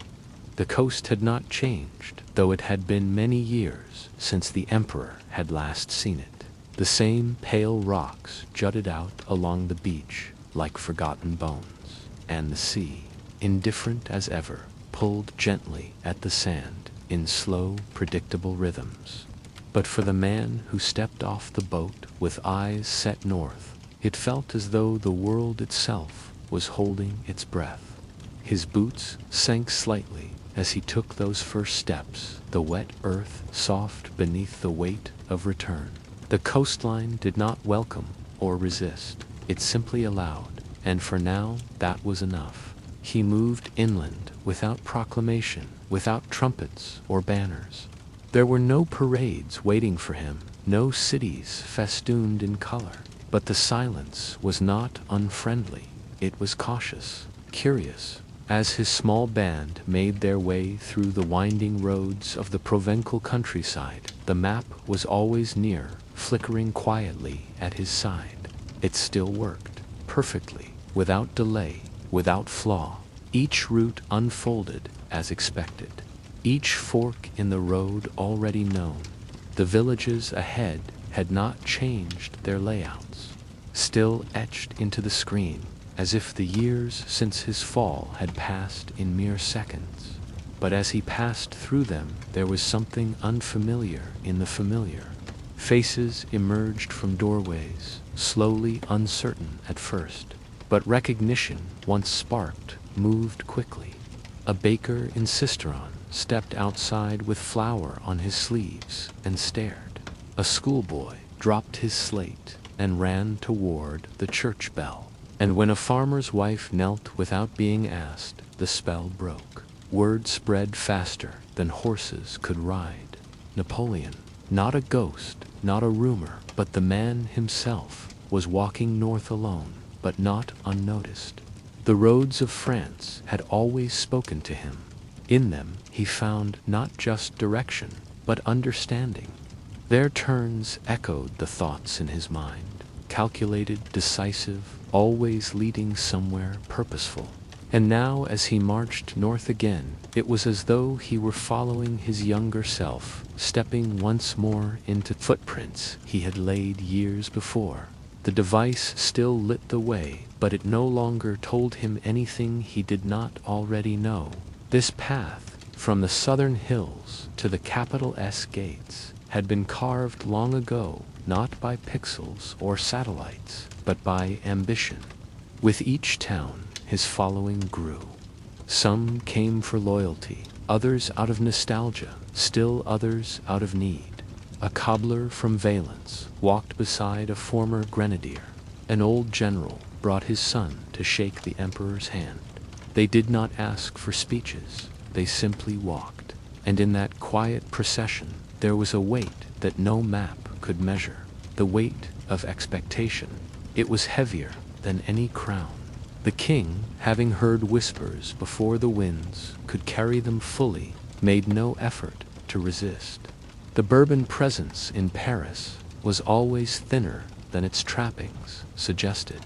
The coast had not changed, though it had been many years since the emperor had last seen it. The same pale rocks jutted out along the beach like forgotten bones, and the sea, indifferent as ever, pulled gently at the sand in slow, predictable rhythms. But for the man who stepped off the boat with eyes set north, it felt as though the world itself was holding its breath. His boots sank slightly as he took those first steps, the wet earth soft beneath the weight of return. The coastline did not welcome or resist. It simply allowed, and for now that was enough. He moved inland without proclamation, without trumpets or banners. There were no parades waiting for him, no cities festooned in color. But the silence was not unfriendly. It was cautious, curious. As his small band made their way through the winding roads of the Provencal countryside, the map was always near, flickering quietly at his side. It still worked, perfectly, without delay, without flaw. Each route unfolded as expected. Each fork in the road already known. The villages ahead had not changed their layouts, still etched into the screen, as if the years since his fall had passed in mere seconds. But as he passed through them, there was something unfamiliar in the familiar. Faces emerged from doorways, slowly, uncertain at first, but recognition, once sparked, moved quickly. A baker in Sisteron stepped outside with flour on his sleeves and stared. A schoolboy dropped his slate and ran toward the church bell. And when a farmer's wife knelt without being asked, the spell broke. Word spread faster than horses could ride. Napoleon, not a ghost, not a rumor, but the man himself, was walking north alone, but not unnoticed. The roads of France had always spoken to him. In them he found not just direction, but understanding. Their turns echoed the thoughts in his mind. calculated, decisive, always leading somewhere purposeful. And now as he marched north again, it was as though he were following his younger self, stepping once more into footprints he had laid years before. The device still lit the way, but it no longer told him anything he did not already know. This path, from the southern hills to the capital S gates, had been carved long ago, not by pixels or satellites, but by ambition. With each town, his following grew. Some came for loyalty, others out of nostalgia, still others out of need. A cobbler from Valence walked beside a former grenadier. An old general brought his son to shake the emperor's hand. They did not ask for speeches, they simply walked. And in that quiet procession, there was a weight that no map could measure. The weight of expectation. It was heavier than any crown. The king, having heard whispers before the winds could carry them fully, made no effort to resist. The Bourbon presence in Paris was always thinner than its trappings suggested.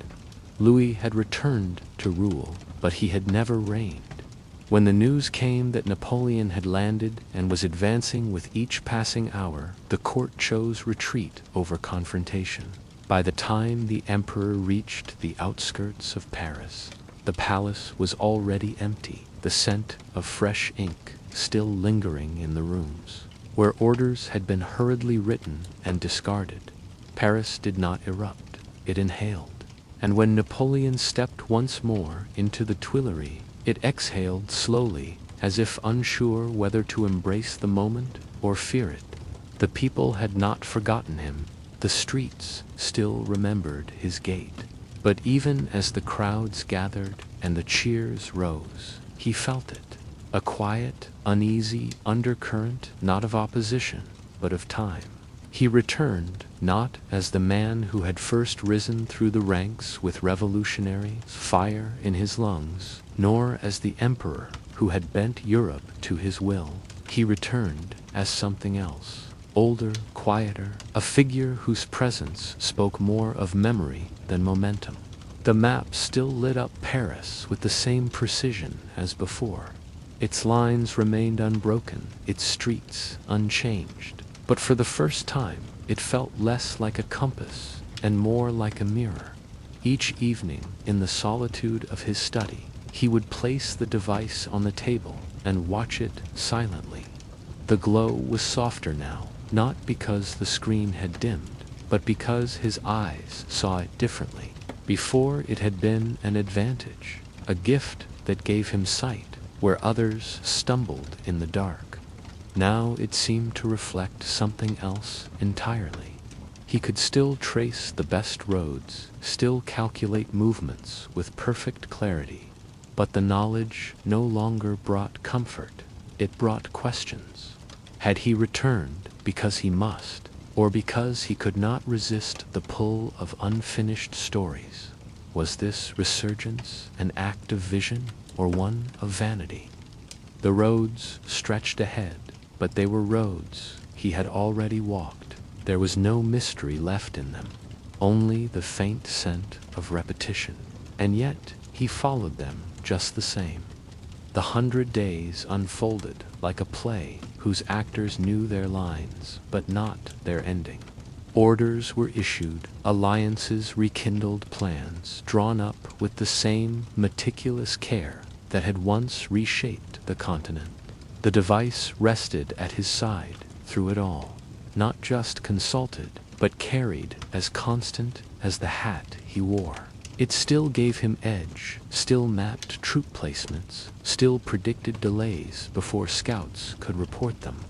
Louis had returned to rule, but he had never reigned. When the news came that Napoleon had landed and was advancing with each passing hour, the court chose retreat over confrontation. By the time the emperor reached the outskirts of Paris, the palace was already empty, the scent of fresh ink still lingering in the rooms. Where orders had been hurriedly written and discarded, Paris did not erupt, it inhaled. And when Napoleon stepped once more into the Tuileries, it exhaled slowly, as if unsure whether to embrace the moment or fear it. The people had not forgotten him. The streets still remembered his gait. But even as the crowds gathered and the cheers rose, he felt it. A quiet, uneasy undercurrent, not of opposition, but of time. He returned, not as the man who had first risen through the ranks with revolutionary fire in his lungs, nor as the emperor who had bent Europe to his will. He returned as something else. Older, quieter, a figure whose presence spoke more of memory than momentum. The map still lit up Paris with the same precision as before. Its lines remained unbroken, its streets unchanged. But for the first time, it felt less like a compass and more like a mirror. Each evening, in the solitude of his study, he would place the device on the table and watch it silently. The glow was softer now, not because the screen had dimmed, but because his eyes saw it differently. Before, it had been an advantage, a gift that gave him sight where others stumbled in the dark. Now it seemed to reflect something else entirely. He could still trace the best roads, still calculate movements with perfect clarity, but the knowledge no longer brought comfort, it brought questions. Had he returned because he must, or because he could not resist the pull of unfinished stories? Was this resurgence an act of vision or one of vanity? The roads stretched ahead, but they were roads he had already walked. There was no mystery left in them, only the faint scent of repetition. And yet he followed them just the same. The 100 days unfolded like a play whose actors knew their lines, but not their ending. Orders were issued, alliances rekindled, plans drawn up with the same meticulous care that had once reshaped the continent. The device rested at his side through it all, not just consulted, but carried as constant as the hat he wore. It still gave him edge, still mapped troop placements, still predicted delays before scouts could report them.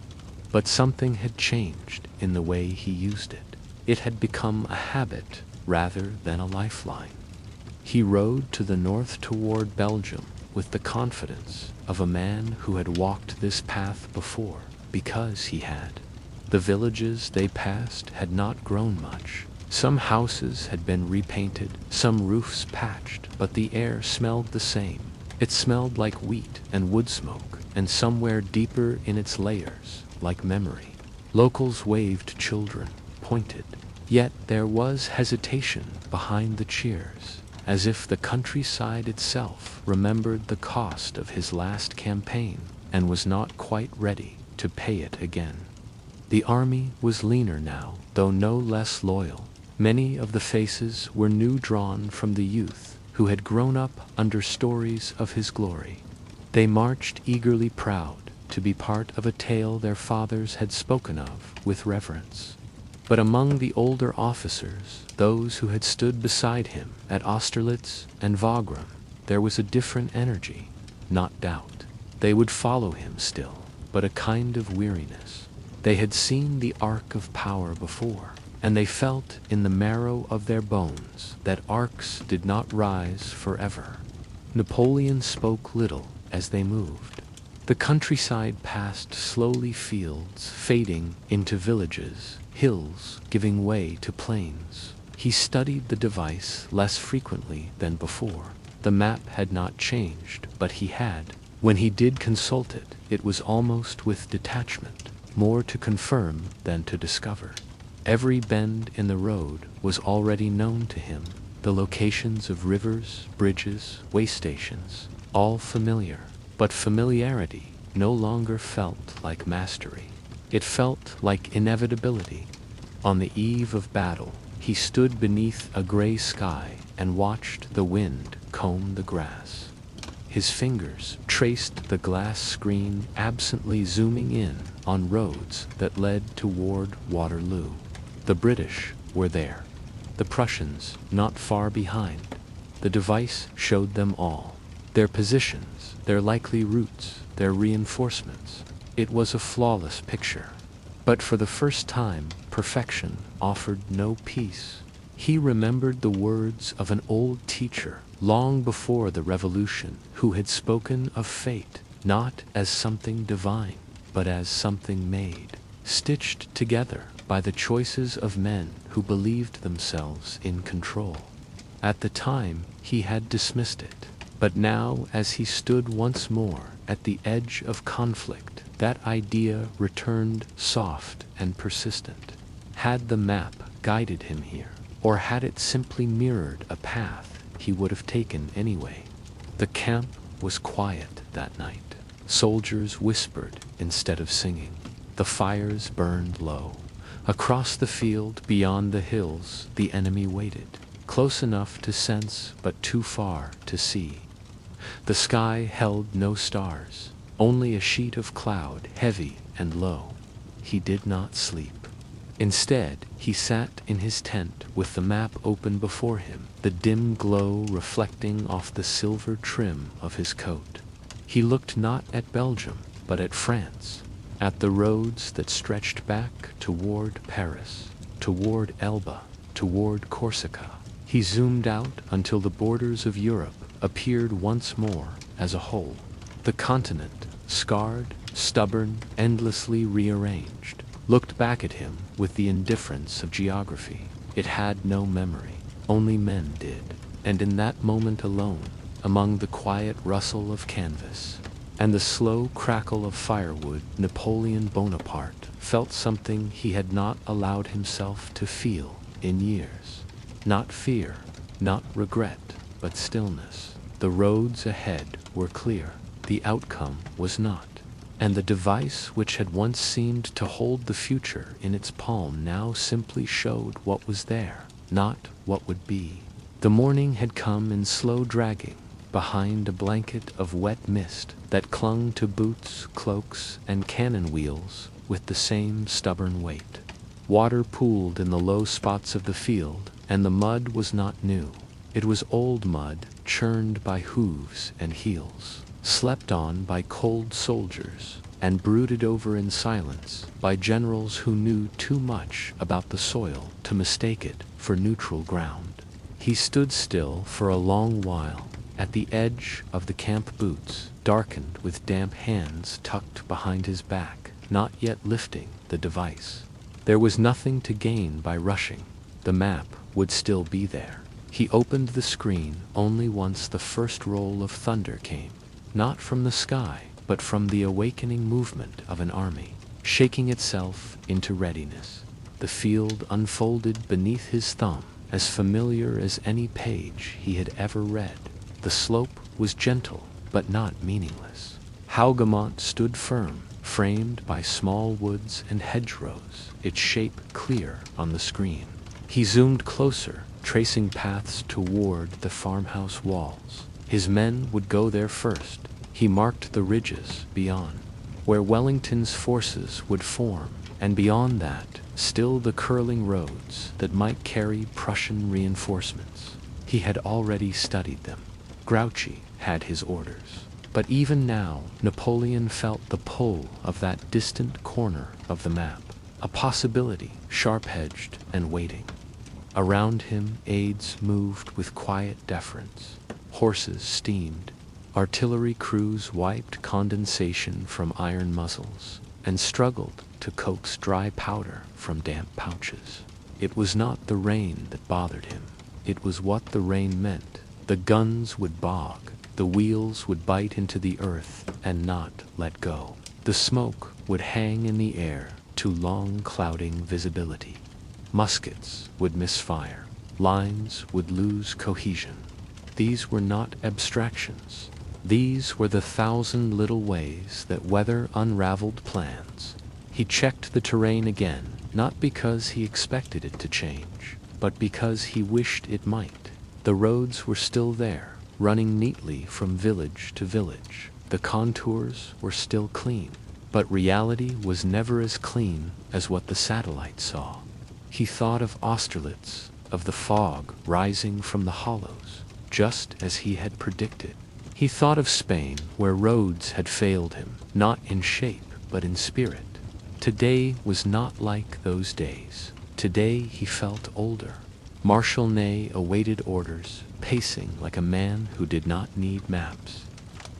But something had changed in the way he used it. It had become a habit rather than a lifeline. He rode to the north toward Belgium with the confidence of a man who had walked this path before, because he had. The villages they passed had not grown much. Some houses had been repainted, some roofs patched, but the air smelled the same. It smelled like wheat and wood smoke, and somewhere deeper in its layers, like memory. Locals waved, children pointed. Yet there was hesitation behind the cheers, as if the countryside itself remembered the cost of his last campaign and was not quite ready to pay it again. The army was leaner now, though no less loyal. Many of the faces were new drawn from the youth who had grown up under stories of his glory. They marched eagerly proud to be part of a tale their fathers had spoken of with reverence. But among the older officers, those who had stood beside him at Austerlitz and Wagram, there was a different energy, not doubt. They would follow him still, but a kind of weariness. They had seen the arc of power before, and they felt in the marrow of their bones that arcs did not rise forever. Napoleon spoke little as they moved. The countryside passed slowly, fields fading into villages, hills giving way to plains. He studied the device less frequently than before. The map had not changed, but he had. When he did consult it, it was almost with detachment, more to confirm than to discover. Every bend in the road was already known to him, the locations of rivers, bridges, way stations, all familiar. But familiarity no longer felt like mastery. It felt like inevitability. On the eve of battle, he stood beneath a gray sky and watched the wind comb the grass. His fingers traced the glass screen, absently zooming in on roads that led toward Waterloo. The British were there, the Prussians not far behind. The device showed them all, their positions, their likely routes, their reinforcements. It was a flawless picture. But for the first time, perfection offered no peace. He remembered the words of an old teacher long before the revolution who had spoken of fate not as something divine, but as something made, stitched together by the choices of men who believed themselves in control. At the time, he had dismissed it, but now, as he stood once more at the edge of conflict, that idea returned soft and persistent. Had the map guided him here, or had it simply mirrored a path he would have taken anyway? The camp was quiet that night. Soldiers whispered instead of singing. The fires burned low. Across the field, beyond the hills, the enemy waited, close enough to sense but too far to see. The sky held no stars, only a sheet of cloud, heavy and low. He did not sleep. Instead, he sat in his tent with the map open before him, the dim glow reflecting off the silver trim of his coat. He looked not at Belgium, but at France, at the roads that stretched back toward Paris, toward Elba, toward Corsica. He zoomed out until the borders of Europe appeared once more as a whole. The continent, scarred, stubborn, endlessly rearranged, looked back at him with the indifference of geography. It had no memory, only men did. And in that moment alone, among the quiet rustle of canvas and the slow crackle of firewood, Napoleon Bonaparte felt something he had not allowed himself to feel in years. Not fear, not regret, but stillness. The roads ahead were clear. The outcome was not. And the device which had once seemed to hold the future in its palm now simply showed what was there, not what would be. The morning had come in slow dragging, behind a blanket of wet mist that clung to boots, cloaks, and cannon wheels with the same stubborn weight. Water pooled in the low spots of the field, and the mud was not new. It was old mud, churned by hooves and heels, slept on by cold soldiers, and brooded over in silence by generals who knew too much about the soil to mistake it for neutral ground. He stood still for a long while, at the edge of the camp boots, darkened with damp hands tucked behind his back, not yet lifting the device. There was nothing to gain by rushing. The map would still be there. He opened the screen only once the first roll of thunder came, not from the sky, but from the awakening movement of an army, shaking itself into readiness. The field unfolded beneath his thumb, as familiar as any page he had ever read. The slope was gentle, but not meaningless. Hougoumont stood firm, framed by small woods and hedgerows, its shape clear on the screen. He zoomed closer, tracing paths toward the farmhouse walls. His men would go there first. He marked the ridges beyond, where Wellington's forces would form, and beyond that, still the curling roads that might carry Prussian reinforcements. He had already studied them. Grouchy had his orders. But even now, Napoleon felt the pull of that distant corner of the map, a possibility, sharp-edged and waiting. Around him, aides moved with quiet deference. Horses steamed. Artillery crews wiped condensation from iron muzzles and struggled to coax dry powder from damp pouches. It was not the rain that bothered him. It was what the rain meant. The guns would bog. The wheels would bite into the earth and not let go. The smoke would hang in the air to long clouding visibility. Muskets would misfire. Lines would lose cohesion. These were not abstractions. These were the thousand little ways that weather unraveled plans. He checked the terrain again, not because he expected it to change, but because he wished it might. The roads were still there, running neatly from village to village. The contours were still clean, but reality was never as clean as what the satellite saw. He thought of Austerlitz, of the fog rising from the hollows, just as he had predicted. He thought of Spain, where roads had failed him, not in shape, but in spirit. Today was not like those days. Today he felt older. Marshal Ney awaited orders, pacing like a man who did not need maps.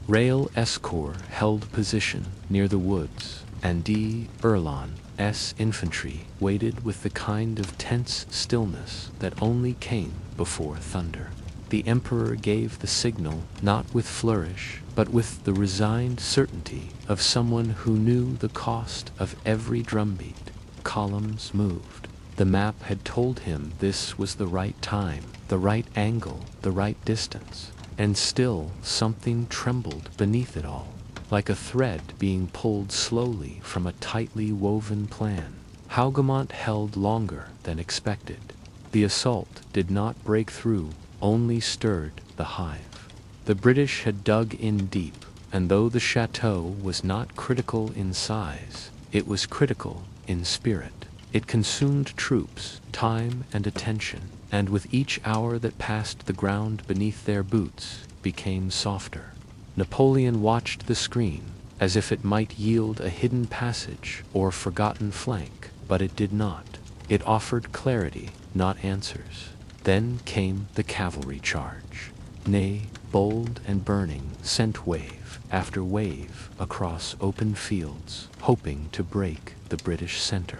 Rail S-Corps held position near the woods, and D. Erlon S. Infantry waited with the kind of tense stillness that only came before thunder. The Emperor gave the signal not with flourish, but with the resigned certainty of someone who knew the cost of every drumbeat. Columns moved. The map had told him this was the right time, the right angle, the right distance. And still something trembled beneath it all, like a thread being pulled slowly from a tightly woven plan. Hougoumont held longer than expected. The assault did not break through, only stirred the hive. The British had dug in deep, and though the chateau was not critical in size, it was critical in spirit. It consumed troops, time and attention, and with each hour that passed the ground beneath their boots became softer. Napoleon watched the screen, as if it might yield a hidden passage or forgotten flank, but it did not. It offered clarity, not answers. Then came the cavalry charge. Ney, bold and burning, sent wave after wave across open fields, hoping to break the British center.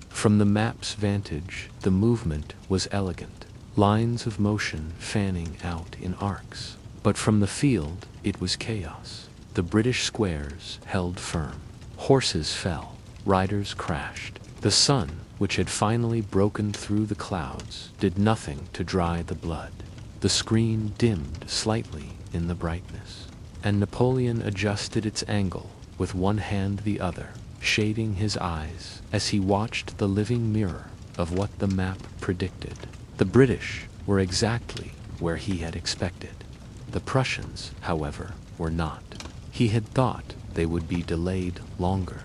From the map's vantage, the movement was elegant, lines of motion fanning out in arcs. But from the field, it was chaos. The British squares held firm. Horses fell. Riders crashed. The sun, which had finally broken through the clouds, did nothing to dry the blood. The screen dimmed slightly in the brightness, and Napoleon adjusted its angle with one hand the other, shading his eyes as he watched the living mirror of what the map predicted. The British were exactly where he had expected. The Prussians, however, were not. He had thought they would be delayed longer.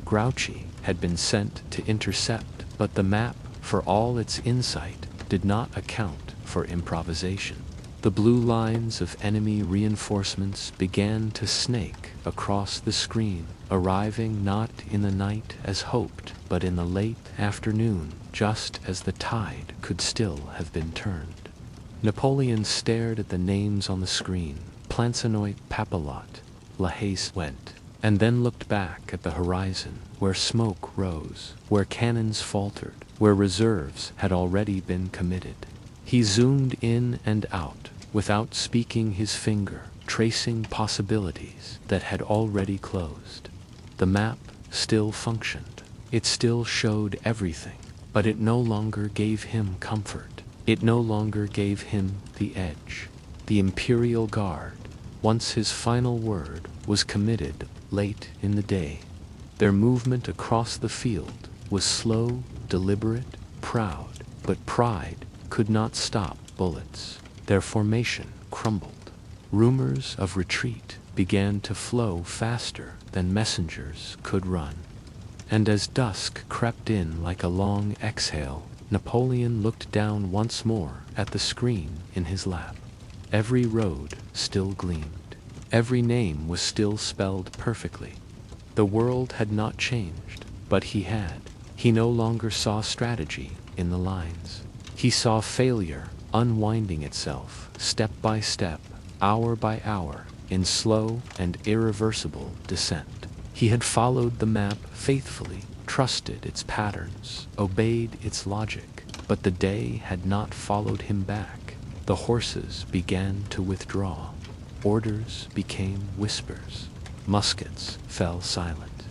Grouchy had been sent to intercept, but the map, for all its insight, did not account for improvisation. The blue lines of enemy reinforcements began to snake across the screen, arriving not in the night as hoped, but in the late afternoon, just as the tide could still have been turned. Napoleon stared at the names on the screen. Plancenoit Papelotte, La Haye went, and then looked back at the horizon, where smoke rose, where cannons faltered, where reserves had already been committed. He zoomed in and out, without speaking his finger, tracing possibilities that had already closed. The map still functioned. It still showed everything. But it no longer gave him comfort. It no longer gave him the edge. The Imperial Guard, once his final word, was committed late in the day. Their movement across the field was slow, deliberate, proud, but pride could not stop bullets. Their formation crumbled. Rumors of retreat began to flow faster than messengers could run. And as dusk crept in like a long exhale, Napoleon looked down once more at the screen in his lap. Every road still gleamed. Every name was still spelled perfectly. The world had not changed, but he had. He no longer saw strategy in the lines. He saw failure unwinding itself, step by step, hour by hour, in slow and irreversible descent. He had followed the map faithfully, trusted its patterns, obeyed its logic, but the day had not followed him back. The horses began to withdraw. Orders became whispers. Muskets fell silent.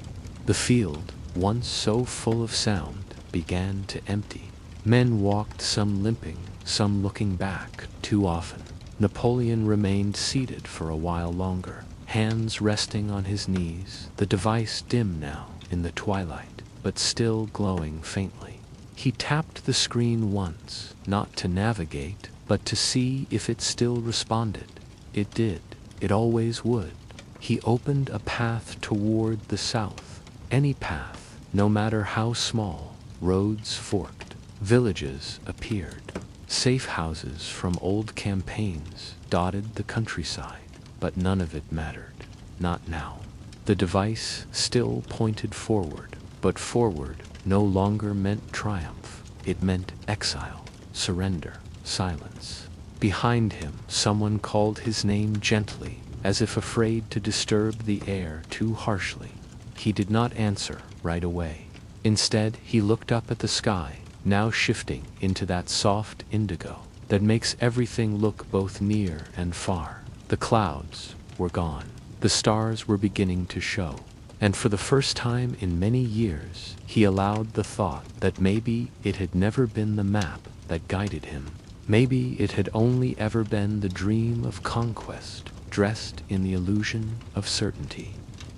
The field, once so full of sound, began to empty. Men walked, some limping, some looking back too often. Napoleon remained seated for a while longer, hands resting on his knees, the device dim now in the twilight, but still glowing faintly. He tapped the screen once, not to navigate, but to see if it still responded. It did. It always would. He opened a path toward the south. Any path, no matter how small. Roads forked. Villages appeared. Safe houses from old campaigns dotted the countryside, but none of it mattered. Not now. The device still pointed forward, but forward no longer meant triumph. It meant exile, surrender, silence. Behind him, someone called his name gently, as if afraid to disturb the air too harshly. He did not answer right away. Instead, he looked up at the sky, now shifting into that soft indigo that makes everything look both near and far. The clouds were gone. The stars were beginning to show. And for the first time in many years, he allowed the thought that maybe it had never been the map that guided him. Maybe it had only ever been the dream of conquest, dressed in the illusion of certainty.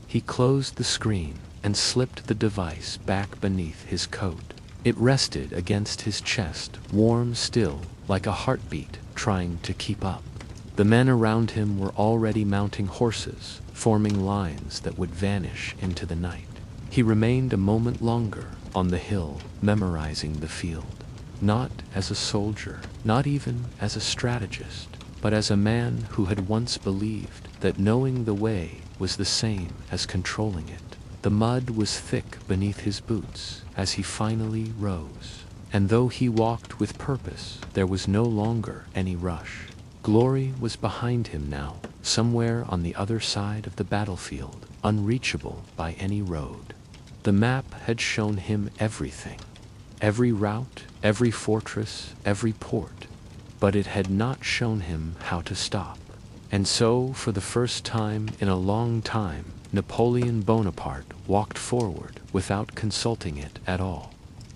He closed the screen and slipped the device back beneath his coat. It rested against his chest, warm still, like a heartbeat trying to keep up. The men around him were already mounting horses, forming lines that would vanish into the night. He remained a moment longer on the hill, memorizing the field. Not as a soldier, not even as a strategist, but as a man who had once believed that knowing the way was the same as controlling it. The mud was thick beneath his boots as he finally rose. And though he walked with purpose, there was no longer any rush. Glory was behind him now, somewhere on the other side of the battlefield, unreachable by any road. The map had shown him everything. Every route, every fortress, every port. But it had not shown him how to stop. And so, for the first time in a long time, Napoleon Bonaparte walked forward without consulting it at all.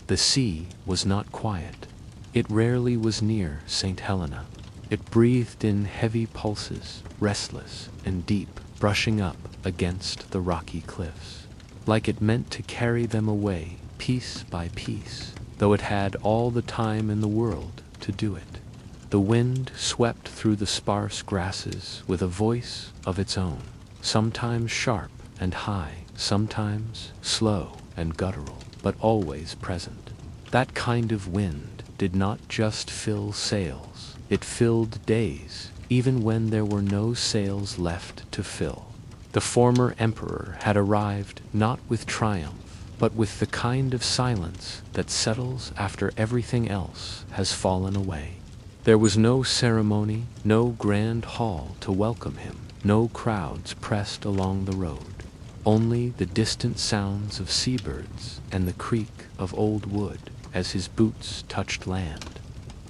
The sea was not quiet. It rarely was near St. Helena. It breathed in heavy pulses, restless and deep, brushing up against the rocky cliffs, like it meant to carry them away piece by piece, though it had all the time in the world to do it. The wind swept through the sparse grasses with a voice of its own, sometimes sharp and high, sometimes slow and guttural, but always present. That kind of wind did not just fill sails, it filled days, even when there were no sails left to fill. The former emperor had arrived not with triumph, but with the kind of silence that settles after everything else has fallen away. There was no ceremony, no grand hall to welcome him, no crowds pressed along the road. Only the distant sounds of seabirds and the creak of old wood as his boots touched land.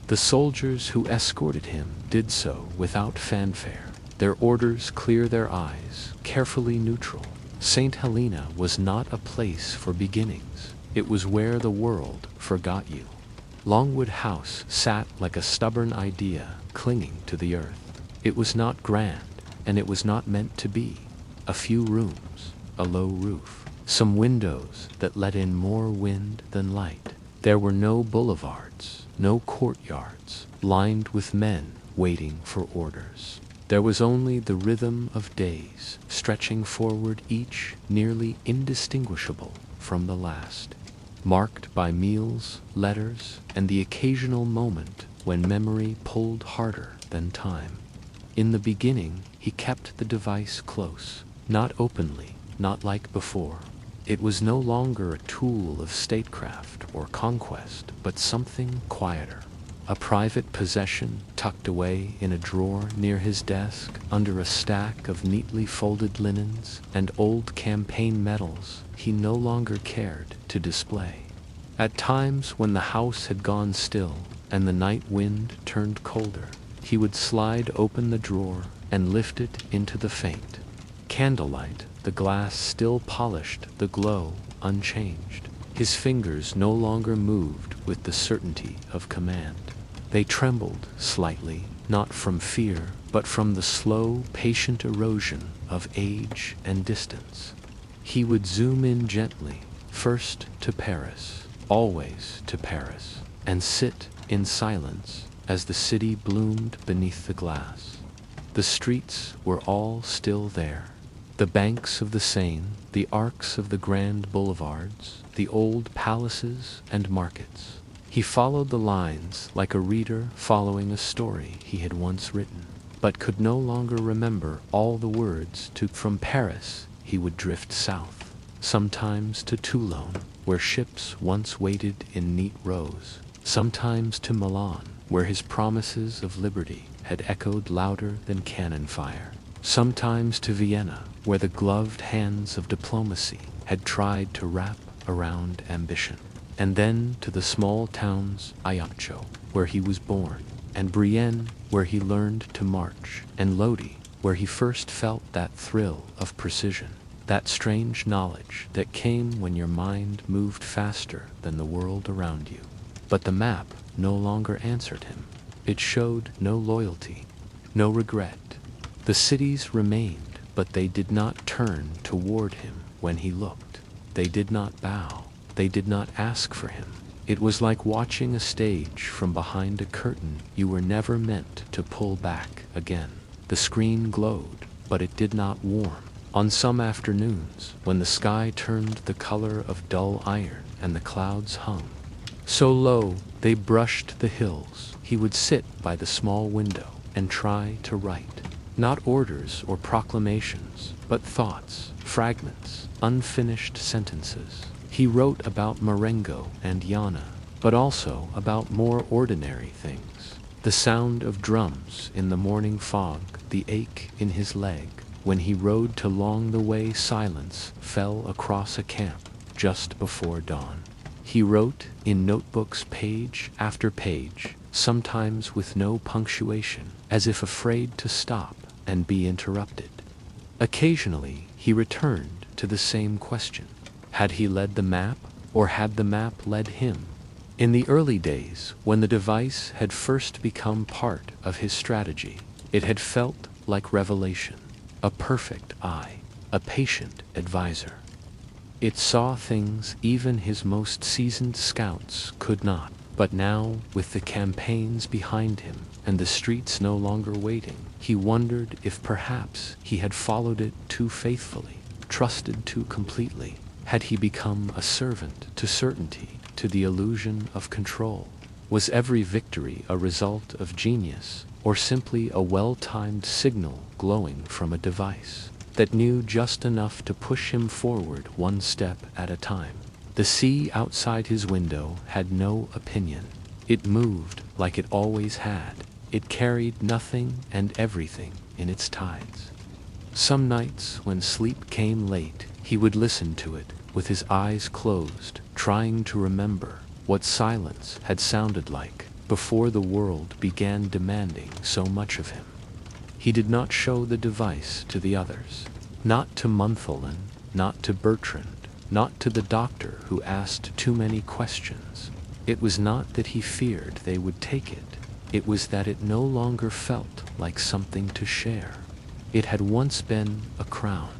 The soldiers who escorted him did so without fanfare, their orders clear their eyes, carefully neutral. St. Helena was not a place for beginnings. It was where the world forgot you. Longwood House sat like a stubborn idea clinging to the earth. It was not grand, and it was not meant to be. A few rooms, a low roof, some windows that let in more wind than light. There were no boulevards, no courtyards lined with men waiting for orders. There was only the rhythm of days stretching forward, each nearly indistinguishable from the last, marked by meals, letters, and the occasional moment when memory pulled harder than time. In the beginning, he kept the device close, not openly, not like before. It was no longer a tool of statecraft or conquest, but something quieter. A private possession tucked away in a drawer near his desk under a stack of neatly folded linens and old campaign medals he no longer cared to display. At times when the house had gone still and the night wind turned colder, he would slide open the drawer and lift it into the faint candlelight. The glass still polished, the glow unchanged. His fingers no longer moved with the certainty of command. They trembled slightly, not from fear, but from the slow, patient erosion of age and distance. He would zoom in gently, first to Paris, always to Paris, and sit in silence as the city bloomed beneath the glass. The streets were all still there. The banks of the Seine, the arcs of the grand boulevards, the old palaces and markets. He followed the lines like a reader following a story he had once written, but could no longer remember all the words to. From Paris he would drift south, sometimes to Toulon, where ships once waited in neat rows, sometimes to Milan, where his promises of liberty had echoed louder than cannon fire, sometimes to Vienna, where the gloved hands of diplomacy had tried to wrap around ambition, and then to the small towns Ajaccio, where he was born, and Brienne, where he learned to march, and Lodi, where he first felt that thrill of precision, that strange knowledge that came when your mind moved faster than the world around you. But the map no longer answered him. It showed no loyalty, no regret. The cities remained, but they did not turn toward him when he looked. They did not bow. They did not ask for him. It was like watching a stage from behind a curtain you were never meant to pull back again. The screen glowed, but it did not warm. On some afternoons, when the sky turned the color of dull iron and the clouds hung so low they brushed the hills, he would sit by the small window and try to write. Not orders or proclamations, but thoughts, fragments, unfinished sentences. He wrote about Marengo and Yana, but also about more ordinary things. The sound of drums in the morning fog, the ache in his leg. When he rode to Long the way silence fell across a camp just before dawn. He wrote in notebooks page after page, sometimes with no punctuation, as if afraid to stop and be interrupted. Occasionally he returned to the same question. Had he led the map, or had the map led him? In the early days, when the device had first become part of his strategy, it had felt like revelation, a perfect eye, a patient advisor. It saw things even his most seasoned scouts could not. But now, with the campaigns behind him and the streets no longer waiting, he wondered if perhaps he had followed it too faithfully, trusted too completely. Had he become a servant to certainty, to the illusion of control? Was every victory a result of genius, or simply a well-timed signal glowing from a device that knew just enough to push him forward one step at a time? The sea outside his window had no opinion. It moved like it always had. It carried nothing and everything in its tides. Some nights, when sleep came late, he would listen to it with his eyes closed, trying to remember what silence had sounded like before the world began demanding so much of him. He did not show the device to the others, not to Montholin, not to Bertrand, not to the doctor who asked too many questions. It was not that he feared they would take it. It was that it no longer felt like something to share. It had once been a crown.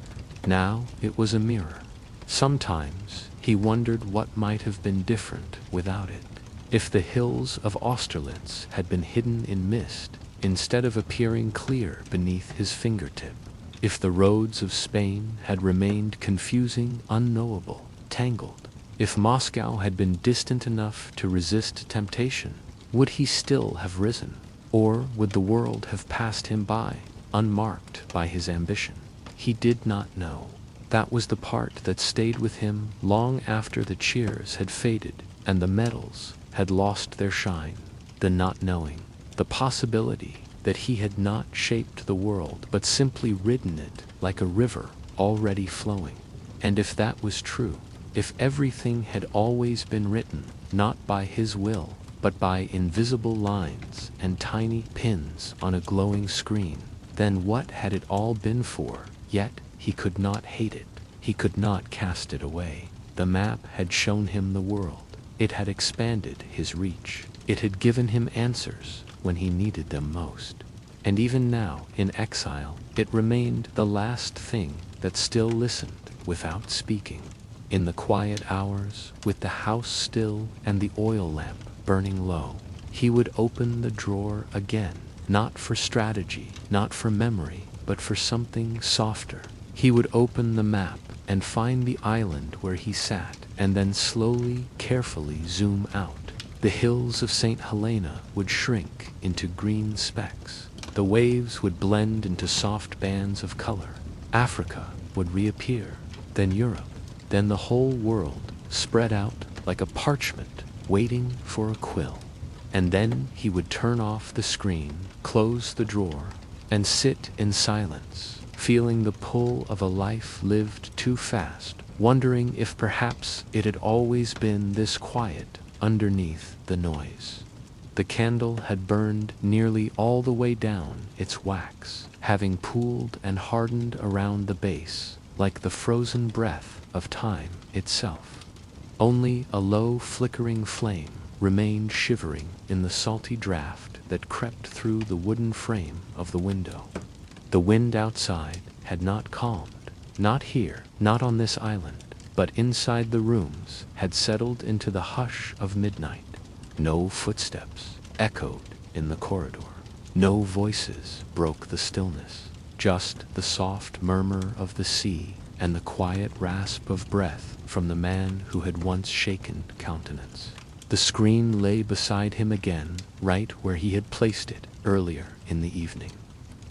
Now it was a mirror. Sometimes he wondered what might have been different without it. If the hills of Austerlitz had been hidden in mist, instead of appearing clear beneath his fingertip. If the roads of Spain had remained confusing, unknowable, tangled. If Moscow had been distant enough to resist temptation, would he still have risen? Or would the world have passed him by, unmarked by his ambition? He did not know. That was the part that stayed with him long after the cheers had faded and the medals had lost their shine. The not knowing, the possibility that he had not shaped the world but simply ridden it like a river already flowing. And if that was true, if everything had always been written, not by his will, but by invisible lines and tiny pins on a glowing screen, then what had it all been for? Yet he could not hate it. He could not cast it away. The map had shown him the world. It had expanded his reach. It had given him answers when he needed them most. And even now, in exile, it remained the last thing that still listened without speaking. In the quiet hours, with the house still and the oil lamp burning low, he would open the drawer again, not for strategy, not for memory, but for something softer. He would open the map and find the island where he sat, and then slowly, carefully zoom out. The hills of St. Helena would shrink into green specks. The waves would blend into soft bands of color. Africa would reappear, then Europe, then the whole world spread out like a parchment waiting for a quill. And then he would turn off the screen, close the drawer, and sit in silence, feeling the pull of a life lived too fast, wondering if perhaps it had always been this quiet underneath the noise. The candle had burned nearly all the way down its wax, having pooled and hardened around the base, like the frozen breath of time itself. Only a low flickering flame remained shivering in the salty draft that crept through the wooden frame of the window. The wind outside had not calmed, not here, not on this island, but inside the rooms had settled into the hush of midnight. No footsteps echoed in the corridor. No voices broke the stillness, just the soft murmur of the sea and the quiet rasp of breath from the man who had once shaken countenance. The screen lay beside him again, right where he had placed it earlier in the evening.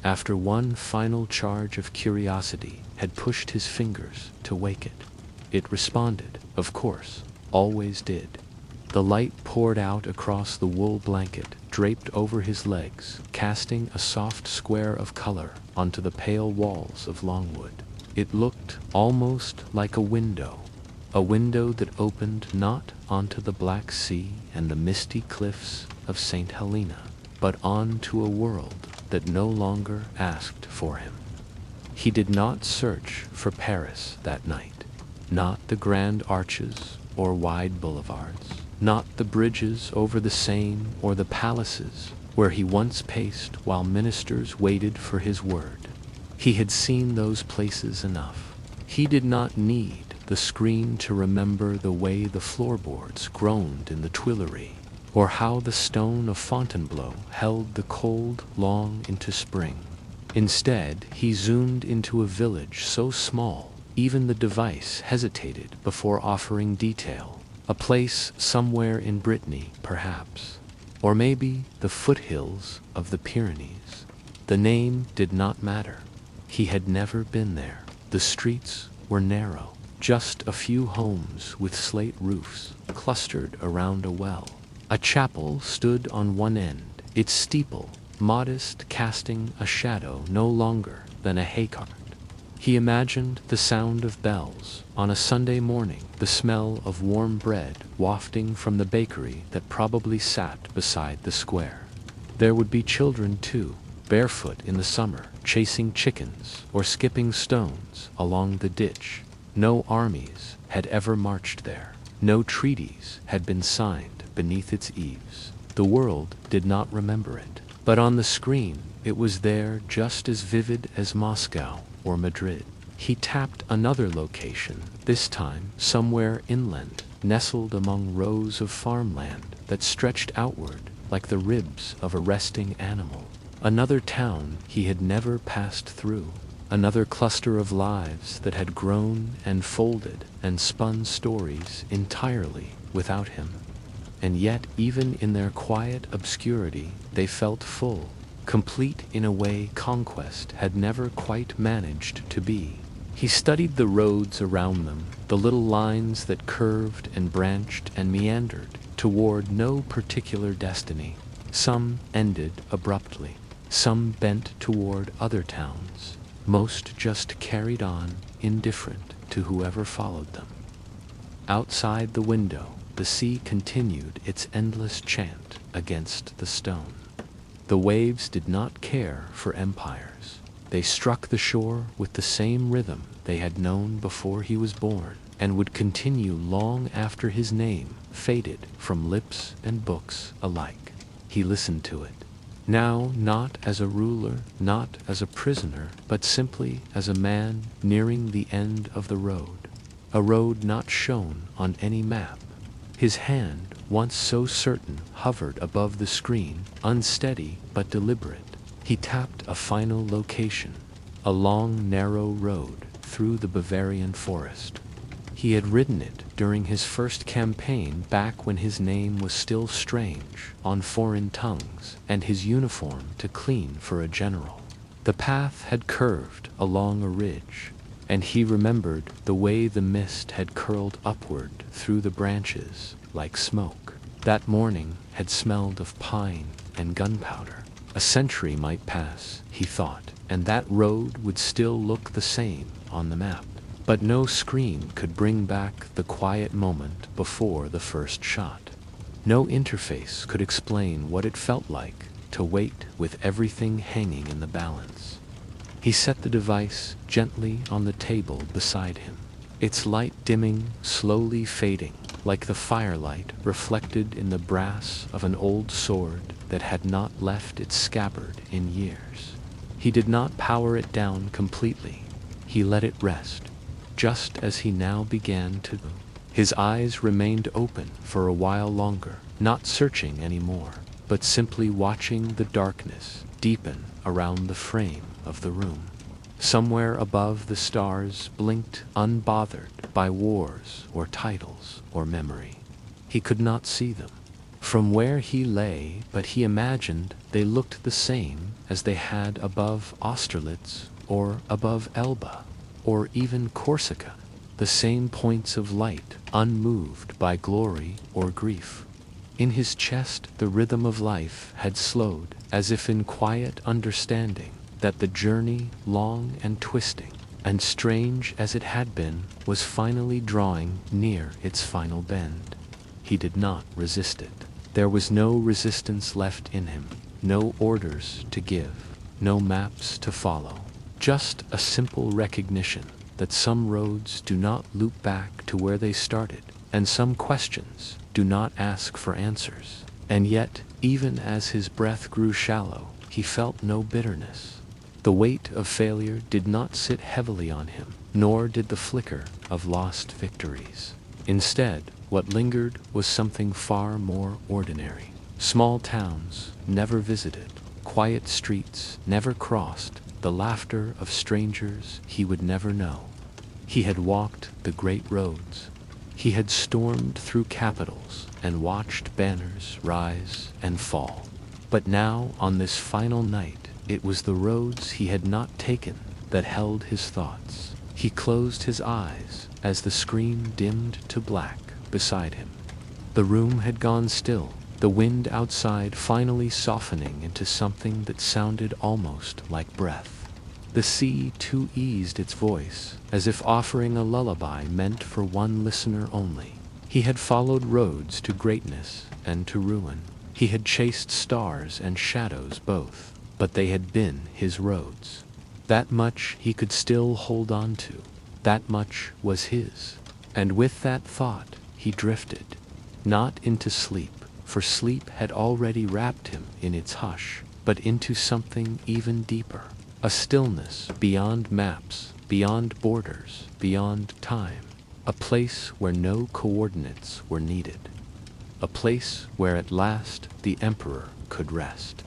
After one final charge of curiosity had pushed his fingers to wake it, it responded, of course, always did. The light poured out across the wool blanket draped over his legs, casting a soft square of color onto the pale walls of longwood. It looked almost like a window that opened not onto the Black Sea and the misty cliffs of St. Helena, but onto a world that no longer asked for him. He did not search for Paris that night, not the grand arches or wide boulevards, not the bridges over the Seine or the palaces where he once paced while ministers waited for his word. He had seen those places enough. He did not need the screen to remember the way the floorboards groaned in the Tuileries, or how the stone of Fontainebleau held the cold long into spring. Instead, he zoomed into a village so small, even the device hesitated before offering detail. A place somewhere in Brittany, perhaps. Or maybe the foothills of the Pyrenees. The name did not matter. He had never been there. The streets were narrow. Just a few homes with slate roofs clustered around a well. A chapel stood on one end, its steeple modest, casting a shadow no longer than a haycart. He imagined the sound of bells on a Sunday morning, the smell of warm bread wafting from the bakery that probably sat beside the square. There would be children too, barefoot in the summer, chasing chickens or skipping stones along the ditch. No armies had ever marched there. No treaties had been signed beneath its eaves. The world did not remember it. But on the screen, it was there just as vivid as Moscow or Madrid. He tapped another location, this time somewhere inland, nestled among rows of farmland that stretched outward like the ribs of a resting animal. Another town he had never passed through. Another cluster of lives that had grown and folded and spun stories entirely without him. And yet, even in their quiet obscurity, they felt full, complete in a way conquest had never quite managed to be. He studied the roads around them, the little lines that curved and branched and meandered toward no particular destiny. Some ended abruptly, some bent toward other towns. Most just carried on, indifferent to whoever followed them. Outside the window, the sea continued its endless chant against the stone. The waves did not care for empires. They struck the shore with the same rhythm they had known before he was born, and would continue long after his name faded from lips and books alike. He listened to it. Now not as a ruler, not as a prisoner, but simply as a man nearing the end of the road. A road not shown on any map. His hand, once so certain, hovered above the screen, unsteady but deliberate. He tapped a final location, a long, narrow road through the Bavarian forest. He had ridden it during his first campaign back when his name was still strange on foreign tongues and his uniform too clean for a general. The path had curved along a ridge, and he remembered the way the mist had curled upward through the branches like smoke. That morning had smelled of pine and gunpowder. A century might pass, he thought, and that road would still look the same on the map. But no screen could bring back the quiet moment before the first shot. No interface could explain what it felt like to wait with everything hanging in the balance. He set the device gently on the table beside him, its light dimming, slowly fading, like the firelight reflected in the brass of an old sword that had not left its scabbard in years. He did not power it down completely. He let it rest, just as he now began to do. His eyes remained open for a while longer, not searching anymore, but simply watching the darkness deepen around the frame of the room. Somewhere above, the stars blinked unbothered by wars or titles or memory. He could not see them from where he lay, but he imagined they looked the same as they had above Austerlitz or above Elba, or even Corsica, the same points of light, unmoved by glory or grief. In his chest the rhythm of life had slowed, as if in quiet understanding that the journey, long and twisting, and strange as it had been, was finally drawing near its final bend. He did not resist it. There was no resistance left in him, no orders to give, no maps to follow. Just a simple recognition that some roads do not loop back to where they started, and some questions do not ask for answers. And yet, even as his breath grew shallow, he felt no bitterness. The weight of failure did not sit heavily on him, nor did the flicker of lost victories. Instead, what lingered was something far more ordinary. Small towns never visited, quiet streets never crossed, the laughter of strangers he would never know. He had walked the great roads. He had stormed through capitals and watched banners rise and fall. But now, on this final night, it was the roads he had not taken that held his thoughts. He closed his eyes as the screen dimmed to black beside him. The room had gone still, the wind outside finally softening into something that sounded almost like breath. The sea too eased its voice, as if offering a lullaby meant for one listener only. He had followed roads to greatness and to ruin. He had chased stars and shadows both, but they had been his roads. That much he could still hold on to. That much was his. And with that thought, he drifted, not into sleep, for sleep had already wrapped him in its hush, but into something even deeper, a stillness beyond maps, beyond borders, beyond time, a place where no coordinates were needed, a place where at last the emperor could rest.